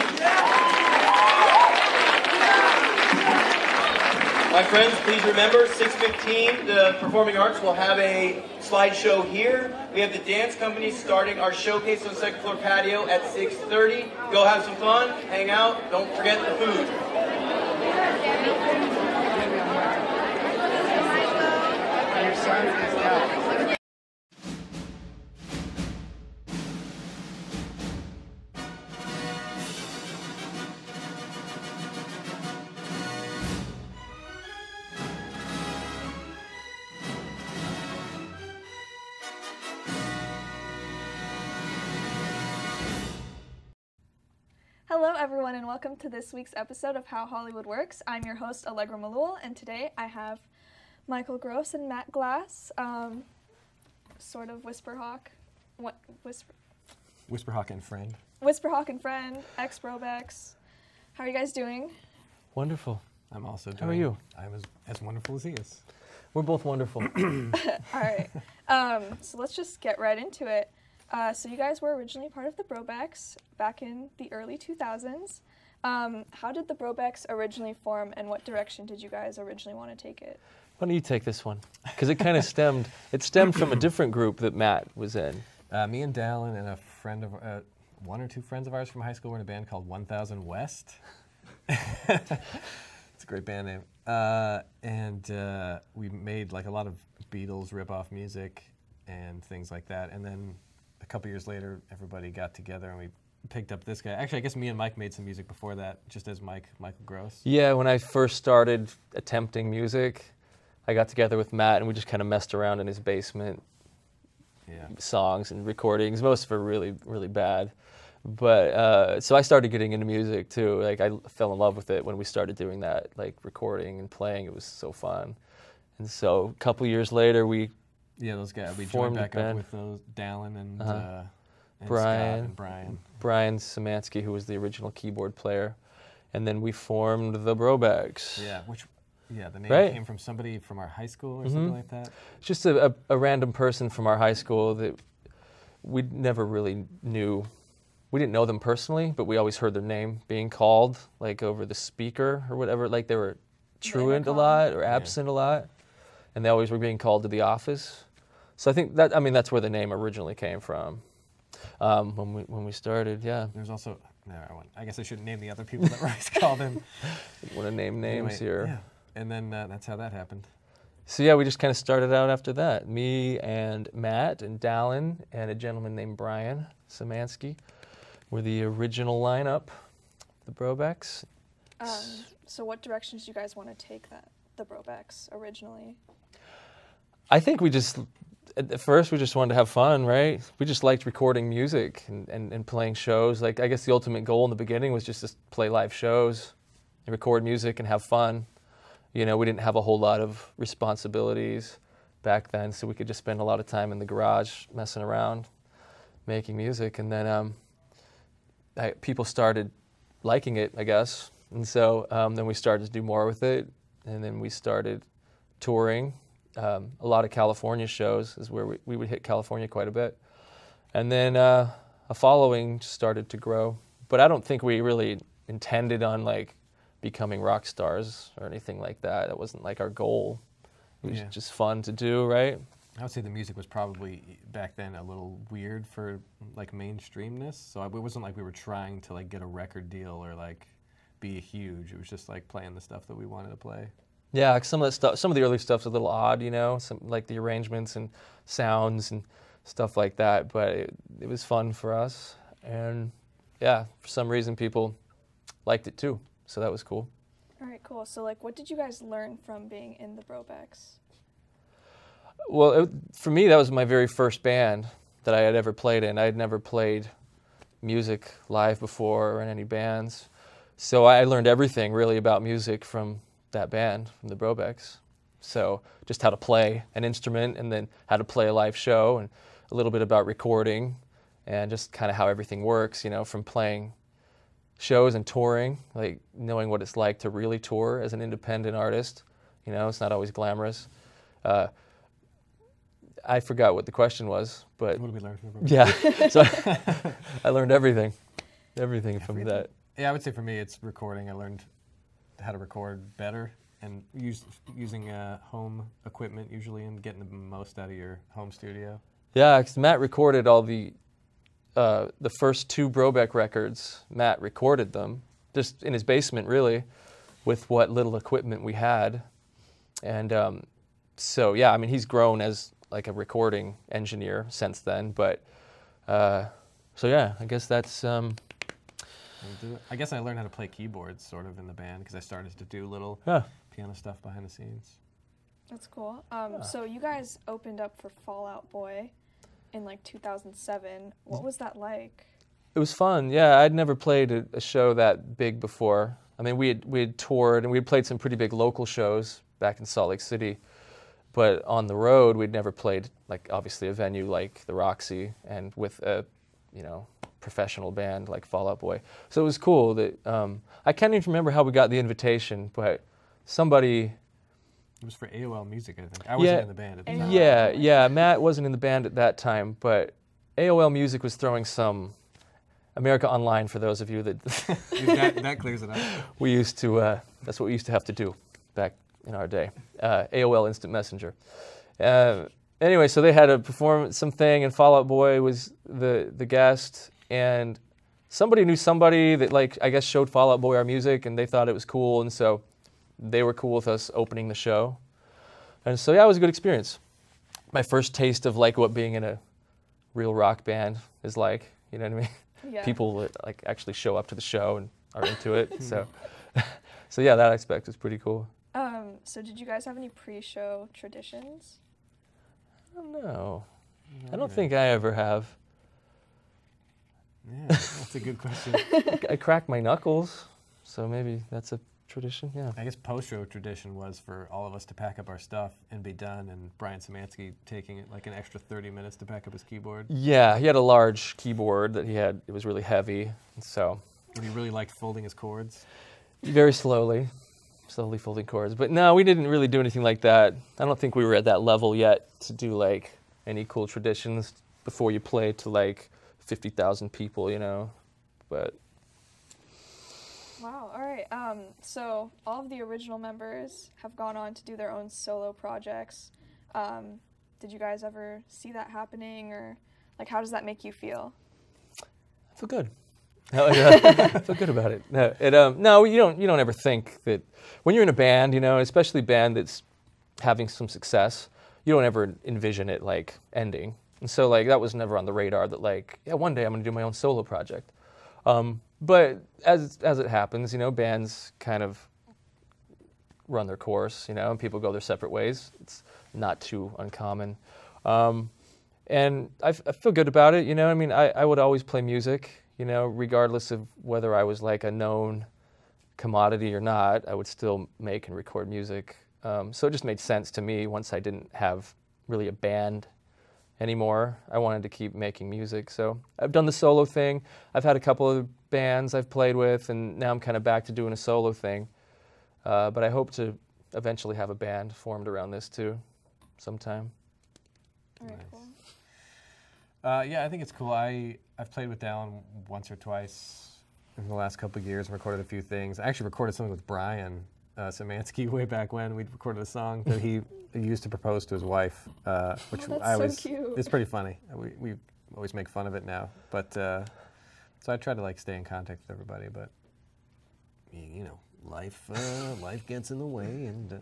My friends, please remember, 6:15, the Performing Arts will have a slideshow here. We have the dance company starting our showcase on the second floor patio at 6:30. Go have some fun, hang out, don't forget the food.
Hello everyone and welcome to this week's episode of How Hollywood Works. I'm your host Allegra Malul, and today I have Michael Gross and Matt Glass, sort of Whisperhawk. What
Whisperhawk and friend.
Whisperhawk and friend, ex-Robex. How are you guys doing?
Wonderful. I'm also doing. How are you? I'm as wonderful as he is. We're both wonderful.
All right. So let's just get right into it. So you guys were originally part of the Brobecks back in the early 2000s. How did the Brobecks originally form, and what direction did you guys originally want to take it?
Why don't you take this one? Because it kind of stemmed from a different group that Matt was in.
Me and Dallin and a friend of, one or two friends of ours from high school were in a band called 1000 West. It's a great band name. And we made like a lot of Beatles rip-off music and things like that. And then a couple years later, everybody got together and we picked up this guy. Actually, I guess me and Mike made some music before that, just as Michael Gross.
Yeah, when I first started attempting music, I got together with Matt and we just kind of messed around in his basement.
Yeah.
Songs and recordings. Most of it really, really bad. But so I started getting into music too. Like I fell in love with it when we started doing that, like recording and playing. It was so fun. And so a couple years later, we
those guys. We joined back up with those Dallin and
Brian,
Scott and Brian.
Brian Szymanski, who was the original keyboard player, and then we formed the Brobecks.
Yeah, the name
right?
came from somebody from our high school or something like that.
Just a random person from our high school that we never really knew. We didn't know them personally, but we always heard their name being called, like over the speaker or whatever. Like they were truant a lot or absent a lot, and they always were being called to the office. So I think that's where the name originally came from. When we started, yeah.
There's also I guess I shouldn't name the other people that Rice called him.
Didn't want to name names here.
Yeah. And then that's how that happened.
So yeah, we just kind of started out after that. Me and Matt and Dallin and a gentleman named Brian Szymanski were the original lineup, the Brobecks.
So what directions do you guys want to take the Brobecks originally?
I think at first we just wanted to have fun, right? We just liked recording music and playing shows. Like I guess the ultimate goal in the beginning was just to play live shows and record music and have fun. You know, we didn't have a whole lot of responsibilities back then, so we could just spend a lot of time in the garage messing around, making music. And then people started liking it, I guess. And so then we started to do more with it. And then we started touring. A lot of California shows is where we would hit California quite a bit. And then a following started to grow. But I don't think we really intended on like becoming rock stars or anything like that. That wasn't like our goal. It was just fun to do, right?
I would say the music was probably back then a little weird for like mainstreamness. So it wasn't like we were trying to like get a record deal or like be huge. It was just like playing the stuff that we wanted to play.
Yeah, some of the early stuff's a little odd, you know, some like the arrangements and sounds and stuff like that. But it was fun for us, and yeah, for some reason people liked it too. So that was cool.
All right, cool. So like, what did you guys learn from being in the Brobecks?
Well, for me, that was my very first band that I had ever played in. I had never played music live before or in any bands. So I learned everything really about music from that band, from the Brobecks. So just how to play an instrument and then how to play a live show and a little bit about recording and just kind of how everything works, you know, from playing shows and touring, like knowing what it's like to really tour as an independent artist. You know, it's not always glamorous. I forgot what the question was, but
what did we learn from
yeah, so I learned everything from that.
Yeah, I would say for me it's recording. I learned how to record better and using home equipment usually and getting the most out of your home studio.
Yeah, 'cause Matt recorded all the first two Brobeck records. Matt recorded them just in his basement, really, with what little equipment we had. And so, yeah, I mean, he's grown as like a recording engineer since then. But so, yeah, I guess that's...
I guess I learned how to play keyboards sort of in the band because I started to do little piano stuff behind the scenes.
That's cool. So you guys opened up for Fall Out Boy in like 2007. What was that like?
It was fun. Yeah, I'd never played a show that big before. I mean, we had toured and we had played some pretty big local shows back in Salt Lake City, but on the road we'd never played like obviously a venue like the Roxy and with a professional band like Fall Out Boy. So it was cool that I can't even remember how we got the invitation, but somebody.
It was for AOL Music, I think. I wasn't in the band at the time.
Yeah, Matt wasn't in the band at that time, but AOL Music was throwing some America Online, for those of you that
that clears it up.
We used to that's what we used to have to do back in our day. AOL Instant Messenger. Anyway, so they had to perform something, and Fall Out Boy was the guest, and somebody knew somebody that, like, I guess showed Fall Out Boy our music, and they thought it was cool, and so they were cool with us opening the show. And so yeah, it was a good experience. My first taste of like what being in a real rock band is like, you know what I mean?
Yeah.
People that like actually show up to the show and are into it. So so yeah, that aspect is pretty cool.
So did you guys have any pre-show traditions?
I don't know. I don't think I ever have.
Yeah, that's a good question.
I crack my knuckles, so maybe that's a tradition, yeah.
I guess post-show tradition was for all of us to pack up our stuff and be done, and Brian Szymanski taking it like an extra 30 minutes to pack up his keyboard.
Yeah, he had a large keyboard that it was really heavy, so.
And he really liked folding his chords?
Very slowly folding chords. But no, we didn't really do anything like that. I don't think we were at that level yet to do like any cool traditions before you play to like 50,000 people, you know, but.
Wow, all right. So all of the original members have gone on to do their own solo projects. Did you guys ever see that happening, or like how does that make you feel?
I feel good. I feel good about it. No, you don't ever think that when you're in a band, you know, especially a band that's having some success, you don't ever envision it like ending. And so like that was never on the radar that like, yeah, one day I'm gonna do my own solo project. But as it happens, you know, bands kind of run their course, you know, and people go their separate ways. It's not too uncommon. And I feel good about it, you know. I mean, I would always play music, you know, regardless of whether I was like a known commodity or not, I would still make and record music. So it just made sense to me once I didn't have really a band anymore. I wanted to keep making music. So I've done the solo thing. I've had a couple of bands I've played with, and now I'm kind of back to doing a solo thing. But I hope to eventually have a band formed around this too, sometime.
All right, cool.
Yeah, I think it's cool. I've played with Dallin once or twice in the last couple of years and recorded a few things. I actually recorded something with Brian Szymanski way back when. We recorded a song that he used to propose to his wife, which
that's so cute.
It's pretty funny. We always make fun of it now, but so I try to like stay in contact with everybody, but you know, life gets in the way, and.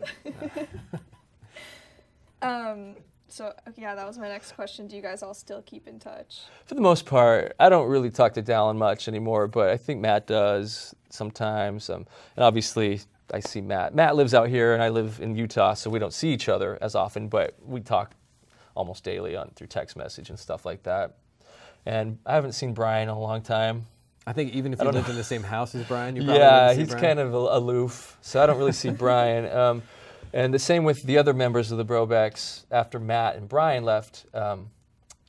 So yeah, that was my next question. Do you guys all still keep in touch?
For the most part, I don't really talk to Dallin much anymore, but I think Matt does sometimes. And obviously, I see Matt. Matt lives out here, and I live in Utah, so we don't see each other as often, but we talk almost daily through text message and stuff like that. And I haven't seen Brian in a long time.
I think even if you lived in the same house as Brian, you probably wouldn't see
he's
Brian.
kind of aloof, so I don't really see Brian. And the same with the other members of the Brobecks. After Matt and Brian left,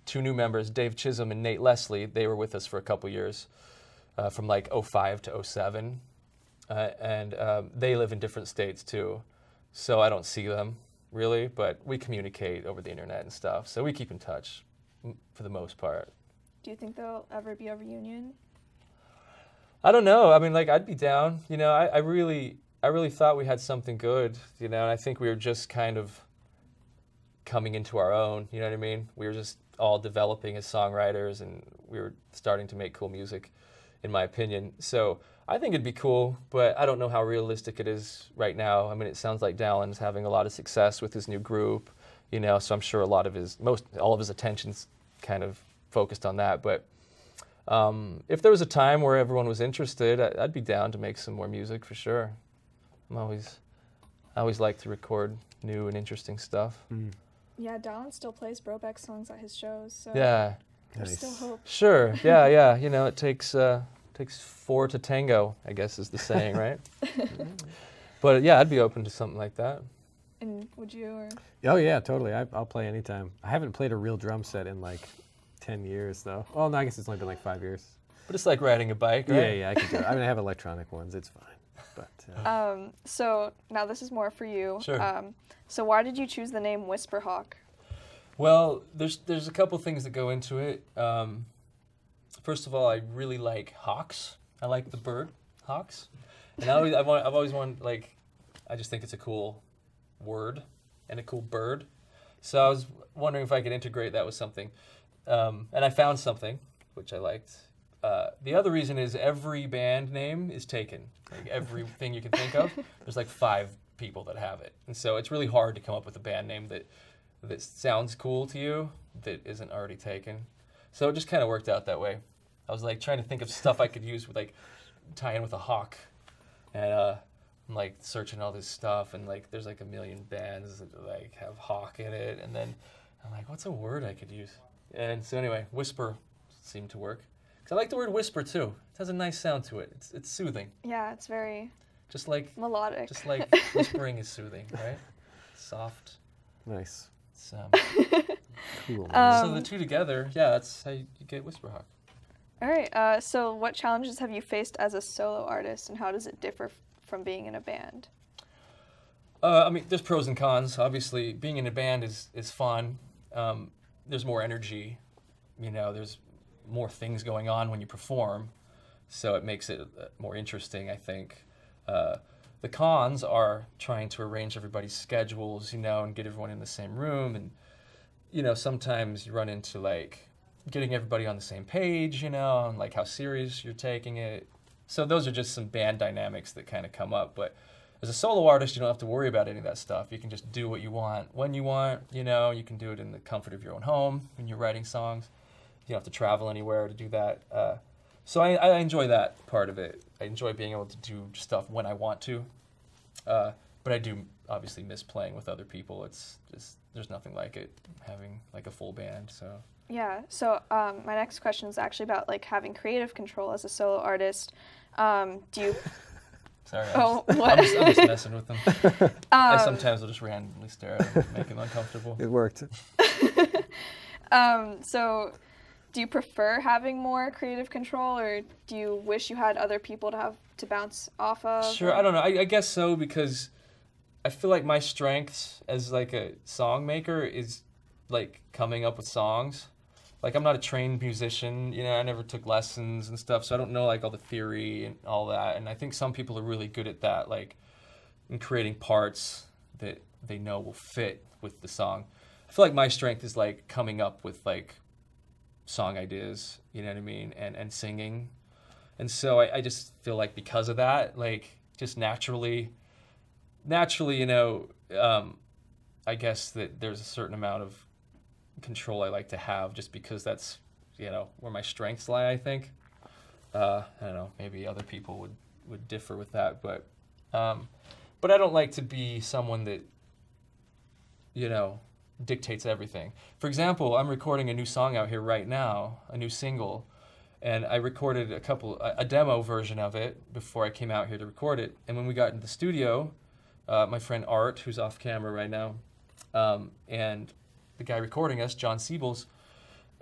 two new members, Dave Chisholm and Nate Leslie, they were with us for a couple years, from like 05 to 07. And they live in different states too. So I don't see them really, but we communicate over the internet and stuff. So we keep in touch for the most part.
Do you think there'll ever be a reunion?
I don't know. I mean, like, I'd be down. You know, I really thought we had something good, you know, and I think we were just kind of coming into our own, you know what I mean? We were just all developing as songwriters, and we were starting to make cool music, in my opinion. So I think it'd be cool, but I don't know how realistic it is right now. I mean, it sounds like Dallin's having a lot of success with his new group, you know, so I'm sure all of his attention's kind of focused on that. But if there was a time where everyone was interested, I'd be down to make some more music for sure. I always like to record new and interesting stuff.
Yeah, Dallin still plays Brobeck songs at his shows, so
yeah,
there's still hope.
Sure, yeah. You know, it takes four to tango, I guess is the saying, right? But yeah, I'd be open to something like that.
And would you? Or?
Oh yeah, totally. I'll play anytime. I haven't played a real drum set in like 10 years though. Well, no, I guess it's only been like 5 years.
But it's like riding a bike, right?
Yeah, I can do it. I mean, I have electronic ones. It's fine. But
so now this is more for you.
Sure.
So why did you choose the name Whisperhawk?
Well, there's a couple things that go into it. First of all, I really like hawks. I like the bird hawks, and I've always wanted, like, I just think it's a cool word and a cool bird. So I was wondering if I could integrate that with something, and I found something which I liked. The other reason is every band name is taken. Like everything you can think of, there's like 5 people that have it, and so it's really hard to come up with a band name that sounds cool to you that isn't already taken. So it just kind of worked out that way. I was like trying to think of stuff I could use with like tie in with a hawk, and I'm like searching all this stuff, and like there's like a million bands that like have hawk in it, and then I'm like, what's a word I could use? And so anyway, whisper seemed to work. Cause I like the word whisper too. It has a nice sound to it. It's soothing.
Yeah, it's very
just like
melodic.
Just like whispering is soothing, right? Soft.
Nice.
So
cool.
So the two together, yeah, that's how you get whisper hawk.
All right. So what challenges have you faced as a solo artist, and how does it differ from being in a band?
I mean, there's pros and cons. Obviously, being in a band is fun. There's more energy. You know, there's more things going on when you perform, so it makes it more interesting, I think. The cons are trying to arrange everybody's schedules, you know, and get everyone in the same room, and you know, sometimes you run into like getting everybody on the same page, you know, and like how serious you're taking it. So those are just some band dynamics that kind of come up. But as a solo artist, you don't have to worry about any of that stuff. You can just do what you want when you want, you know. You can do it in the comfort of your own home when you're writing songs. You don't have to travel anywhere to do that. So I enjoy that part of it. I enjoy being able to do stuff when I want to. But I do obviously miss playing with other people. It's just, there's nothing like it, having like a full band, so.
Yeah, so my next question is actually about like having creative control as a solo artist. Do you...
Sorry,
what?
I'm just messing with them. I sometimes will just randomly stare at them and make them uncomfortable.
It worked.
So do you prefer having more creative control, or do you wish you had other people to have to bounce off of?
Sure, I don't know. I guess so, because I feel like my strength as like a song maker is like coming up with songs. Like I'm not a trained musician, you know, I never took lessons and stuff, so I don't know like all the theory and all that. And I think some people are really good at that, like in creating parts that they know will fit with the song. I feel like my strength is like coming up with like song ideas, you know what I mean, and singing. And so I just feel like because of that, like just naturally, you know, I guess that there's a certain amount of control I like to have, just because that's, you know, where my strengths lie, I think. I don't know, maybe other people would differ with that, but I don't like to be someone that, you know, dictates everything. For example, I'm recording a new song out here right now, a new single, and I recorded a demo version of it before I came out here to record it. And when we got into the studio, my friend Art, who's off camera right now, and the guy recording us, John Siebels,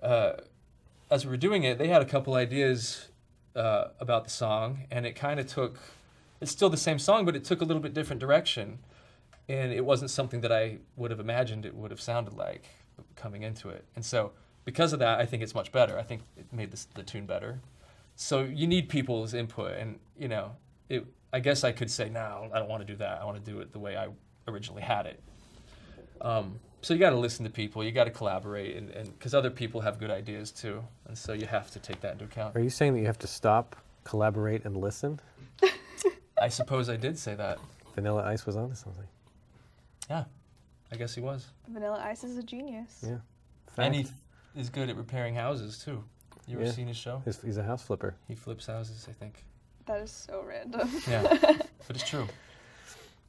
as we were doing it, they had a couple ideas about the song, and it kind of took, it's still the same song, but it took a little bit different direction. And it wasn't something that I would have imagined it would have sounded like coming into it. And so because of that, I think it's much better. I think it made the tune better. So you need people's input, and you know, I guess I could say, no, I don't want to do that. I want to do it the way I originally had it. So you got to listen to people. You got to collaborate, and because other people have good ideas too, and so you have to take that into account.
Are you saying that you have to stop, collaborate, and listen?
I suppose I did say that.
Vanilla Ice was onto something.
Yeah, I guess he was.
Vanilla Ice is a genius.
Yeah.
And he is good at repairing houses too. You ever seen his show?
He's a house flipper.
He flips houses, I think.
That is so random.
Yeah, but it's true.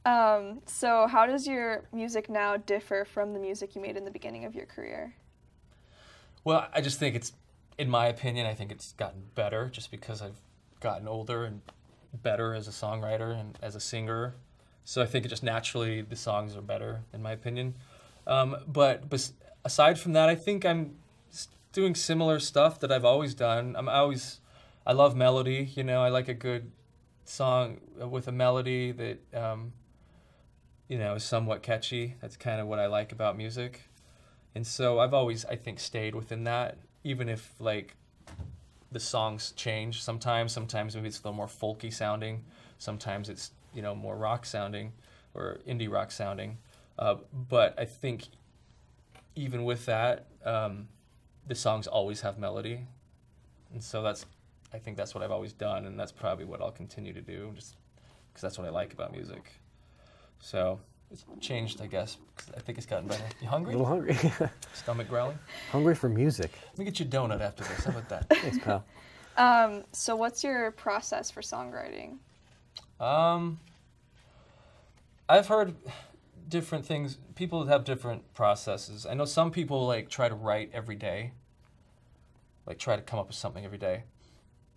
So how does your music now differ from the music you made in the beginning of your career?
Well, I just think it's, in my opinion, I think it's gotten better just because I've gotten older and better as a songwriter and as a singer. So I think it just naturally, the songs are better, in my opinion. But aside from that, I think I'm doing similar stuff that I've always done. I love melody, you know, I like a good song with a melody that, you know, is somewhat catchy. That's kind of what I like about music. And so I've always, I think, stayed within that, even if like the songs change sometimes maybe it's a little more folky sounding, sometimes it's, you know, more rock sounding or indie rock sounding. But I think even with that, the songs always have melody. And so I think that's what I've always done, and that's probably what I'll continue to do, just because that's what I like about music. So it's changed, I guess, 'cause I think it's gotten better. You hungry?
A little hungry.
Stomach growling?
Hungry for music.
Let me get you a donut after this. How about that?
Thanks, pal.
So what's your process for songwriting?
I've heard different things. People have different processes. I know some people like try to write every day, like try to come up with something every day.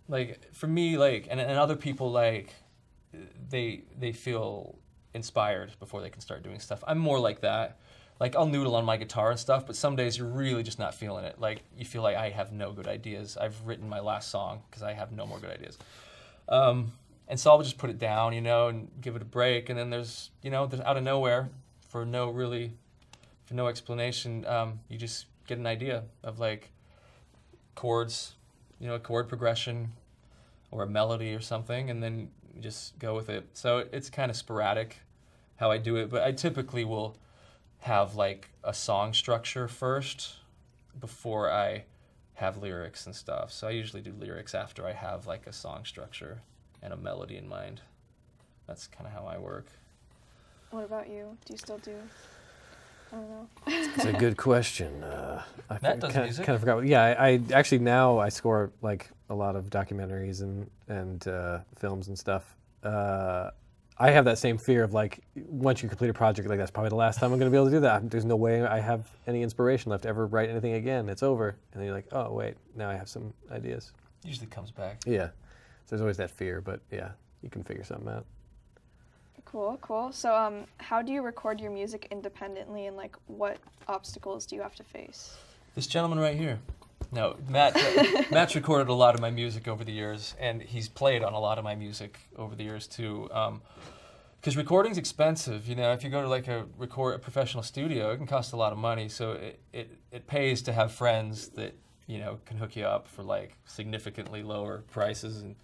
Like for me, like, and other people like they feel inspired before they can start doing stuff. I'm more like that. Like I'll noodle on my guitar and stuff, but some days you're really just not feeling it. Like you feel like I have no good ideas. I've written my last song because I have no more good ideas. And so I'll just put it down, you know, and give it a break. And then there's, you know, out of nowhere, for no explanation, you just get an idea of like chords, you know, a chord progression or a melody or something, and then you just go with it. So it's kind of sporadic how I do it, but I typically will have like a song structure first before I have lyrics and stuff. So I usually do lyrics after I have like a song structure and a melody in mind. That's kind of how I work.
What about you? Do you still do? I don't know.
It's a good question.
Matt does music.
Kind of forgot. Yeah, I actually now I score like a lot of documentaries and films and stuff. I have that same fear of like once you complete a project, like that's probably the last time I'm going to be able to do that. There's no way I have any inspiration left to ever write anything again. It's over. And then you're like, oh wait, now I have some ideas.
Usually comes back.
Yeah. So there's always that fear, but yeah, you can figure something out.
Cool, cool. So how do you record your music independently, and like what obstacles do you have to face?
This gentleman right here. No, Matt's recorded a lot of my music over the years, and he's played on a lot of my music over the years too. Because recording's expensive, you know. If you go to like a professional studio, it can cost a lot of money. So it pays to have friends that, you know, can hook you up for like significantly lower prices and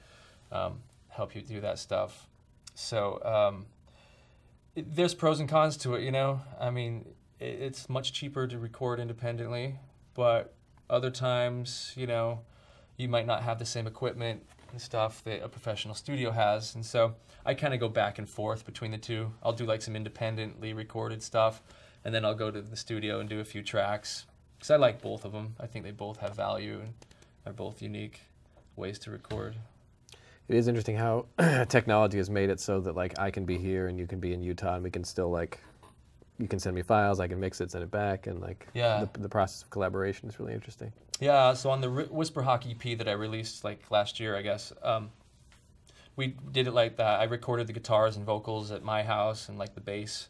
help you do that stuff. So there's pros and cons to it, you know. I mean, it's much cheaper to record independently, but other times, you know, you might not have the same equipment and stuff that a professional studio has. And so I kind of go back and forth between the two. I'll do like some independently recorded stuff, and then I'll go to the studio and do a few tracks. Because I like both of them. I think they both have value and are both unique ways to record.
It is interesting how technology has made it so that like I can be here and you can be in Utah, and we can still like, you can send me files, I can mix it, send it back, and like the process of collaboration is really interesting.
Yeah, so on the Whisper Hawk EP that I released like last year, I guess, we did it like that. I recorded the guitars and vocals at my house and like the bass,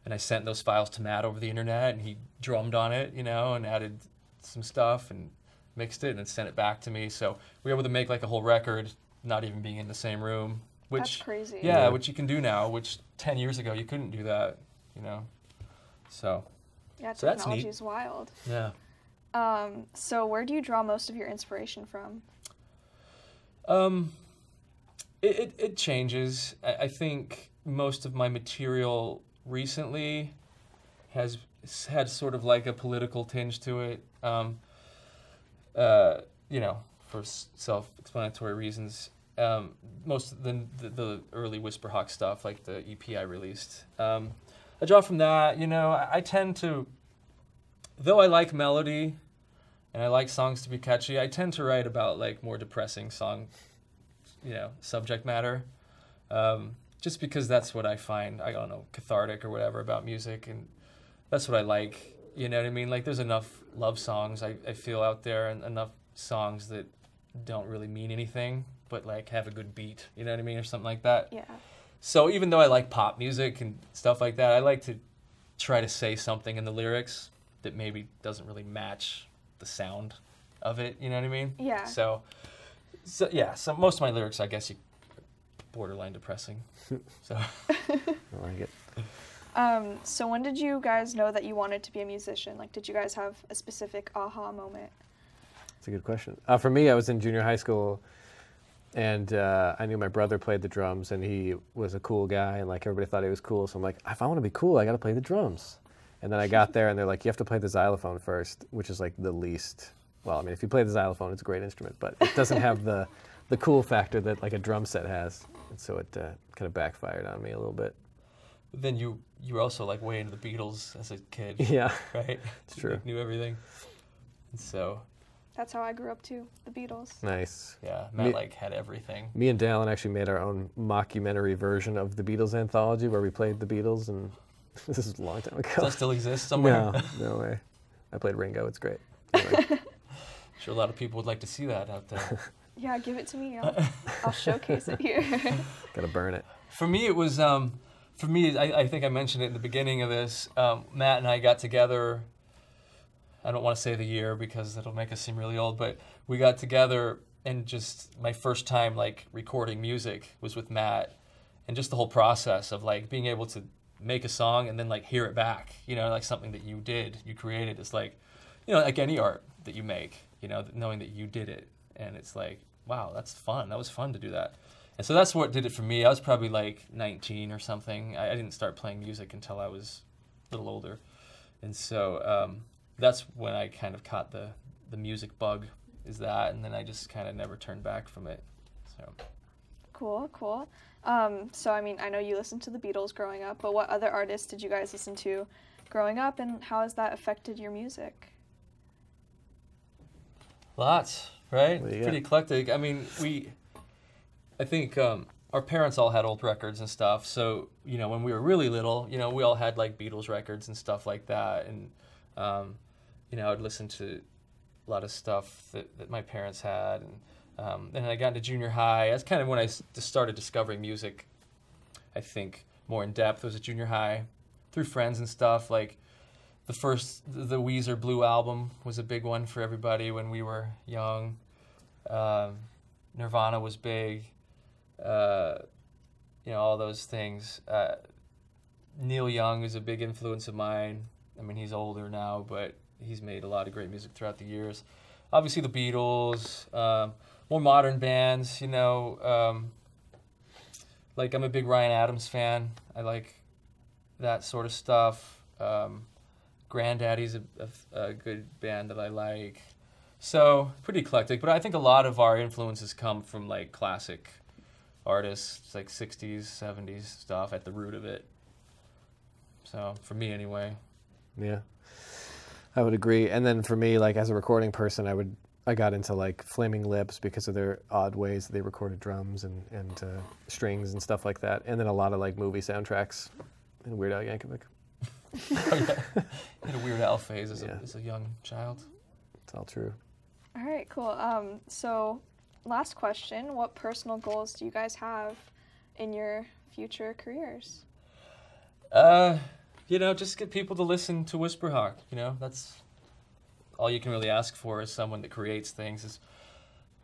and I sent those files to Matt over the internet, and he drummed on it, you know, and added some stuff and mixed it and then sent it back to me. So we were able to make like a whole record, not even being in the same room. Which,
that's crazy.
Yeah, which you can do now, which 10 years ago you couldn't do that, you know. So,
yeah,
so that's
technology
neat.
is wild.
Yeah.
So where do you draw most of your inspiration from?
It changes. I think most of my material recently has had sort of like a political tinge to it. You know, for self-explanatory reasons. Most of the early Whisper Hawk stuff, like the EP I released. I draw from that, you know. I tend to, though I like melody and I like songs to be catchy, I tend to write about like more depressing song, you know, subject matter. Just because that's what I find, I don't know, cathartic or whatever about music, and that's what I like, you know what I mean? Like there's enough love songs I feel out there, and enough songs that don't really mean anything, but like have a good beat, you know what I mean, or something like that.
Yeah.
So even though I like pop music and stuff like that, I like to try to say something in the lyrics that maybe doesn't really match the sound of it, you know what I mean?
Yeah.
So yeah, so most of my lyrics, I guess, borderline depressing. So
I like it.
So when did you guys know that you wanted to be a musician? Like, did you guys have a specific aha moment?
That's a good question. For me, I was in junior high school, and I knew my brother played the drums, and he was a cool guy, and like everybody thought he was cool. So I'm like, if I want to be cool, I got to play the drums. And then I got there, and they're like, you have to play the xylophone first, which is like the least. Well, I mean, if you play the xylophone, it's a great instrument, but it doesn't have the cool factor that like a drum set has. And so it kind of backfired on me a little bit.
But then you were also like way into the Beatles as a kid.
Yeah,
right.
It's true.
You knew everything. And so.
That's how I grew up too. The Beatles.
Nice.
Yeah, Matt like had everything.
Me and Dallin actually made our own mockumentary version of the Beatles anthology where we played the Beatles, and this is a long time ago.
Does that still exist somewhere?
No way. I played Ringo. It's great. Anyway.
Sure, a lot of people would like to see that out there.
Yeah, give it to me. I'll showcase it here.
Gotta burn it.
For me, it was. For me, I think I mentioned it in the beginning of this. Matt and I got together. I don't want to say the year because it'll make us seem really old, but we got together, and just my first time like recording music was with Matt, and just the whole process of like being able to make a song and then like hear it back, you know, like something that you created. It's like, you know, like any art that you make, you know, knowing that you did it, and it's like, wow, that's fun. That was fun to do that. And so that's what did it for me. I was probably like 19 or something. I didn't start playing music until I was a little older, and so that's when I kind of caught the music bug, is that, and then I just kind of never turned back from it. So.
Cool. So I mean, I know you listened to the Beatles growing up, but what other artists did you guys listen to growing up, and how has that affected your music?
Lots, right? Pretty eclectic. I mean, I think our parents all had old records and stuff, so, you know, when we were really little, you know, we all had like Beatles records and stuff like that, and you know, I'd listen to a lot of stuff that my parents had, and then I got into junior high. That's kind of when I just started discovering music, I think, more in depth. Was at junior high, through friends and stuff. Like the Weezer Blue album was a big one for everybody when we were young. Nirvana was big. You know, all those things. Neil Young is a big influence of mine. I mean, he's older now, but he's made a lot of great music throughout the years. Obviously, the Beatles, more modern bands, you know. Like, I'm a big Ryan Adams fan. I like that sort of stuff. Grandaddy's a good band that I like. So, pretty eclectic. But I think a lot of our influences come from, like, classic artists, like 60s, 70s stuff at the root of it. So, for me anyway.
Yeah, I would agree. And then for me, like as a recording person, I got into like Flaming Lips because of their odd ways they recorded drums and strings and stuff like that. And then a lot of like movie soundtracks and Weird Al Yankovic.
Oh, yeah. You had a Weird Al phase as a young child.
It's all true.
All right, cool. So last question, what personal goals do you guys have in your future careers?
You know, just get people to listen to Whisperhawk, you know, that's all you can really ask for as someone that creates things, is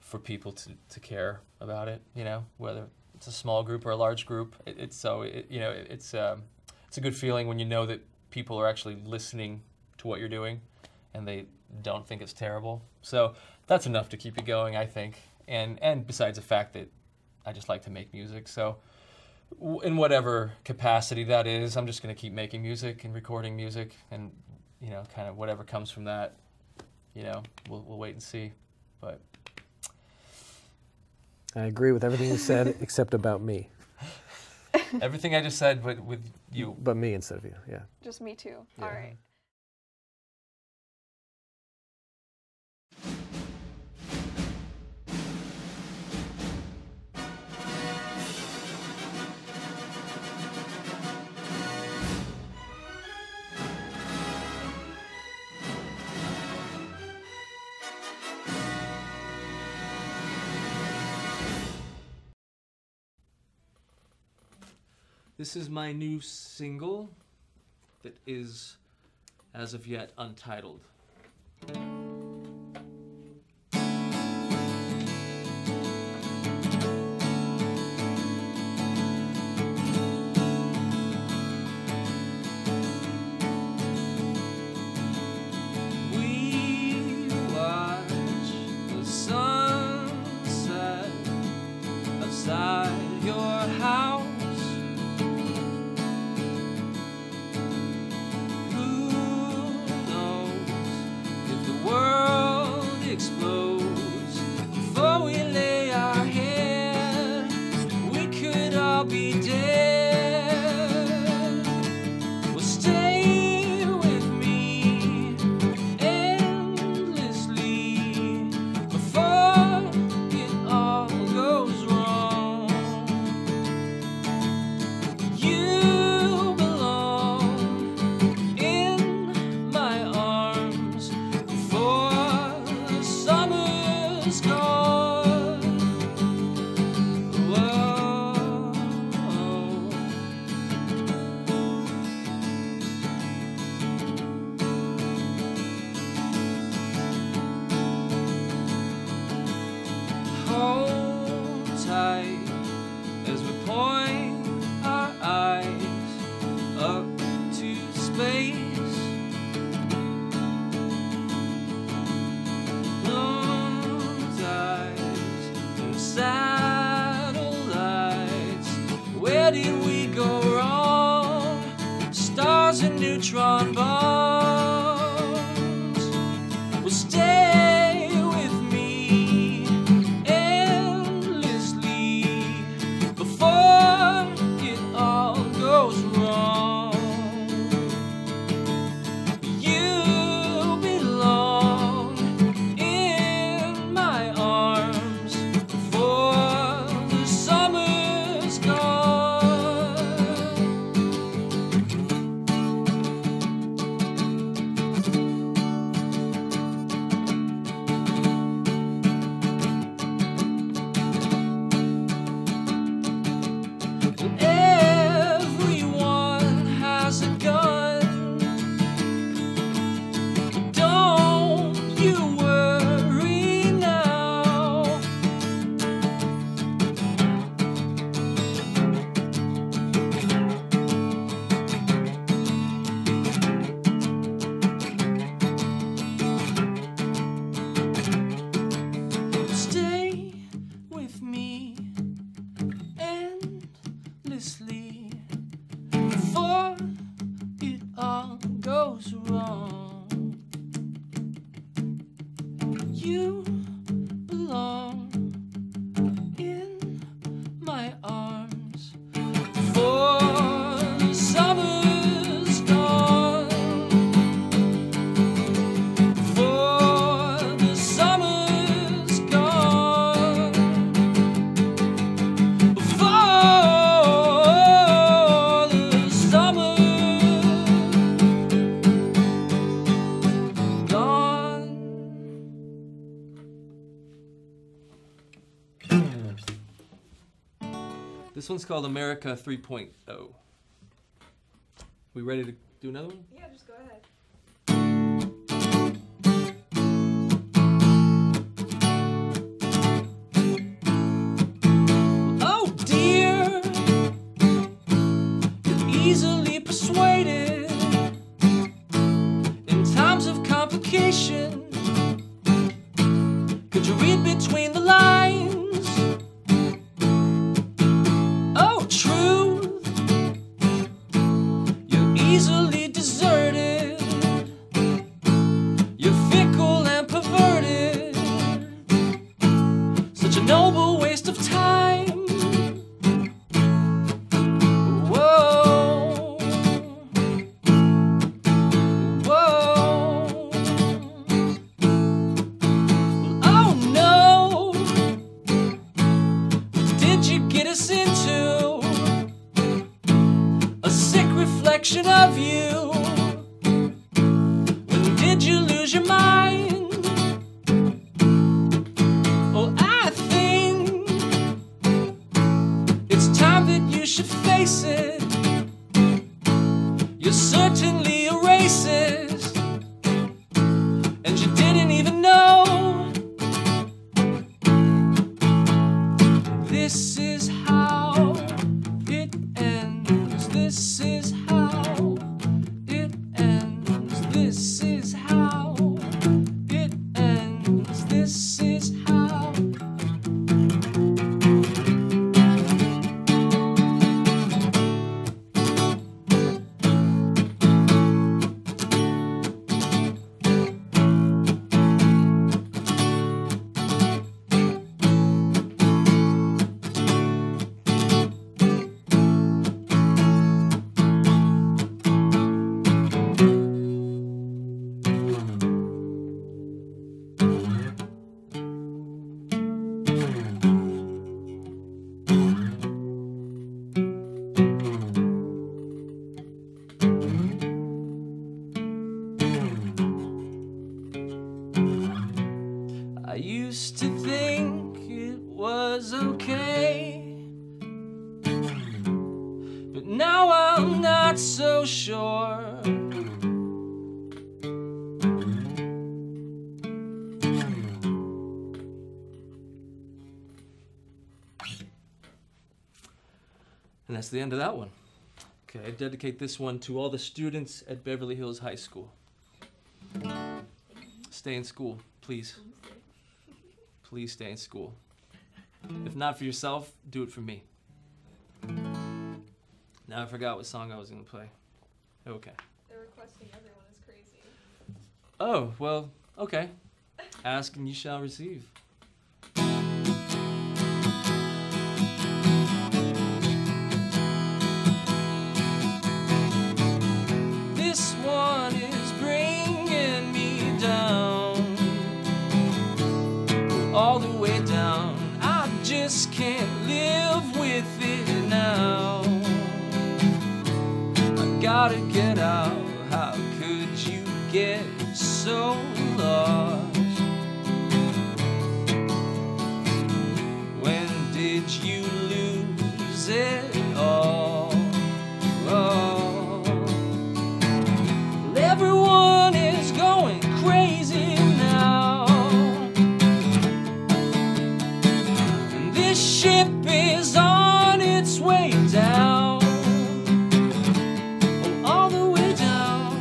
for people to care about it, you know, whether it's a small group or a large group. It's a good feeling when you know that people are actually listening to what you're doing and they don't think it's terrible. So that's enough to keep you going, I think. And besides the fact that I just like to make music, so in whatever capacity that is, I'm just going to keep making music and recording music, and, you know, kind of whatever comes from that, you know, we'll wait and see. But
I agree with everything you said except about me.
Everything I just said, but with you.
But me instead of you, yeah.
Just me too.
Yeah.
All right.
This is my new single that is, as of yet, untitled.
stars and neutron bombs will stay with me endlessly before it all goes wrong. You belong in my arms before the summer's gone. Everyone has a gun. Don't you worry now. Stay with me endlessly before it all goes wrong. You belong in my arms before the summer's gone. Before the summer's gone. Before the summer's gone.
This one's called America 3.0. We ready to do another one?
Yeah, just go ahead.
Oh dear, you're easily persuaded in times of complication. Could you read between the lines? Oh, truth, you're easily deserted. You're fickle and perverted. Such a noble waste of time. Whoa. Whoa. Oh no. What did you get us into? A sick reflection of you. When did you lose your mind? Oh, I think it's time that you should face it. You're certainly a racist, and you didn't even know. This is how it ends. This is how it ends. This is how it ends. This is how. I used to think it was okay, but now I'm not so sure.
And that's the end of that one. Okay, I dedicate this one to all the students at Beverly Hills High School. Stay in school, please. Please stay in school. If not for yourself, do it for me. Now I forgot what song I was going to play. Okay.
They're requesting everyone is crazy.
Oh, well, okay. Ask and you shall receive.
This one is bringing me down, all the way down. I just can't live with it now. I gotta get out. How could you get so lost? When did you lose it all? Oh. Well, everyone is going crazy now, and this ship is on its way down. Oh, all the way down.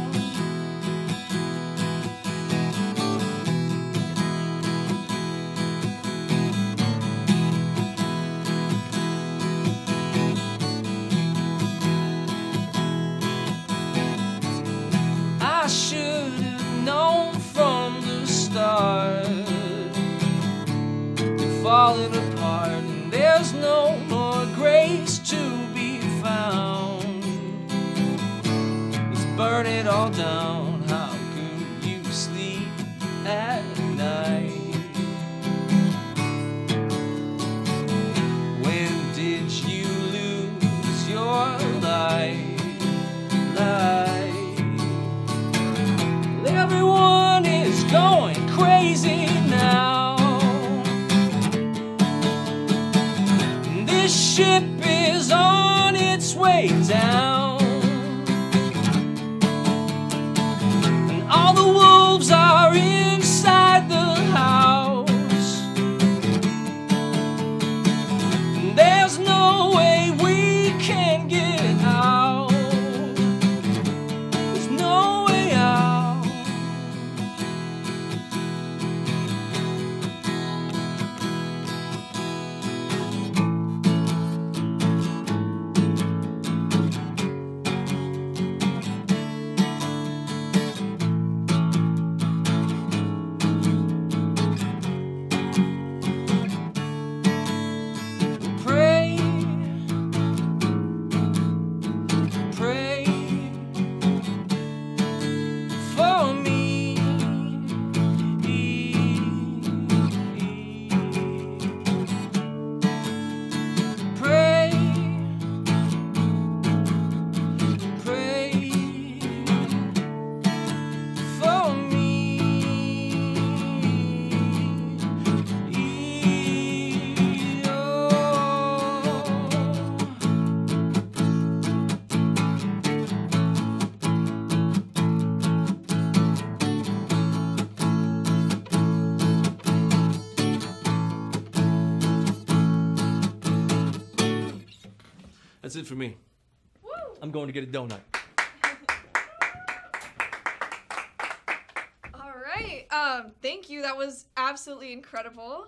I should have known from the start, you're falling apart, and there's no more grace to be found. Let's burn it all down. How could you sleep at night? When did you lose your light? Everyone is going crazy now. This ship is on its way down, and all the wolves are inside the house. And there's no way we can get out. There's no way out. Pray, pray for me. Pray, pray for me.
That's it for me. I'm going to get a donut.
All right. Thank you. That was absolutely incredible.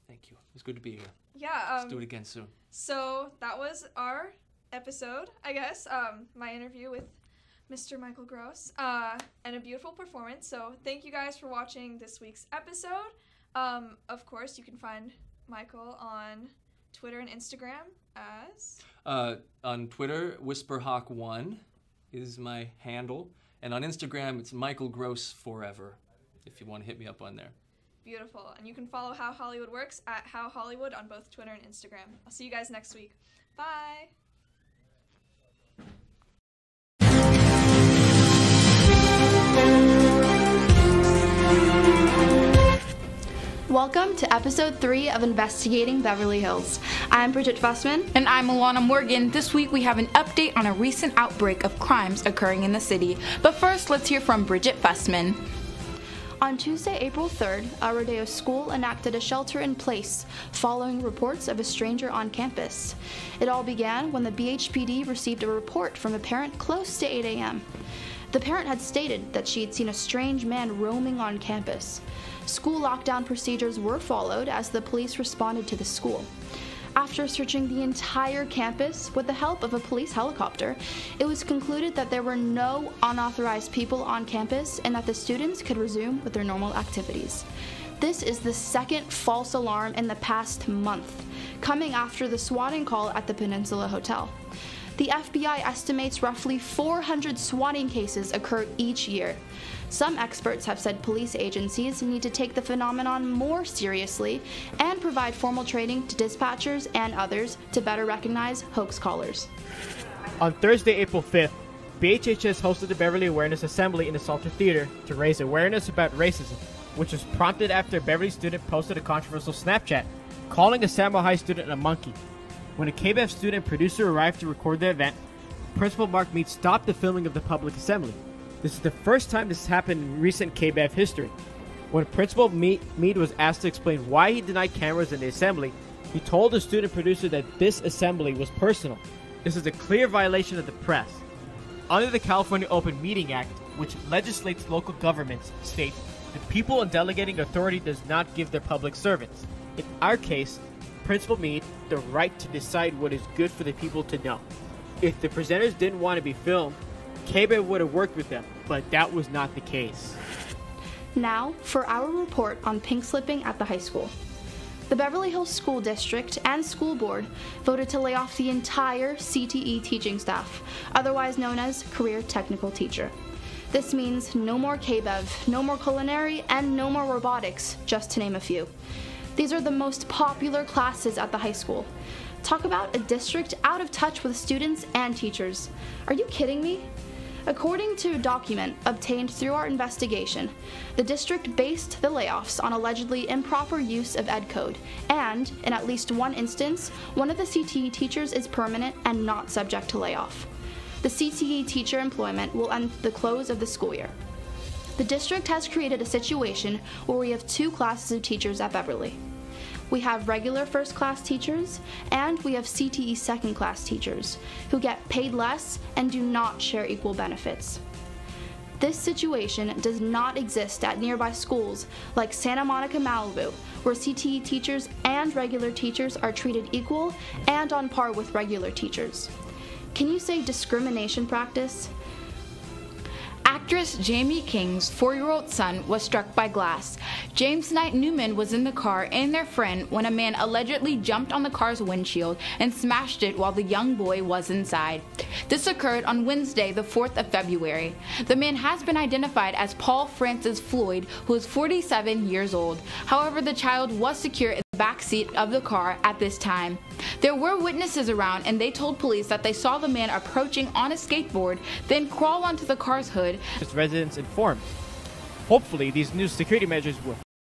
Thank you. It's good to be here.
Yeah.
Let's do it again soon.
So that was our episode, I guess. My interview with Mr. Michael Gross, and a beautiful performance. So thank you guys for watching this week's episode. Of course, you can find Michael on Twitter and Instagram as...
On Twitter, WhisperHawk1 is my handle. And on Instagram, it's Michael Gross Forever, if you want to hit me up on there.
Beautiful. And you can follow How Hollywood Works at How Hollywood on both Twitter and Instagram. I'll see you guys next week. Bye.
Welcome to episode 3 of Investigating Beverly Hills. I'm Bridget Fussman.
And I'm Alana Morgan. This week we have an update on a recent outbreak of crimes occurring in the city. But first, let's hear from Bridget Fussman.
On Tuesday, April 3rd, a Rodeo school enacted a shelter-in-place following reports of a stranger on campus. It all began when the BHPD received a report from a parent close to 8 a.m. The parent had stated that she had seen a strange man roaming on campus. School lockdown procedures were followed as the police responded to the school. After searching the entire campus with the help of a police helicopter, it was concluded that there were no unauthorized people on campus and that the students could resume with their normal activities. This is the second false alarm in the past month, coming after the swatting call at the Peninsula Hotel. The FBI estimates roughly 400 swatting cases occur each year. Some experts have said police agencies need to take the phenomenon more seriously and provide formal training to dispatchers and others to better recognize hoax callers.
On Thursday, April 5th, BHHS hosted the Beverly Awareness Assembly in the Salter Theater to raise awareness about racism, which was prompted after a Beverly student posted a controversial Snapchat calling a Samuel High student a monkey. When a KBEV student producer arrived to record the event, Principal Mark Mead stopped the filming of the public assembly. This is the first time this has happened in recent KBEV history. When Principal Mead was asked to explain why he denied cameras in the assembly, he told the student producer that this assembly was personal. This is a clear violation of the press. Under the California Open Meeting Act, which legislates local governments, states the people in delegating authority does not give their public servants, in our case, Principal Mead, the right to decide what is good for the people to know. If the presenters didn't want to be filmed, KBEV would have worked with them, but that was not the case.
Now, for our report on pink slipping at the high school. The Beverly Hills School District and School Board voted to lay off the entire CTE teaching staff, otherwise known as Career Technical Teacher. This means no more KBEV, no more culinary, and no more robotics, just to name a few. These are the most popular classes at the high school. Talk about a district out of touch with students and teachers. Are you kidding me? According to a document obtained through our investigation, the district based the layoffs on allegedly improper use of ed code, and, in at least one instance, one of the CTE teachers is permanent and not subject to layoff. The CTE teacher employment will end the close of the school year. The district has created a situation where we have two classes of teachers at Beverly. We have regular first class teachers, and we have CTE second class teachers, who get paid less and do not share equal benefits. This situation does not exist at nearby schools like Santa Monica, Malibu, where CTE teachers and regular teachers are treated equal and on par with regular teachers. Can you say discrimination practice?
Actress Jamie King's 4-year-old son was struck by glass. James Knight Newman was in the car and their friend when a man allegedly jumped on the car's windshield and smashed it while the young boy was inside. This occurred on Wednesday, the 4th of February. The man has been identified as Paul Francis Floyd, who is 47 years old. However, the child was secure in the back seat of the car at this time. There were witnesses around, and they told police that they saw the man approaching on a skateboard, then crawl onto the car's hood.
Residents informed. Hopefully, these new security measures will